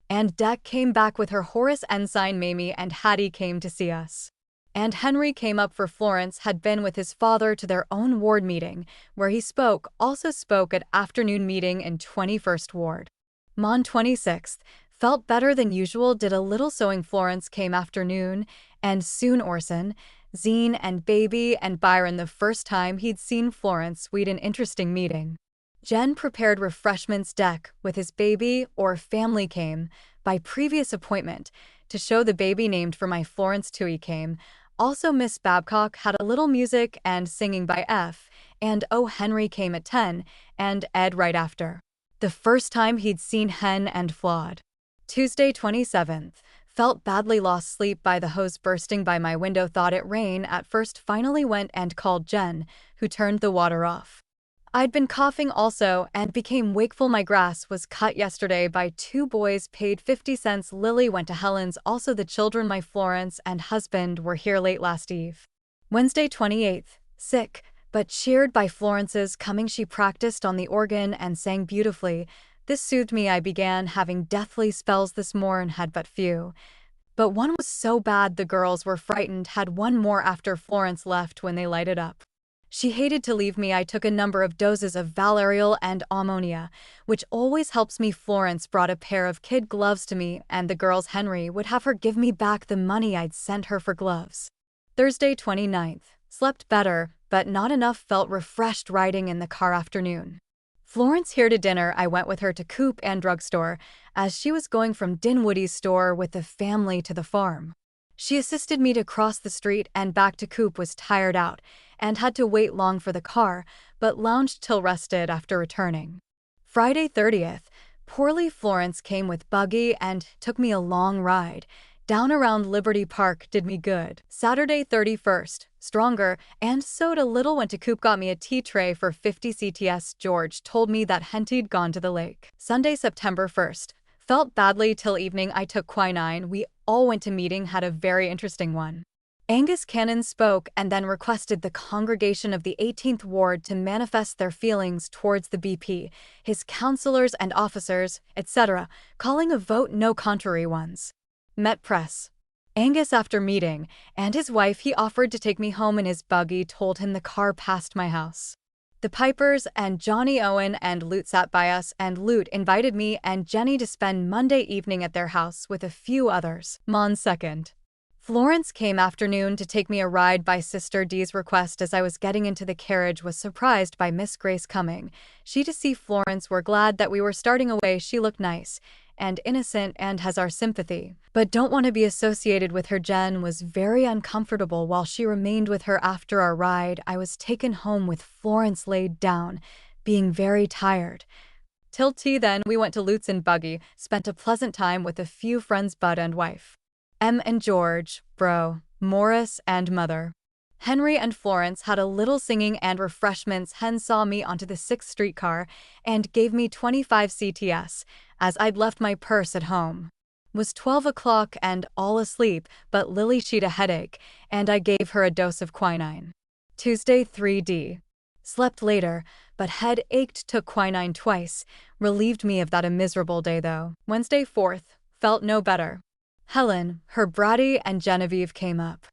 [SPEAKER 1] And Deck came back with her. Horace, Ensign, Mamie, and Hattie came to see us. And Henry came up for Florence had been with his father to their own ward meeting, where he spoke. Also spoke at afternoon meeting in 21st Ward. Mon 26th. Felt better than usual. Did a little sewing. Florence came afternoon, and soon Orson, Zine, and Baby, and Byron. The first time he'd seen Florence. We'd an interesting meeting. Jen prepared refreshments. Deck, with his baby, or family, came, by previous appointment, to show the baby named for my Florence. Tui came. Also, Miss Babcock had a little music and singing by F, and O. Henry came at 10, and Ed right after. The first time he'd seen Hen and Flawed. Tuesday 27th. Felt badly, lost sleep by the hose bursting by my window, thought it rain at first, finally went and called Jen, who turned the water off. I'd been coughing also and became wakeful. My grass was cut yesterday by 2 boys, paid 50 cents. Lily went to Helen's. Also the children, my Florence and husband, were here late last eve. Wednesday 28th. Sick, but cheered by Florence's coming. She practiced on the organ and sang beautifully. This soothed me. I began having deathly spells this morn, had but few. But one was so bad the girls were frightened. Had one more after Florence left when they lighted up. She hated to leave me. I took a number of doses of valerial and ammonia, which always helps me. Florence brought a pair of kid gloves to me, and the girls Henry would have her give me back the money I'd sent her for gloves. Thursday 29th. Slept better, but not enough. Felt refreshed riding in the car afternoon. Florence here to dinner. I went with her to Coop and drugstore, as she was going from Dinwoody's store with the family to the farm. She assisted me to cross the street and back to Coop. Was tired out and had to wait long for the car, but lounged till rested after returning. Friday 30th. Poorly. Florence came with buggy and took me a long ride. Down around Liberty Park, did me good. Saturday 31st. Stronger and sewed a little. Went to Coop, got me a tea tray for 50 CTS. George told me that Henty'd gone to the lake. Sunday, September 1st. Felt badly till evening. I took quinine. We all went to meeting, had a very interesting one. Angus Cannon spoke and then requested the congregation of the 18th Ward to manifest their feelings towards the BP, his councillors and officers, etc., calling a vote no contrary ones. Met press. Angus after meeting, and his wife, he offered to take me home in his buggy, told him the car passed my house. The Pipers and Johnny Owen and Lute sat by us, and Lute invited me and Jenny to spend Monday evening at their house with a few others. Mon 2nd. Florence came afternoon to take me a ride by Sister D's request. As I was getting into the carriage, was surprised by Miss Grace coming. She to see Florence. Were glad that we were starting away. She looked nice and innocent and has our sympathy, but don't want to be associated with her. Jen was very uncomfortable while she remained with her. After our ride, I was taken home with Florence laid down, being very tired. Till tea, then we went to Lute's in buggy, spent a pleasant time with a few friends, Bud and wife, Em and George, Bro, Morris and Mother. Henry and Florence had a little singing and refreshments. Hen saw me onto the 6th streetcar and gave me 25 CTS, as I'd left my purse at home. Was 12 o'clock and all asleep, but Lily she'd a headache, and I gave her a dose of quinine. Tuesday 3D. Slept later, but head ached, took quinine twice, relieved me of that a miserable day though. Wednesday 4th. Felt no better. Helen, her bratty, and Genevieve came up.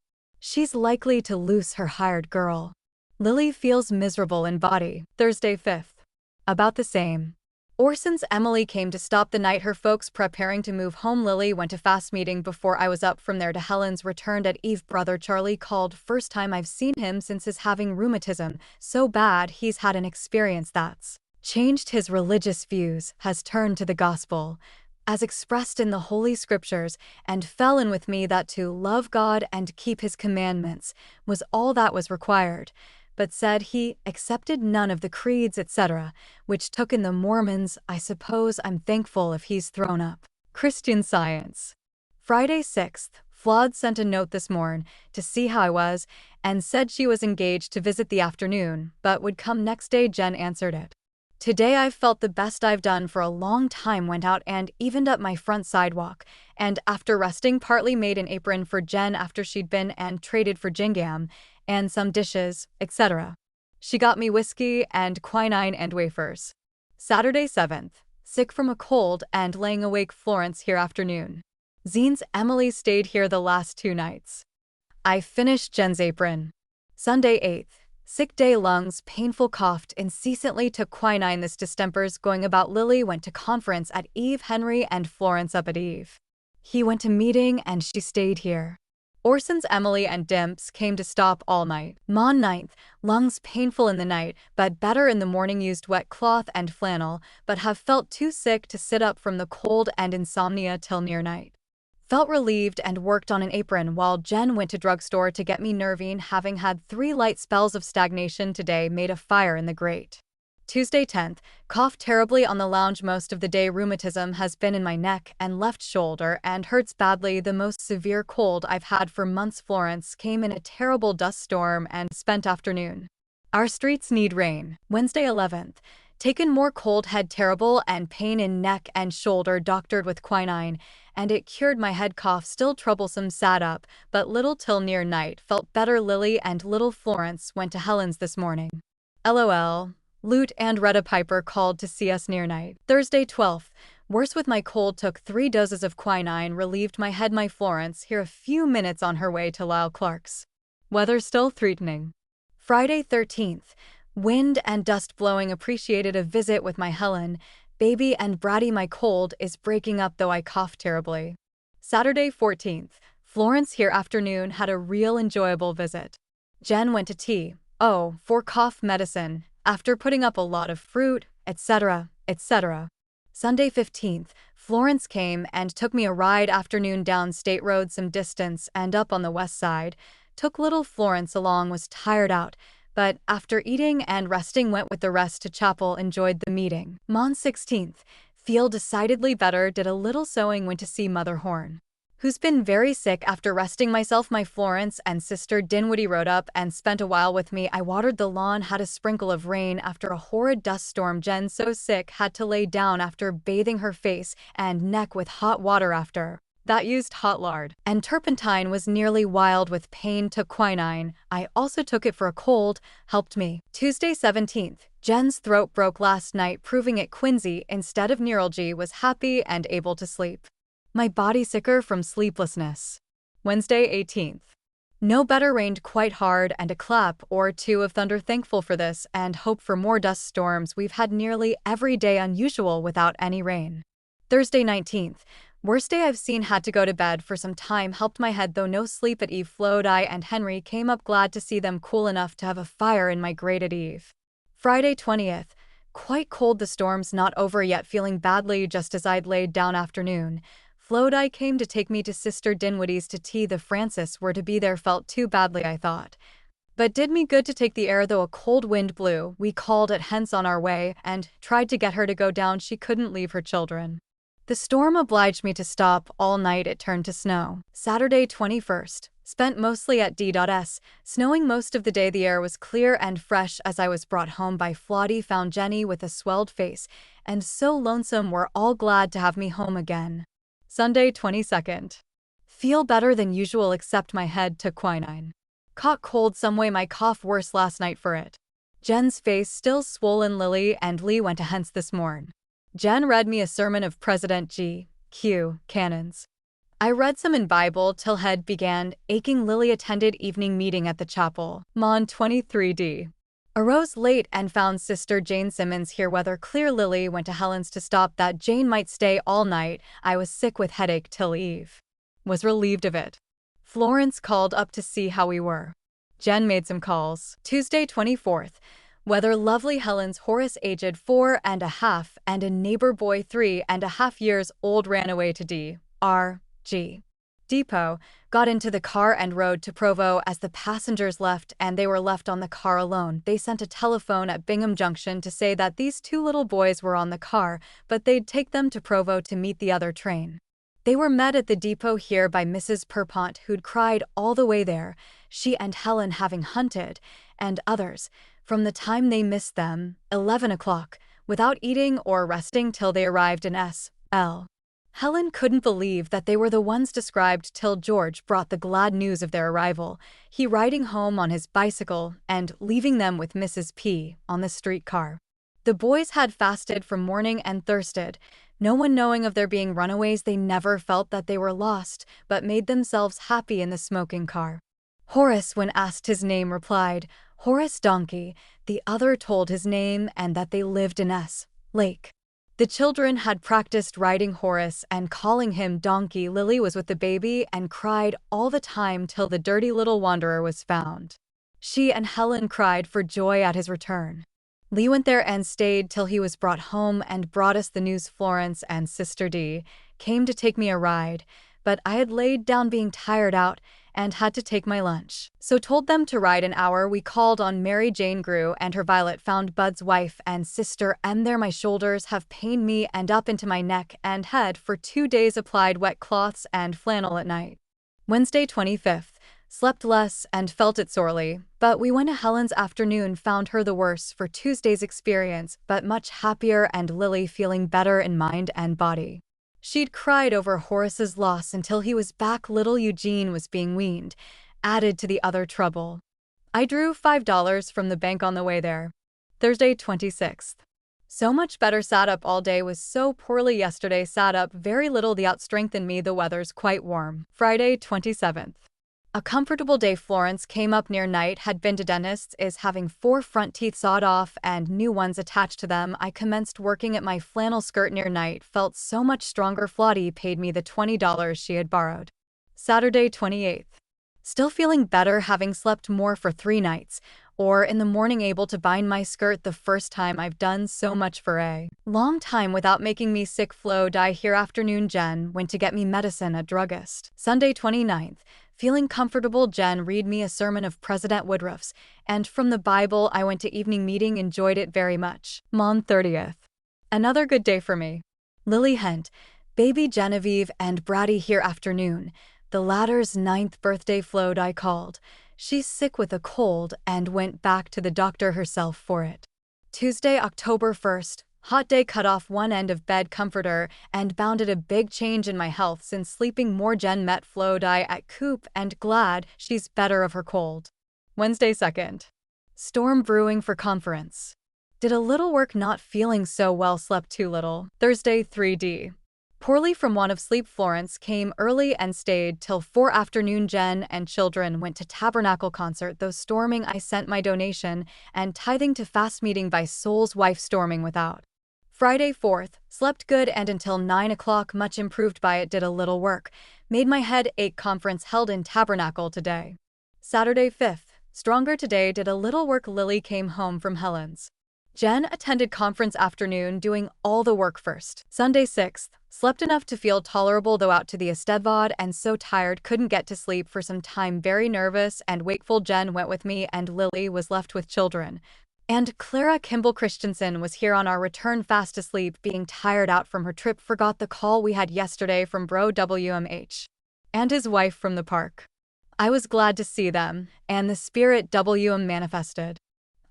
[SPEAKER 1] She's likely to lose her hired girl. Lily feels miserable in body. Thursday 5th. About the same. Orson's Emily came to stop the night, her folks preparing to move home. Lily went to fast meeting before I was up from there to Helen's. Returned at eve. Brother Charlie called. First time I've seen him since his having rheumatism so bad he's had an experience that's changed his religious views, has turned to the gospel as expressed in the Holy Scriptures, and fell in with me that to love God and keep his commandments was all that was required, but said he accepted none of the creeds, etc., which took in the Mormons. I suppose I'm thankful if he's thrown up Christian Science. Friday 6th. Flawed sent a note this morn to see how I was, and said she was engaged to visit the afternoon, but would come next day. Jen answered it. Today I've felt the best I've done for a long time. Went out and evened up my front sidewalk, and after resting partly made an apron for Jen after she'd been and traded for gingham and some dishes, etc. She got me whiskey and quinine and wafers. Saturday 7th. Sick from a cold and laying awake. Florence here afternoon. Zine's Emily stayed here the last 2 nights. I finished Jen's apron. Sunday 8th. Sick day, lungs painful, coughed incessantly, took quinine. This distempers going about. Lily went to conference at eve. Henry and Florence up at eve. He went to meeting and she stayed here. Orson's Emily and Dimps came to stop all night. Mon 9th. Lungs painful in the night, but better in the morning. Used wet cloth and flannel, but have felt too sick to sit up from the cold and insomnia till near night. Felt relieved and worked on an apron while Jen went to drugstore to get me Nervine, having had 3 light spells of stagnation today, made a fire in the grate. Tuesday 10th, coughed terribly on the lounge most of the day. Rheumatism has been in my neck and left shoulder and hurts badly. The most severe cold I've had for months. Florence came in a terrible dust storm and spent afternoon. Our streets need rain. Wednesday 11th, taken more cold, head terrible and pain in neck and shoulder, doctored with quinine, and it cured my head cough. Still troublesome, sat up but little till near night, felt better. Lily and little Florence went to Helen's this morning. LOL. Lute and Retta Piper called to see us near night. Thursday 12th, worse with my cold, took 3 doses of quinine, relieved my head. My Florence here a few minutes on her way to Lyle Clark's. Weather still threatening. Friday 13th, wind and dust blowing, appreciated a visit with my Helen, baby and bratty. My cold is breaking up though I cough terribly. Saturday 14th, Florence here afternoon, had a real enjoyable visit. Jen went to tea, for cough medicine, after putting up a lot of fruit, etc., etc. Sunday 15th, Florence came and took me a ride afternoon down State Road some distance and up on the west side. Took little Florence along, was tired out, but after eating and resting went with the rest to chapel, enjoyed the meeting. Mon 16th, feel decidedly better, did a little sewing, went to see Mother Horn, who's been very sick, after resting myself. My Florence and sister Dinwiddie rode up and spent a while with me. I watered the lawn, had a sprinkle of rain after a horrid dust storm. Jen so sick had to lay down after bathing her face and neck with hot water after that used hot lard and turpentine, was nearly wild with pain, took quinine. I also took it for a cold, helped me. Tuesday 17th, Jen's throat broke last night, proving it quinsy instead of neuralgia, was happy and able to sleep. My body sicker from sleeplessness. Wednesday 18th. No better, rained quite hard and a clap or 2 of thunder. Thankful for this and hope for more dust storms. We've had nearly every day unusual without any rain. Thursday 19th. Worst day I've seen, had to go to bed for some time, helped my head though no sleep at eve. Flodai and Henry came up, glad to see them, cool enough to have a fire in my grate at eve. Friday 20th. Quite cold, the storm's not over yet, feeling badly just as I'd laid down. Afternoon. Flodai came to take me to Sister Dinwiddie's to tea. The Francis were to be there, felt too badly I thought. But did me good to take the air though a cold wind blew. We called at Hence on our way and tried to get her to go down. She couldn't leave her children. The storm obliged me to stop all night. It turned to snow. Saturday 21st. Spent mostly at D.S. Snowing most of the day. The air was clear and fresh as I was brought home by Floddy. Found Jenny with a swelled face and so lonesome. We're all glad to have me home again. Sunday 22nd. Feel better than usual except my head, took quinine. Caught cold some way, my cough worse last night for it. Jen's face still swollen. Lily and Lee went to Hence this morn. Jen read me a sermon of President G.Q. Cannon's. I read some in Bible till head began aching. Lily attended evening meeting at the chapel. Mon 23d. Arose late and found Sister Jane Simmons here. Weather clear. Lily went to Helen's to stop that Jane might stay all night. I was sick with headache till eve. Was relieved of it. Florence called up to see how we were. Jen made some calls. Tuesday 24th. Weather lovely. Helen's Horace, aged 4.5, and a neighbor boy 3.5 years old, ran away to D.R.G. Depot, got into the car and rode to Provo as the passengers left, and they were left on the car alone. They sent a telephone at Bingham Junction to say that these 2 little boys were on the car, but they'd take them to Provo to meet the other train. They were met at the depot here by Mrs. Pierpont, who'd cried all the way there, she and Helen having hunted, and others, from the time they missed them, 11 o'clock, without eating or resting till they arrived in S.L. Helen couldn't believe that they were the ones described till George brought the glad news of their arrival, he riding home on his bicycle and leaving them with Mrs. P. on the streetcar. The boys had fasted from morning and thirsted, no one knowing of their being runaways. They never felt that they were lost, but made themselves happy in the smoking car. Horace, when asked his name, replied, Horace Donkey. The other told his name and that they lived in S. Lake. The children had practiced riding Horace and calling him Donkey. Lily was with the baby and cried all the time till the dirty little wanderer was found. She and Helen cried for joy at his return. Lee went there and stayed till he was brought home and brought us the news. Florence and Sister D. came to take me a ride. but I had laid down being tired out and had to take my lunch. So told them to ride an hour. We called on Mary Jane Grew and her Violet found Bud's wife and sister, and there my shoulders have pained me and up into my neck and head for 2 days. Applied wet cloths and flannel at night. Wednesday 25th. Slept less and felt it sorely, but we went to Helen's afternoon, found her the worse for Tuesday's experience, but much happier, and Lily feeling better in mind and body. She'd cried over Horace's loss until he was back. Little Eugene was being weaned, added to the other trouble. I drew $5 from the bank on the way there. Thursday 26th. So much better. Sat up all day, was so poorly yesterday, sat up very little. The out strengthened me. The weather's quite warm. Friday 27th. A comfortable day. Florence came up near night, had been to dentist's, is having 4 front teeth sawed off and new ones attached to them. I commenced working at my flannel skirt near night, felt so much stronger. Flottie paid me the $20 she had borrowed. Saturday 28th. Still feeling better, having slept more for 3 nights, or in the morning able to bind my skirt, the first time I've done so much for a long time without making me sick. Flo die here. Afternoon Jen went to get me medicine at druggist. Sunday 29th. Feeling comfortable. Jen read me a sermon of President Woodruff's, and from the Bible. I went to evening meeting, enjoyed it very much. Mon 30th. Another good day for me. Lily Hent, baby Genevieve and Brady here. Afternoon. The latter's 9th birthday. Flo die called. She's sick with a cold and went back to the doctor herself for it. Tuesday, October 1st. Hot day. Cut off one end of bed comforter and bounded a big change in my health since sleeping more. Jen met Flo die at Coop and glad she's better of her cold. Wednesday 2nd. Storm brewing for conference. Did a little work, not feeling so well, slept too little. Thursday 3D. Poorly from want of sleep. Florence came early and stayed till 4 afternoon. Jen and children went to Tabernacle concert. Though storming, I sent my donation and tithing to fast meeting by Soul's wife storming without. Friday 4th. Slept good and until 9 o'clock, much improved by it. Did a little work. Made my head ache. Conference held in Tabernacle today. Saturday 5th. Stronger today. Did a little work. Lily came home from Helen's. Jen attended conference afternoon, doing all the work first. Sunday 6th. Slept enough to feel tolerable, though out to the Estevod and so tired couldn't get to sleep for some time. Very nervous and wakeful. Jen went with me and Lily was left with children. And Clara Kimball Christensen was here on our return, fast asleep, being tired out from her trip. Forgot the call we had yesterday from Bro WMH and his wife from the park. I was glad to see them, and the spirit WM manifested.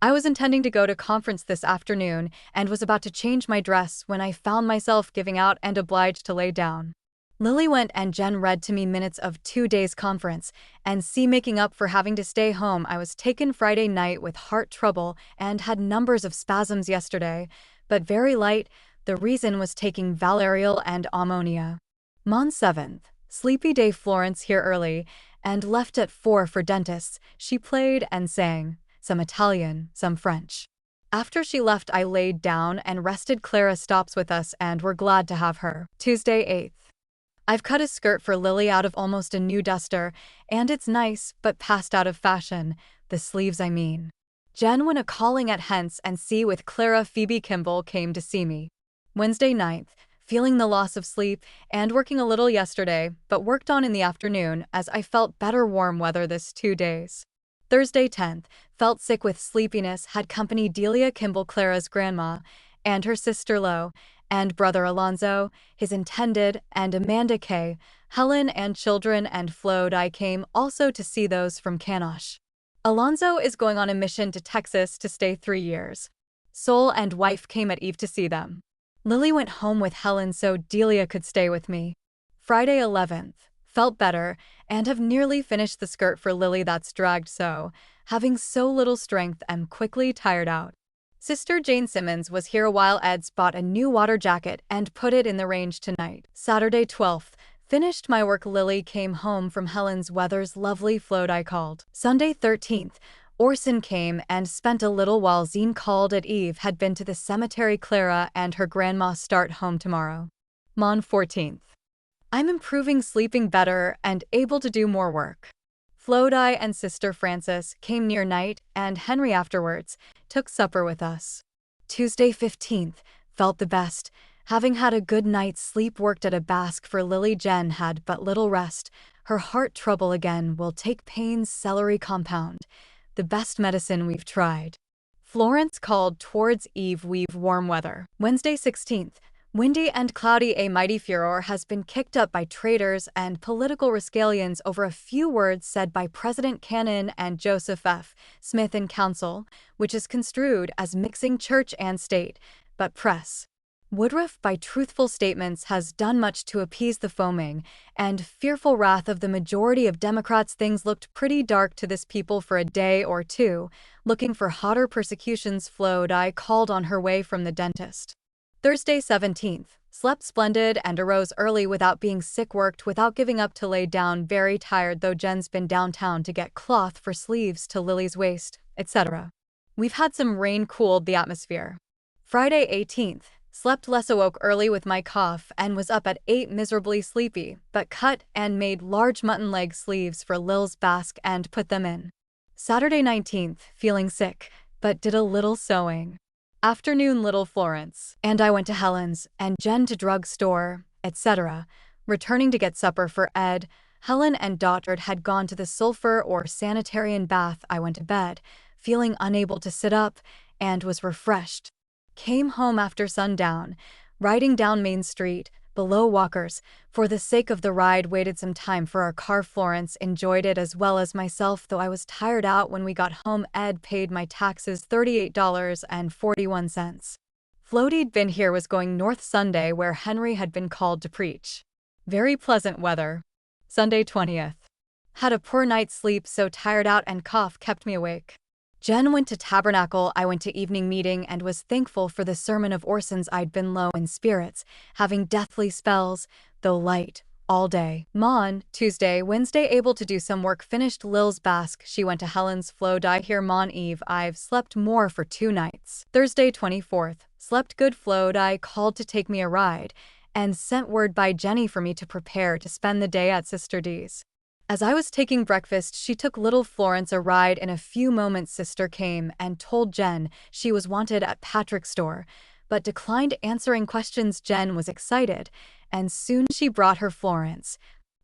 [SPEAKER 1] I was intending to go to conference this afternoon and was about to change my dress when I found myself giving out and obliged to lay down. Lily went and Jen read to me minutes of 2 days conference, and making up for having to stay home. I was taken Friday night with heart trouble and had numbers of spasms yesterday, but very light. The reason was taking valerial and ammonia. Mon 7th. Sleepy day. Florence here early and left at 4 for dentists. She played and sang, some Italian, some French. After she left, I laid down and rested. Clara stops with us and we're glad to have her. Tuesday 8th. I've cut a skirt for Lily out of almost a new duster, and it's nice, but past out of fashion. The sleeves, I mean. Jen went a calling at Hence and with Clara. Phoebe Kimball came to see me. Wednesday 9th. Feeling the loss of sleep and working a little yesterday, but worked on in the afternoon as I felt better. Warm weather this 2 days. Thursday 10th. Felt sick with sleepiness, had company. Delia Kimball, Clara's grandma, and her sister Lo, and brother Alonzo, his intended, and Amanda Kay, Helen and children, and Flo I came also to see those from Canosh. Alonzo is going on a mission to Texas to stay 3 years. Soul and wife came at eve to see them. Lily went home with Helen so Delia could stay with me. Friday 11th. Felt better, and have nearly finished the skirt for Lily that's dragged so, having so little strength and quickly tired out. Sister Jane Simmons was here a while. Ed's bought a new water jacket and put it in the range tonight. Saturday 12th. Finished my work. Lily came home from Helen's. Weather's lovely. Float I called. Sunday 13th. Orson came and spent a little while. Zine called at eve. Had been to the cemetery. Clara and her grandma start home tomorrow. Mon 14th. I'm improving, sleeping better, and able to do more work. Flodai and Sister Frances came near night, and Henry afterwards took supper with us. Tuesday 15th. Felt the best, Having had a good night's sleep worked at a basque for Lily. Jen had but little rest. Her heart trouble again will take pains celery compound. The best medicine we've tried. Florence called towards eve we've warm weather. Wednesday 16th. Windy and cloudy. A mighty furor has been kicked up by traitors and political rascallions over a few words said by President Cannon and Joseph F. Smith in council, which is construed as mixing church and state, but press. Woodruff, by truthful statements, has done much to appease the foaming and fearful wrath of the majority of Democrats. Things looked pretty dark to this people for a day or two. Looking for hotter persecutions flowed. I called on her way from the dentist. Thursday 17th. Slept splendid and arose early without being sick. Worked without giving up to lay down. Very tired though. Jen's been downtown to get cloth for sleeves to Lily's waist, etc. We've had some rain, cooled the atmosphere. Friday 18th. Slept less, awoke early with my cough, and was up at 8 miserably sleepy, but cut and made large mutton leg sleeves for Lil's basque and put them in. Saturday 19th, feeling sick, but did a little sewing. Afternoon, little Florence and I went to Helen's, and Jen to drugstore, etc. Returning to get supper for Ed, Helen and Dottard had gone to the sulfur or sanitarian bath. I went to bed, feeling unable to sit up, and was refreshed. Came home after sundown, riding down Main Street, below Walker's. For the sake of the ride, waited some time for our car. Florence enjoyed it as well as myself, though I was tired out when we got home. Ed paid my taxes, $38.41. Floaty'd been here, was going north Sunday where Henry had been called to preach. Very pleasant weather. Sunday 20th. Had a poor night's sleep, so tired out and cough kept me awake. Jen went to tabernacle. I went to evening meeting and was thankful for the sermon of Orson's. I'd been low in spirits, having deathly spells, though light, all day. Mon, Tuesday, Wednesday, able to do some work. Finished Lil's basque. She went to Helen's. Flowed. I hear Mon Eve. I've slept more for 2 nights. Thursday 24th. Slept good. Flowed. I called to take me a ride, and sent word by Jenny for me to prepare to spend the day at Sister D's. As I was taking breakfast, she took little Florence a ride. In a few moments, Sister came and told Jen she was wanted at Patrick's store, but declined answering questions. Jen was excited, and soon she brought her Florence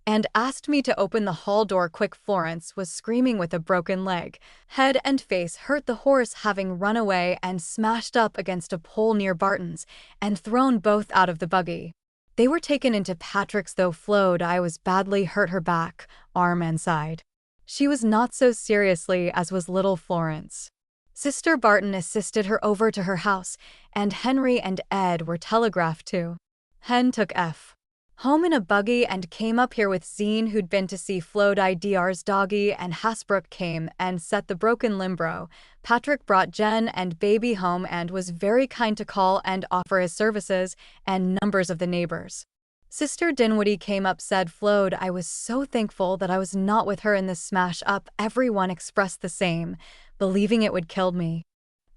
[SPEAKER 1] and asked me to open the hall door quick. Florence was screaming with a broken leg, head and face hurt, the horse having run away and smashed up against a pole near Barton's and thrown both out of the buggy. They were taken into Patrick's, though Flowed. I was badly hurt, her back, arm and side. She was not so seriously as was little Florence. Sister Barton assisted her over to her house, and Henry and Ed were telegraphed to. Hen took F home in a buggy and came up here with Zine, who'd been to see Flowed. IDR's doggy and Hasbrook came and set the broken limb. Patrick brought Jen and baby home and was very kind to call and offer his services and numbers of the neighbors. Sister Dinwiddie came up, said Flowed. I was so thankful that I was not with her in this smash up. Everyone expressed the same, believing it would kill me.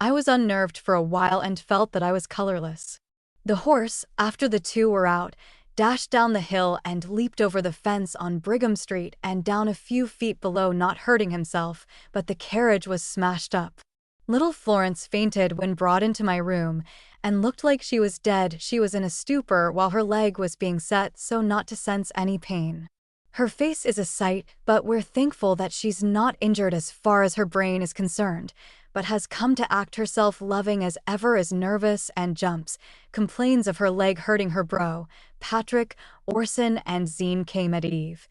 [SPEAKER 1] I was unnerved for a while and felt that I was colorless. The horse, after the two were out, dashed down the hill and leaped over the fence on Brigham Street and down a few feet below, not hurting himself, but the carriage was smashed up. Little Florence fainted when brought into my room and looked like she was dead. She was in a stupor while her leg was being set so not to sense any pain. Her face is a sight, but we're thankful that she's not injured as far as her brain is concerned, but has come to act herself loving as ever, is nervous and jumps, complains of her leg hurting her. Patrick, Orson, and Zine came at eve,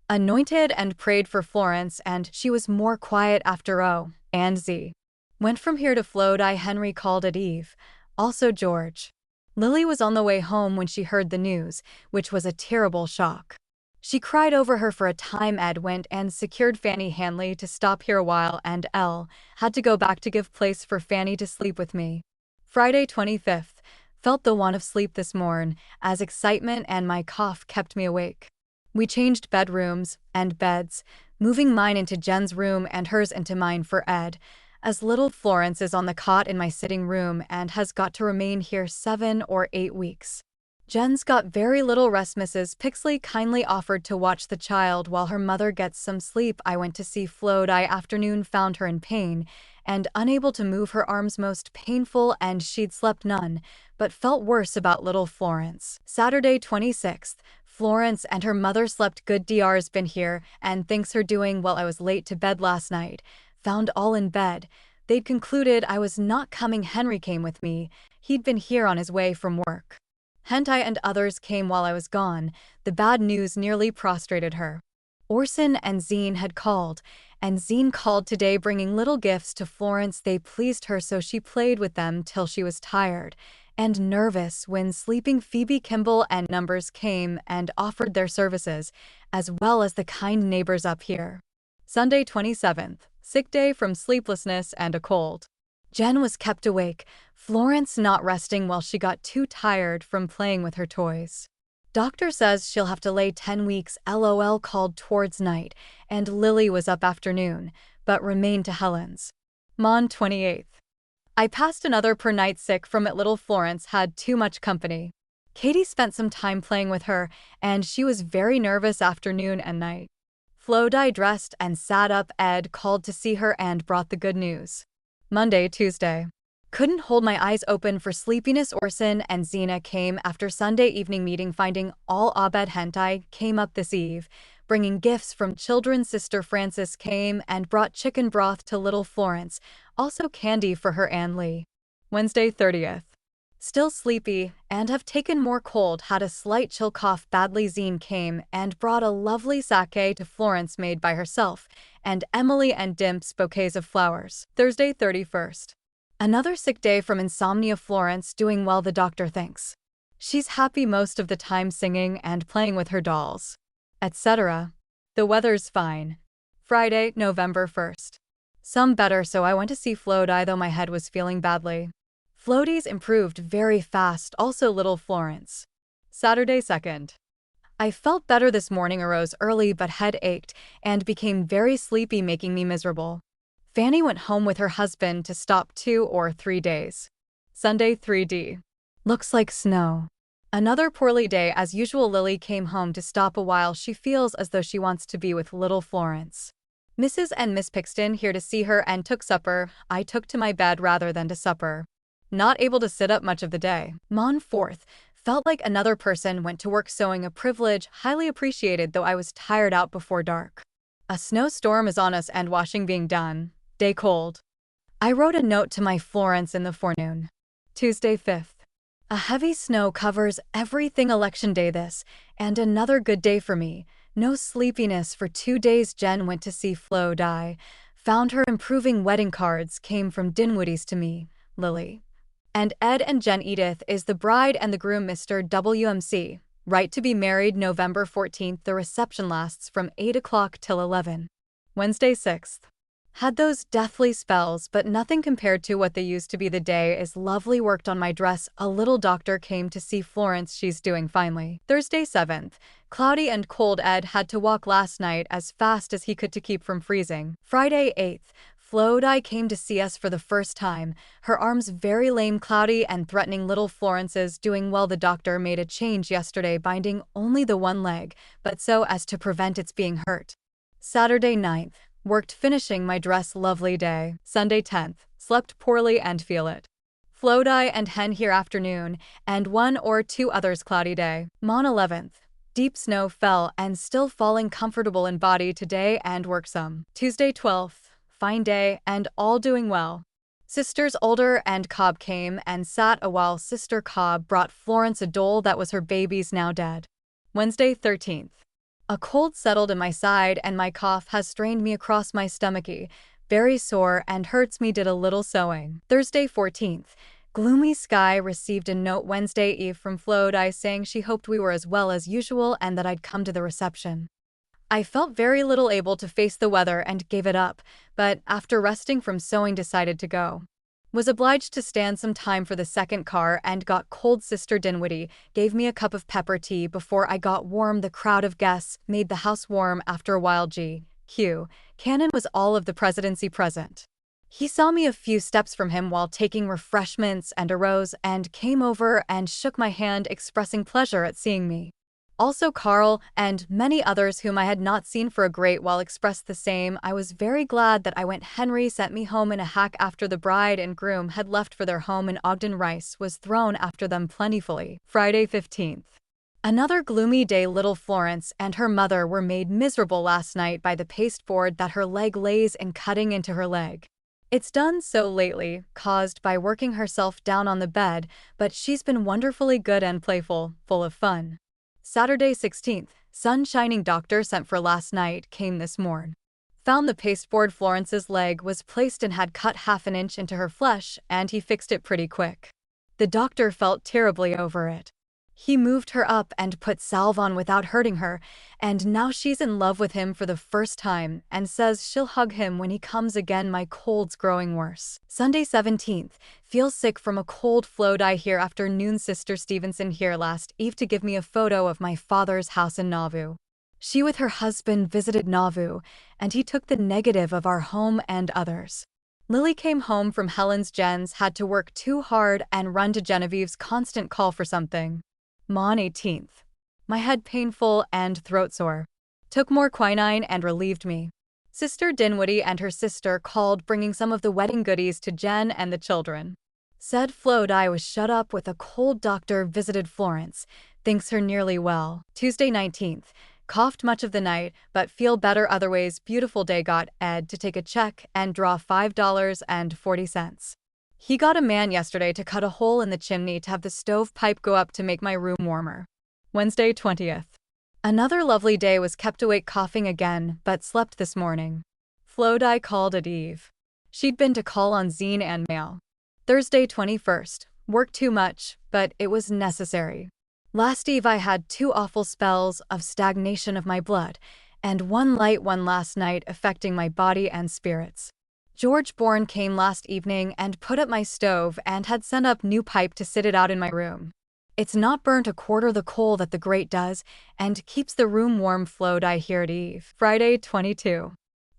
[SPEAKER 1] anointed and prayed for Florence, and she was more quiet after O and Z went from here to Flowed. Henry called at eve, also George. Lily was on the way home when she heard the news, which was a terrible shock. She cried over her for a time. Ed went and secured Fanny Hanley to stop here a while, and Elle had to go back to give place for Fanny to sleep with me. Friday 25th. Felt the want of sleep this morn, as excitement and my cough kept me awake. We changed bedrooms and beds, moving mine into Jen's room and hers into mine for Ed, as little Florence is on the cot in my sitting room and has got to remain here 7 or 8 weeks. Jen's got very little rest. Mrs. Pixley kindly offered to watch the child while her mother gets some sleep. I went to see Flo. I afternoon found her in pain and unable to move her arms, most painful, and she'd slept none, but felt worse about little Florence. Saturday 26th. Florence and her mother slept good. Dr's been here and thinks her doing well. I was late to bed last night. Found all in bed. They'd concluded I was not coming. Henry came with me. He'd been here on his way from work. Hentai and others came while I was gone. The bad news nearly prostrated her. Orson and Zine had called, and Zine called today bringing little gifts to Florence. They pleased her, so she played with them till she was tired and nervous. When sleeping, Phoebe, Kimball, and Numbers came and offered their services, as well as the kind neighbors up here. Sunday 27th. Sick day from sleeplessness and a cold. Jen was kept awake, Florence not resting while she got too tired from playing with her toys. Doctor says she'll have to lay 10 weeks. LOL. Called towards night, and Lily was up afternoon, but remained to Helen's. Mon 28th. I passed another per night sick from it. Little Florence had too much company. Katie spent some time playing with her, and she was very nervous afternoon and night. Flo dressed and sat up. Ed called to see her and brought the good news. Monday, Tuesday. Couldn't hold my eyes open for sleepiness. Orson and Zena came after Sunday evening meeting. Finding all Abed hentai came up this eve, bringing gifts from children. Sister Frances came and brought chicken broth to little Florence, also candy for her and Lee. Wednesday 30th. Still sleepy and have taken more cold. Had a slight chill cough badly. Zine came and brought a lovely sake to Florence made by herself, and Emily and Dimps bouquets of flowers. Thursday 31st. Another sick day from insomnia. Florence doing well, the doctor thinks. She's happy most of the time, singing and playing with her dolls, etc. The weather's fine. Friday, November 1st. Some better, so I went to see Flo, though my head was feeling badly. Floaties improved very fast, also little Florence. Saturday 2nd. I felt better this morning. Arose early but head ached and became very sleepy, making me miserable. Fanny went home with her husband to stop 2 or 3 days. Sunday 3D. Looks like snow. Another poorly day as usual. Lily came home to stop a while. She feels as though she wants to be with little Florence. Mrs. and Miss Pixton here to see her and took supper. I took to my bed rather than to supper. Not able to sit up much of the day. Mon 4th. Felt like another person. Went to work sewing, a privilege highly appreciated, though I was tired out before dark. A snowstorm is on us and washing being done. Day cold. I wrote a note to my Florence in the forenoon. Tuesday 5th. A heavy snow covers everything. Election day this, and another good day for me. No sleepiness for 2 days. Jen went to see Flo. Found her improving. Wedding cards came from Dinwoody's to me, Lily, and Ed and Jen. Edith is the bride and the groom. Mr. WMC. Right to be married November 14th. The reception lasts from 8 o'clock till 11. Wednesday 6th. Had those deathly spells, but nothing compared to what they used to be. The day is lovely. Worked on my dress. A little doctor came to see Florence. She's doing finely. Thursday 7th. Cloudy and cold. Ed had to walk last night as fast as he could to keep from freezing. Friday 8th. Flo came to see us for the first time. Her arms very lame, cloudy, and threatening. Little Florence's doing well. The doctor made a change yesterday, binding only the one leg, but so as to prevent its being hurt. Saturday 9th. Worked finishing my dress. Lovely day. Sunday 10th. Slept poorly and feel it. Flo and Hen here afternoon, and 1 or 2 others. Cloudy day. Mon 11th. Deep snow fell and still falling. Comfortable in body today and work some. Tuesday 12th. Fine day and all doing well. Sisters Older and Cobb came and sat a while. Sister Cobb brought Florence a doll that was her baby's, now dead. Wednesday 13th. A cold settled in my side and my cough has strained me across my stomachy. Very sore and hurts me. Did a little sewing. Thursday 14th. Gloomy sky. Received a note Wednesday eve from Flo saying she hoped we were as well as usual and that I'd come to the reception. I felt very little able to face the weather and gave it up, but after resting from sewing decided to go. Was obliged to stand some time for the second car and got cold. Sister Dinwiddie gave me a cup of pepper tea before I got warm. The crowd of guests made the house warm after a while. G.Q. Cannon was all of the presidency present. He saw me a few steps from him while taking refreshments and arose and came over and shook my hand, expressing pleasure at seeing me. Also Carl and many others whom I had not seen for a great while expressed the same. I was very glad that I went. Henry sent me home in a hack after the bride and groom had left for their home in Ogden. Rice was thrown after them plentifully. Friday 15th. Another gloomy day. Little Florence and her mother were made miserable last night by the pasteboard that her leg lays in cutting into her leg. It's done so lately, caused by working herself down on the bed, but she's been wonderfully good and playful, full of fun. Saturday 16th, sun shining. Doctor sent for last night came this morn. Found the pasteboard Florence's leg was placed and had cut half an inch into her flesh, and he fixed it pretty quick. The doctor felt terribly over it. He moved her up and put salve on without hurting her, and now she's in love with him for the first time and says she'll hug him when he comes again. My cold's growing worse. Sunday 17th. Feel sick from a cold. Flowed I here afternoon. Sister Stevenson here last eve to give me a photo of my father's house in Nauvoo. She with her husband visited Nauvoo, and he took the negative of our home and others. Lily came home from Helen's. Jen's had to work too hard and run to Genevieve's constant call for something. Mon 18th. My head painful and throat sore. Took more quinine and relieved me. Sister Dinwiddie and her sister called bringing some of the wedding goodies to Jen and the children. Said Flowed I was shut up with a cold. Doctor visited Florence. Thinks her nearly well. Tuesday 19th. Coughed much of the night, but feel better otherwise. Beautiful day. Got Ed to take a check and draw $5.40. He got a man yesterday to cut a hole in the chimney to have the stove pipe go up to make my room warmer. Wednesday 20th. Another lovely day. Was kept awake coughing again, but slept this morning. Flowed I called at Eve. She'd been to call on Zine and Mail. Thursday 21st. Worked too much, but it was necessary. Last eve I had 2 awful spells of stagnation of my blood, and one light one last night affecting my body and spirits. George Bourne came last evening and put up my stove and had sent up new pipe to sit it out in my room. It's not burnt a quarter the coal that the grate does, and keeps the room warm. Flowed I here at Eve. Friday 22.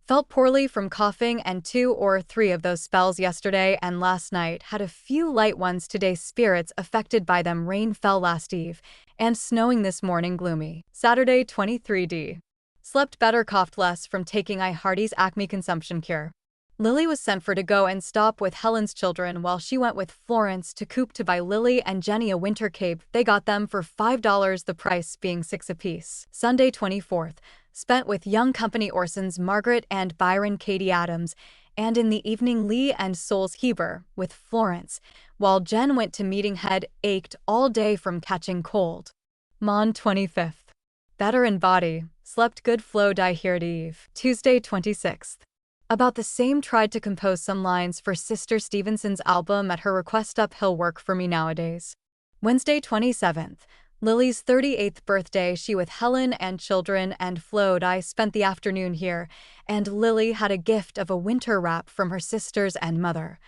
[SPEAKER 1] Felt poorly from coughing and 2 or 3 of those spells yesterday and last night. Had a few light ones today. Spirits affected by them. Rain fell last eve, and snowing this morning. Gloomy. Saturday 23d. Slept better, coughed less from taking I Hardy's Acme consumption cure. Lily was sent for to go and stop with Helen's children while she went with Florence to Coop to buy Lily and Jenny a winter cape. They got them for $5, the price being $6 apiece. Sunday 24th. Spent with young company Orson's Margaret and Byron Katie Adams, and in the evening Lee and Souls Heber with Florence, while Jen went to meeting. Head ached all day from catching cold. Mon 25th. Better in body. Slept good. Flowed I here at Eve. Tuesday 26th. About the same. Tried to compose some lines for Sister Stevenson's album at her request. Uphill work for me nowadays. Wednesday 27th. Lily's 38th birthday. She with Helen and children and Flowed I spent the afternoon here, and Lily had a gift of a winter wrap from her sisters and mother,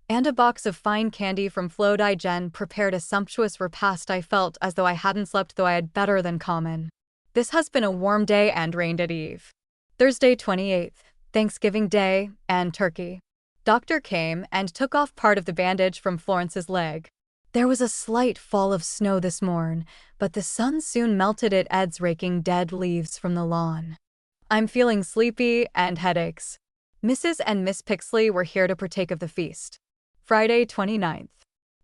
[SPEAKER 1] and a box of fine candy from Flowed I. Jen prepared a sumptuous repast. I felt as though I hadn't slept, though I had better than common. This has been a warm day and rained at Eve. Thursday 28th. Thanksgiving Day and turkey. Doctor came and took off part of the bandage from Florence's leg. There was a slight fall of snow this morn, but the sun soon melted it. Ed's raking dead leaves from the lawn. I'm feeling sleepy and headaches. Mrs. and Miss Pixley were here to partake of the feast. Friday 29th.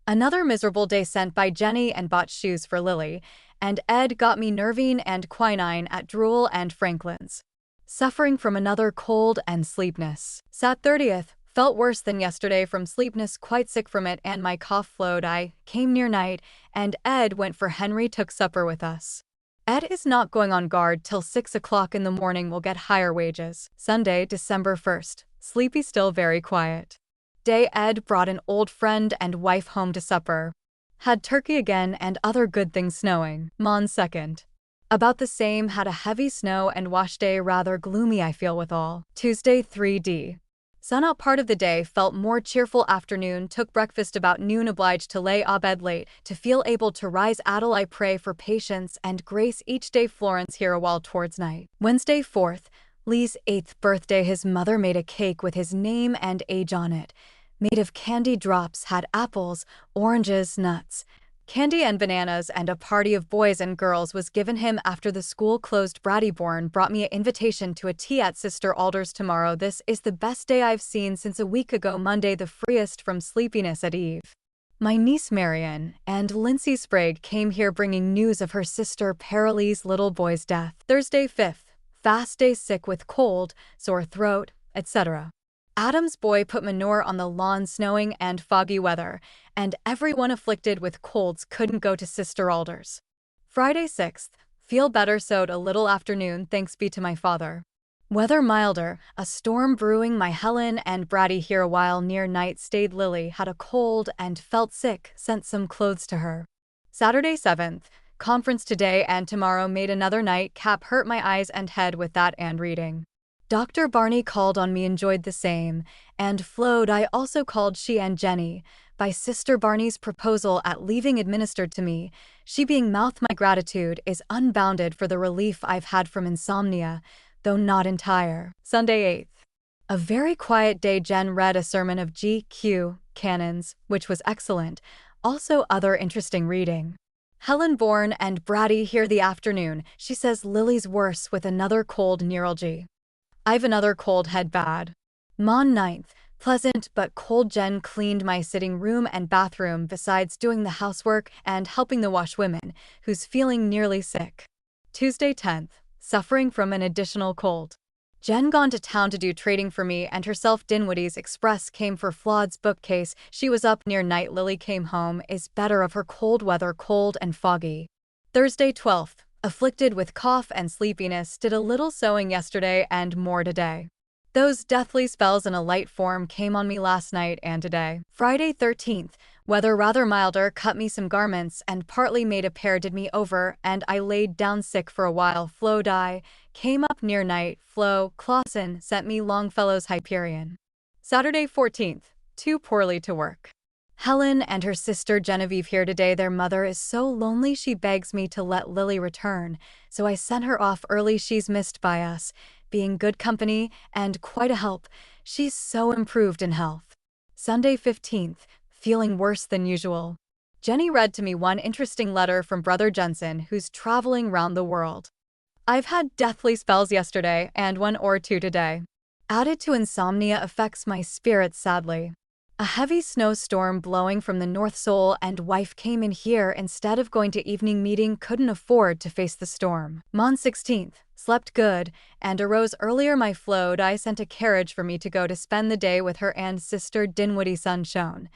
[SPEAKER 1] Another miserable day. Sent by Jenny and bought shoes for Lily, and Ed got me Nervine and quinine at Drool and Franklin's. Suffering from another cold and sleepness. Sat 30th. Felt worse than yesterday from sleepness, quite sick from it, and my cough. Flowed I came near night, and Ed went for Henry took supper with us. Ed is not going on guard till 6 o'clock in the morning. Will get higher wages. Sunday, December 1st. Sleepy, still very quiet. Day. Ed brought an old friend and wife home to supper. Had turkey again and other good things. Snowing. Mon 2nd. About the same. Had a heavy snow and wash day. Rather gloomy I feel withal. Tuesday 3d. Sun out part of the day. Felt more cheerful. Afternoon. Took breakfast about noon. Obliged to lay abed late to feel able to rise. Adel I pray for patience and grace each day. Florence here a while towards night. Wednesday 4th. Lee's 8th birthday, his mother made a cake with his name and age on it, made of candy drops, had apples, oranges, nuts, candy and bananas, and a party of boys and girls was given him after the school closed. Bradyborn brought me an invitation to a tea at Sister Alder's tomorrow. This is the best day I've seen since a week ago Monday, the freest from sleepiness at eve. My niece Marion and Lindsay Sprague came here bringing news of her sister Paraly's little boy's death. Thursday 5th, fast day, sick with cold, sore throat, etc. Adam's boy put manure on the lawn, snowing and foggy weather, and everyone afflicted with colds couldn't go to Sister Alder's. Friday 6th, feel better, sewed a little afternoon, thanks be to my father. Weather milder, a storm brewing. My Helen and Brady here a while near night, stayed. Lily had a cold and felt sick, sent some clothes to her. Saturday 7th, conference today and tomorrow, made another night cap, hurt my eyes and head with that and reading. Dr. Barney called on me, enjoyed the same, and flowed. I also called, she and Jenny, by Sister Barney's proposal at leaving administered to me, she being mouth. My gratitude is unbounded for the relief I've had from insomnia, though not entire. Sunday 8th. A very quiet day. Jen read a sermon of G.Q. Cannon's, which was excellent, also other interesting reading. Helen Bourne and Brady here the afternoon. She says Lily's worse with another cold, neuralgia. I've another cold, head bad. Mon 9th, pleasant but cold. Jen cleaned my sitting room and bathroom besides doing the housework and helping the washwoman, who's feeling nearly sick. Tuesday 10th, suffering from an additional cold. Jen gone to town to do trading for me and herself. Dinwiddie's Express came for Flaud's bookcase. She was up near night. Lily came home, is better of her cold weather, cold and foggy. Thursday 12th, afflicted with cough and sleepiness, did a little sewing yesterday and more today. Those deathly spells in a light form came on me last night and today. Friday 13th, weather rather milder, cut me some garments and partly made a pair, did me over, and I laid down sick for a while. Flo die, came up near night. Flo Clausen sent me Longfellow's Hyperion. Saturday 14th, too poorly to work. Helen and her sister Genevieve here today. Their mother is so lonely she begs me to let Lily return, so I sent her off early. She's missed by us, being good company and quite a help. She's so improved in health. Sunday 15th, feeling worse than usual. Jenny read to me one interesting letter from Brother Jensen, who's traveling round the world. I've had deathly spells yesterday and one or two today. Added to insomnia affects my spirits sadly. A heavy snowstorm blowing from the North Soul, and wife came in here instead of going to evening meeting, couldn't afford to face the storm. Mon 16th, slept good and arose earlier. My Flode I sent a carriage for me to go to spend the day with her and sister Dinwiddie. Sun shone,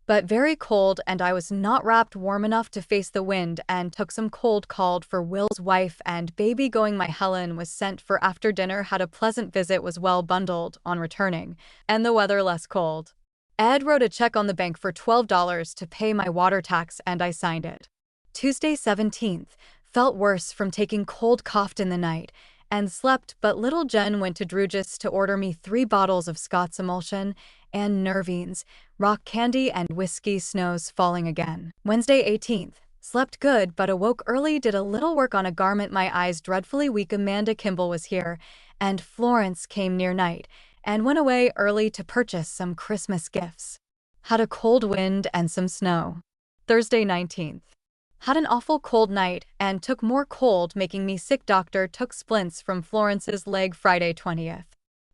[SPEAKER 1] but very cold, and I was not wrapped warm enough to face the wind and took some cold. Called for Will's wife and baby going. My Helen was sent for after dinner, had a pleasant visit, was well bundled on returning, and the weather less cold. Ed wrote a check on the bank for $12 to pay my water tax and I signed it. Tuesday 17th, felt worse from taking cold, coughed in the night, and slept but little. Jen went to Drugis to order me 3 bottles of Scott's emulsion and Nervines, rock candy and whiskey. Snow's falling again. Wednesday 18th, slept good but awoke early, did a little work on a garment. My eyes dreadfully weak. Amanda Kimball was here, and Florence came near night, and went away early to purchase some Christmas gifts. Had a cold wind and some snow. Thursday 19th. Had an awful cold night and took more cold, making me sick. Doctor took splints from Florence's leg. Friday 20th.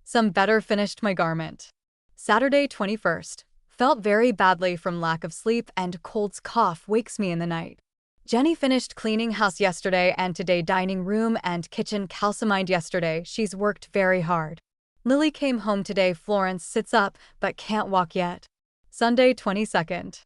[SPEAKER 1] Some better, finished my garment. Saturday 21st. Felt very badly from lack of sleep and cold's cough wakes me in the night. Jenny finished cleaning house yesterday and today, dining room and kitchen calcimined yesterday. She's worked very hard. Lily came home today. Florence sits up but can't walk yet. Sunday 22nd.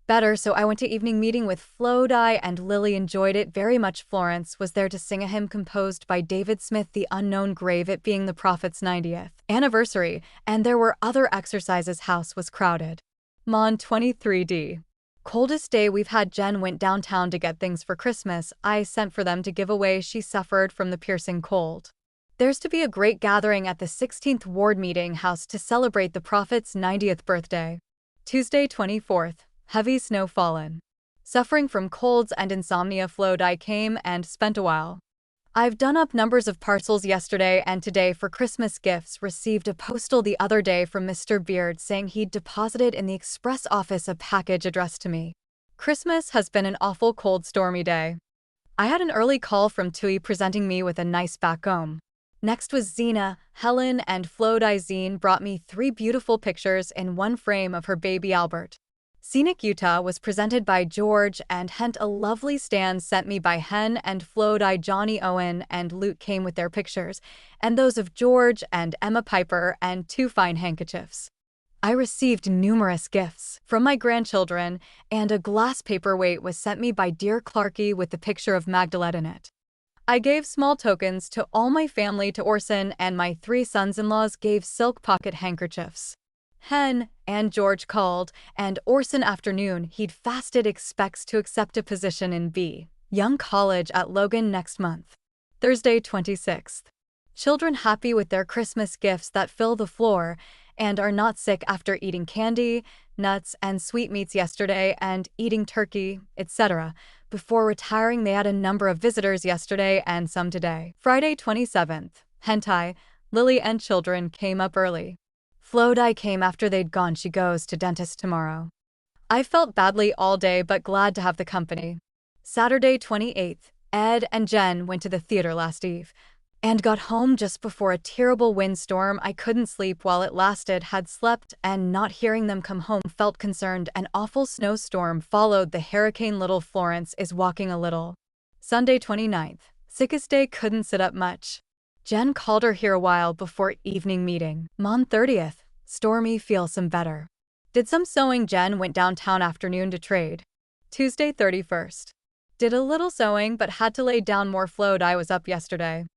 [SPEAKER 1] Better, so I went to evening meeting with Flode and Lily, enjoyed it very much. Florence was there to sing a hymn composed by David Smith, The Unknown Grave, it being the Prophet's 90th anniversary, and there were other exercises. House was crowded. Mon 23d. Coldest day we've had. Jen went downtown to get things for Christmas I sent for them to give away. She suffered from the piercing cold. There's to be a great gathering at the 16th Ward Meeting House to celebrate the Prophet's 90th birthday. Tuesday 24th. Heavy snow fallen. Suffering from colds and insomnia. Flode I came and spent a while. I've done up numbers of parcels yesterday and today for Christmas gifts. Received a postal the other day from Mr. Beard saying he'd deposited in the express office a package addressed to me. Christmas has been an awful cold, stormy day. I had an early call from Tui presenting me with a nice back home. Next was Zena. Helen and Zine brought me 3 beautiful pictures in one frame of her baby Albert. Scenic Utah was presented by George and Hent. A lovely stand sent me by Hen and Johnny Owen and Luke came with their pictures, and those of George and Emma Piper, and 2 fine handkerchiefs. I received numerous gifts from my grandchildren, and a glass paperweight was sent me by dear Clarky with the picture of Magdalene in it. I gave small tokens to all my family. To Orson and my 3 sons-in-laws gave silk pocket handkerchiefs. Hen and George called, and Orson afternoon he'd fasted expects to accept a position in B. Young College at Logan next month. Thursday 26th. Children happy with their Christmas gifts that fill the floor and are not sick after eating candy, nuts, and sweetmeats yesterday and eating turkey, etc. Before retiring, they had a number of visitors yesterday and some today. Friday 27th. Hentai, Lily and children came up early. Flodai came after they'd gone. She goes to dentist tomorrow. I felt badly all day but glad to have the company. Saturday 28th. Ed and Jen went to the theater last eve and got home just before a terrible windstorm. I couldn't sleep while it lasted. Had slept, and not hearing them come home felt concerned. An awful snowstorm followed the hurricane. Little Florence is walking a little. Sunday 29th. Sickest day, couldn't sit up much. Jen called her here a while before evening meeting. Mom 30th. Stormy, feel some better. Did some sewing. Jen went downtown afternoon to trade. Tuesday 31st. Did a little sewing but had to lay down more. Flowed. I was up yesterday.